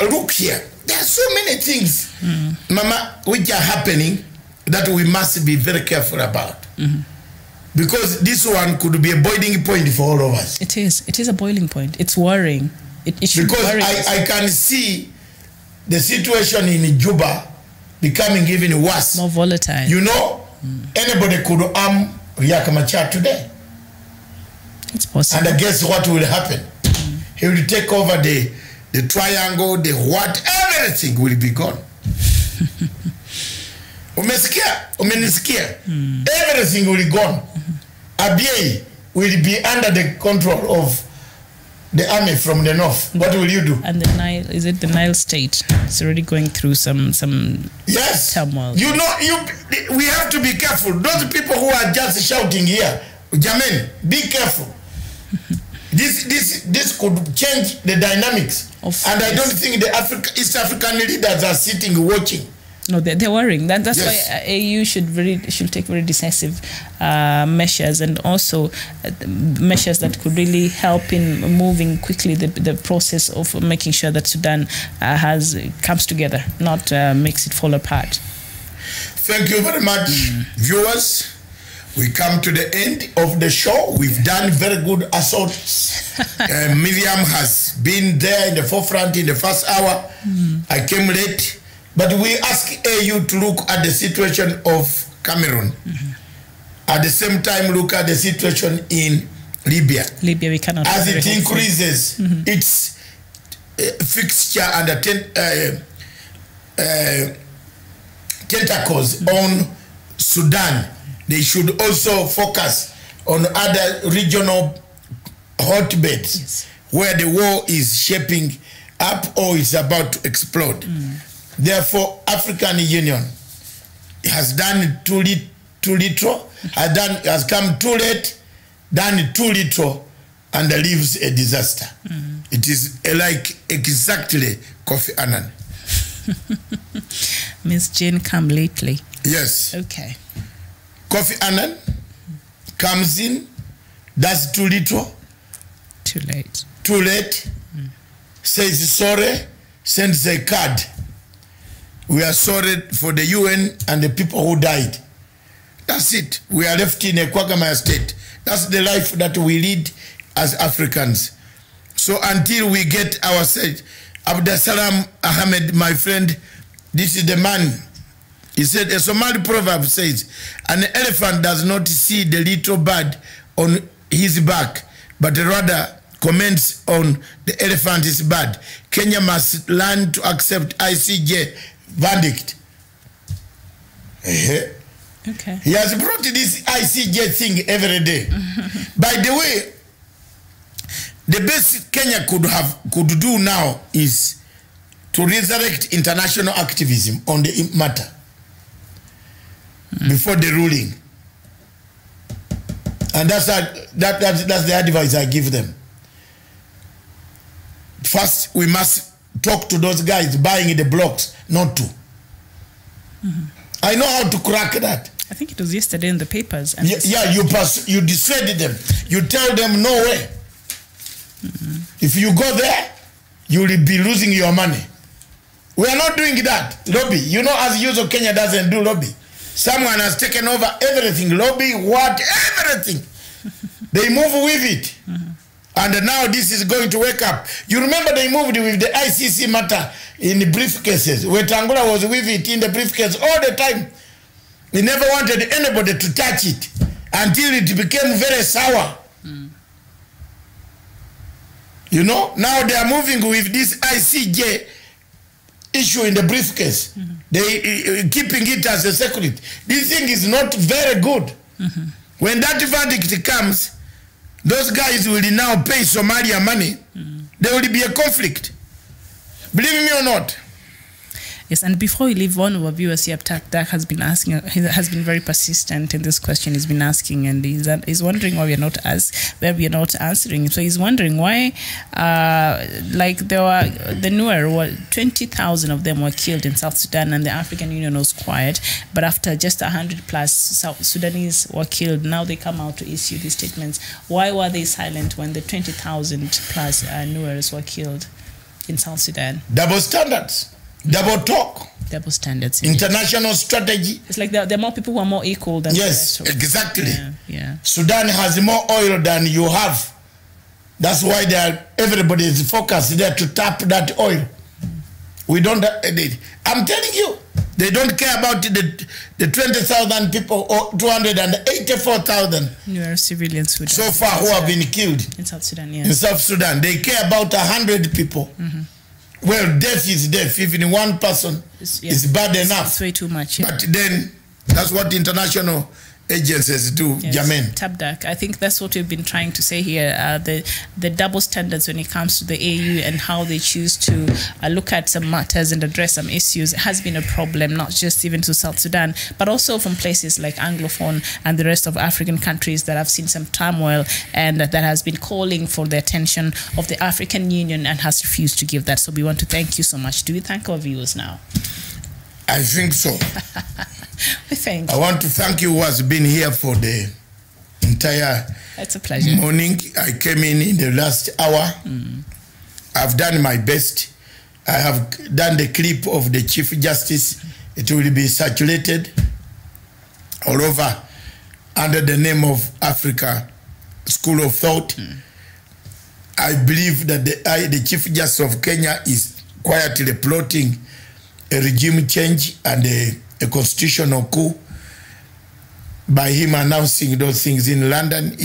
look here. There are so many things, Mama, which are happening that we must be very careful about. Because this one could be a boiling point for all of us. It is. It is a boiling point. It's worrying. It should worry us. I can see the situation in Juba becoming even worse. More volatile. You know, anybody could arm Riek Machar today. It's possible. And guess what will happen? He will take over the triangle, the what, everything will be gone. Umesikia? Umenisikia? Everything will be gone. Abiy, will be under the control of the army from the north. What will you do? And the Nile, is it the Nile state? It's already going through some yes turmoil. You know, we have to be careful. Those people who are just shouting here, Jamen, be careful. This could change the dynamics. And I don't think the East African leaders are sitting watching. No, they're worrying. That's yes. Why AU should take very decisive measures, and also measures that could really help in moving quickly the process of making sure that Sudan comes together, not makes it fall apart. Thank you very much, viewers. We come to the end of the show. We've done very good assaults. Miriam has been there in the forefront in the first hour. I came late. But we ask AU to look at the situation of Cameroon. At the same time, look at the situation in Libya. Libya, we cannot. As it increases its fixture and tentacles on Sudan, they should also focus on other regional hotbeds where the war is shaping up or is about to explode. Therefore, African Union has done too little, has come too late, done too little, and leaves a disaster. It is like exactly Kofi Annan. Miss Jane come lately. Yes. Okay. Kofi Annan comes in, does too little. Too late. Too late. Says sorry, sends a card. We are sorry for the UN and the people who died. That's it. We are left in a quagmire state. That's the life that we lead as Africans. So until we get our say, Abdasalam Ahmed, my friend, this is the man. He said, a Somali proverb says, an elephant does not see the little bird on his back, but rather comments on the elephant's bird. Kenya must learn to accept ICJ verdict. Okay. He has brought this ICJ thing every day. By the way, the best Kenya could do now is to resurrect international activism on the matter before the ruling. And that's the advice I give them. First, we must talk to those guys buying the blocks, not to. I know how to crack that. I think it was yesterday in the papers. And you dissuaded them. You tell them no way. If you go there, you will be losing your money. We are not doing that. Lobby. You know, as Youth of Kenya doesn't do lobby. Someone has taken over everything. Lobby, what, everything. They move with it. And now this is going to wake up. You remember they moved with the ICC matter in the briefcases, where Tangola was with it in the briefcase all the time. He never wanted anybody to touch it until it became very sour. You know, now they are moving with this ICJ issue in the briefcase. They keeping it as a secret. This thing is not very good. When that verdict comes, those guys will now pay Somalia money. There will be a conflict. Believe me or not. Yes, and before we leave, one of our viewers here, Dak, has been asking, has been very persistent in this question. He's been asking, and he's wondering why we are not answering. So he's wondering why, like there were the Nuer, 20,000 of them were killed in South Sudan, and the African Union was quiet. But after just 100 plus South Sudanese were killed, now they come out to issue these statements. Why were they silent when the 20,000 plus Nuers were killed in South Sudan? Double standards. Double talk. Double standards. International strategy. It's like there are more people who are more equal than yes, the rest. Exactly. Yeah. Sudan has more oil than you have. That's why everybody is focused there to tap that oil. We don't. I'm telling you, they don't care about the 20,000 people or 284,000 civilians so far who have been killed in South Sudan. Yes. In South Sudan, they care about 100 people. Well, death is death. Even one person is bad enough. It's way too much. Yeah. But then, that's what international agencies do, Yes, Jamen. Tabdak. I think that's what we've been trying to say here. The double standards when it comes to the AU and how they choose to look at some matters and address some issues has been a problem, not just even to South Sudan, but also from places like Anglophone and the rest of African countries that have seen some turmoil and that has been calling for the attention of the African Union and has refused to give that. So we want to thank you so much. Do we thank our viewers now? I think so. Thank you. I want to thank you who has been here for the entire It's a pleasure. morning. I came in the last hour. I've done my best. I have done the clip of the Chief Justice. It will be circulated all over under the name of Africa School of Thought. I believe that the Chief Justice of Kenya is quietly plotting a regime change and a constitutional coup. By him announcing those things in London,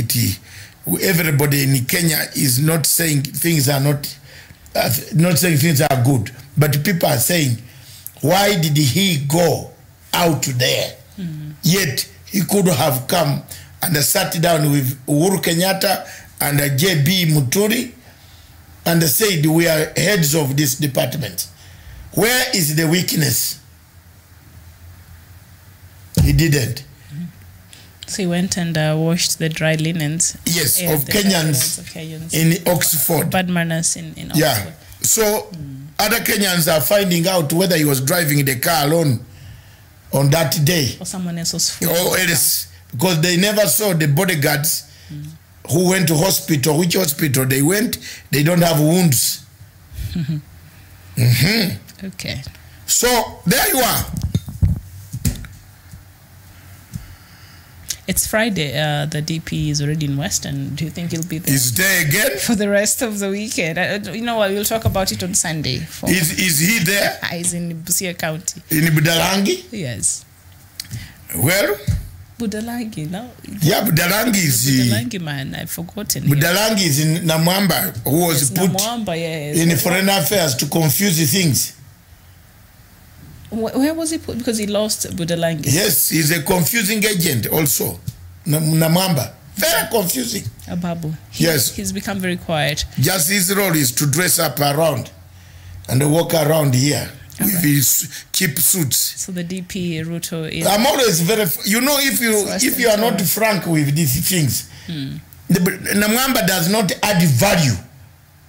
everybody in Kenya is not saying things are saying things are good, but people are saying, why did he go out there? Yet he could have come and sat down with Uhuru Kenyatta and J.B. Muturi and said, we are heads of this department. Where is the weakness? He didn't. So he went and washed the dry linens. Yes, of Kenyans in Oxford. Bad manners in Oxford. Yeah. So other Kenyans are finding out whether he was driving the car alone on that day. Or someone else was fooled. Or else, because they never saw the bodyguards who went to hospital. Which hospital they went, they don't have wounds. Okay. So there you are. It's Friday. The DP is already in Western. Do you think he'll be there? Is there again? For the rest of the weekend. You know what? We'll talk about it on Sunday. Is he there? He's in Busia County. In Budalangi? Yes. Where? Budalangi, no? Yeah, Budalangi is... Budalangi, man. I've forgotten. Budalangi is in Namwamba, who was put in foreign affairs to confuse things. Where was he put? Because he lost Budalangi. Yes, he's a confusing agent also. Namwamba. Very confusing. Ababu. Yes. He's become very quiet. Just his role is to dress up around and walk around here with his cheap suits. So the DP Ruto is... I'm always very... You know, if you are not frank with these things, Namwamba does not add value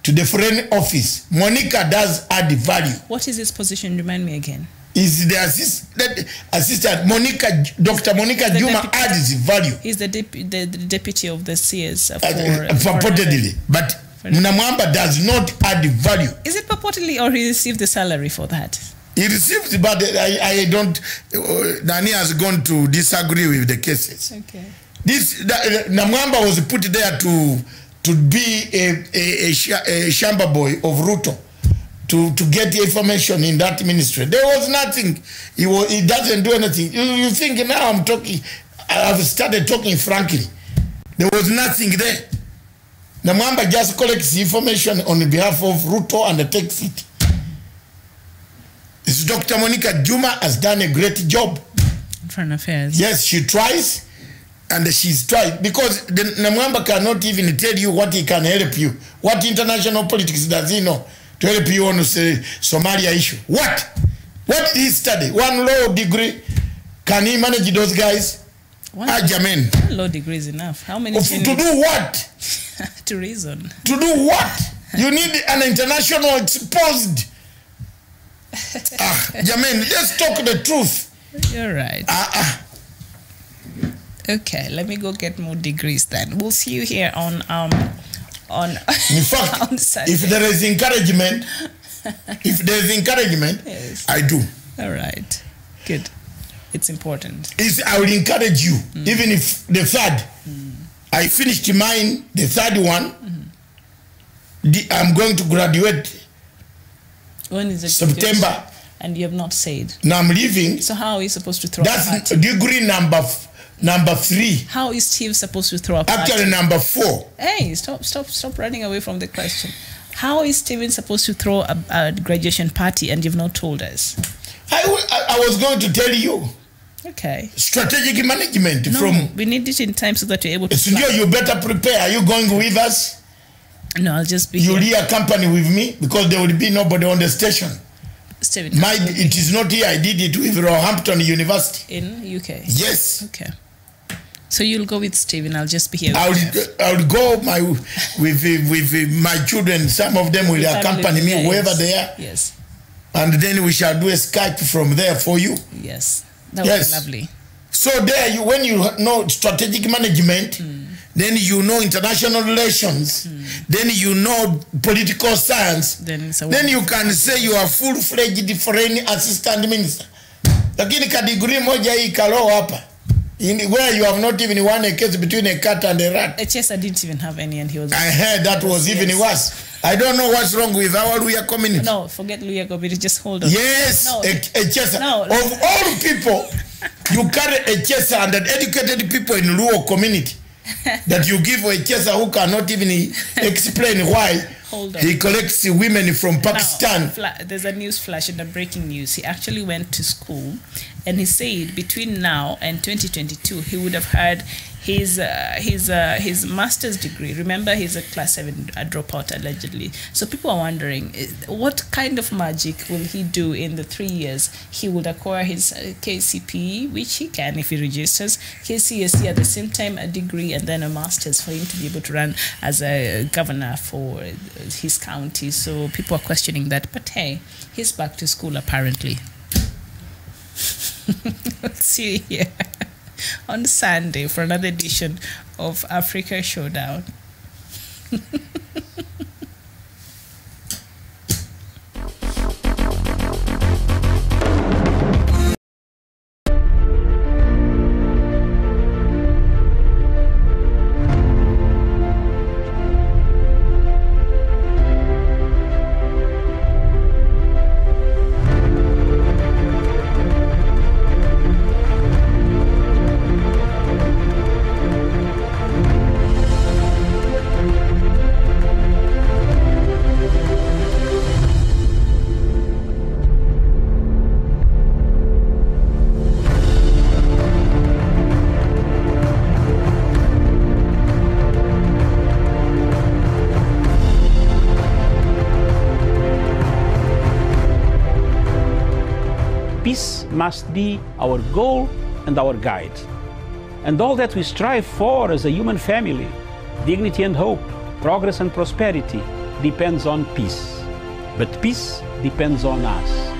to the foreign office. Monica does add value. What is his position? Remind me again. Is the assistant Monica, Dr. Monica Juma adds value. He's the deputy of the CS purportedly, but Namwamba does not add value. Is it purportedly, or he received the salary for that? He received, but I don't. Nani has gone to disagree with the cases. Okay. Namwamba was put there to be a shamba boy of Ruto. To get information in that ministry. There was nothing. He doesn't do anything. You think now I'm talking, I've started talking frankly. There was nothing there. Namwamba just collects information on behalf of Ruto and takes it. It's Dr. Monica Juma has done a great job. Foreign affairs. Yes, she tries and she's tried. Because Namwamba cannot even tell you what he can help you. What international politics does he know? To help you on to say Somalia issue. What? What did he study? One law degree. Can he manage those guys? One law degree is enough. How many? To do what? To reason. To do what? You need an international exposed. Jamen, let's talk the truth. You're right. Okay, let me go get more degrees then. We'll see you here on in fact, if there is encouragement, yes. I do. All right. Good. It's important. I will encourage you, even if the third, I finished mine, the third one, I'm going to graduate when is it? September. And you have not said. Now I'm leaving. So how are you supposed to throw That's a party? Degree number 3. How is Steve supposed to throw a party? Actually, number 4. Hey, stop running away from the question. How is Steven supposed to throw a graduation party and you've not told us? I was going to tell you. Okay. Strategic management from... we need it in time so that you're able to... So you better prepare. Are you going with us? No, I'll just be You'll here. be accompany with me because there will be nobody on the station. Stephen, it is not here. I did it with Roehampton University. In UK? Yes. Okay. So you'll go with Stephen. I'll just be here. I'll go with my children. Some of them will accompany me wherever they are. Yes. And then we shall do a Skype from there for you. Yes. That would be lovely. So there, when you know strategic management, then you know international relations, then you know political science, then you can say you are full-fledged foreign assistant minister. Lakini ka degree moja hii kalo hapa. Where you have not even won a case between a cat and a rat. Chesa didn't even have any, and he was... I heard that was even worse. I don't know what's wrong with our Luya community. No, forget Luya community, just hold on. Yes, no, a Chesa. No, of all people, you carry a Chesa and educated people in Luo community that you give a Chesa who cannot even explain why he collects women from Pakistan. Now, there's a news flash in the breaking news. He actually went to school, and he said between now and 2022 he would have had his master's degree. Remember, he's a class 7 dropout allegedly. So people are wondering what kind of magic will he do in the 3 years. He would acquire his KCPE, which he can if he registers, KCSE at the same time, a degree, and then a master's for him to be able to run as a governor for his county. So people are questioning that, but hey, he's back to school apparently. Let's see you here on Sunday for another edition of Africa Showdown. Peace must be our goal and our guide. And all that we strive for as a human family, dignity and hope, progress and prosperity, depends on peace. But peace depends on us.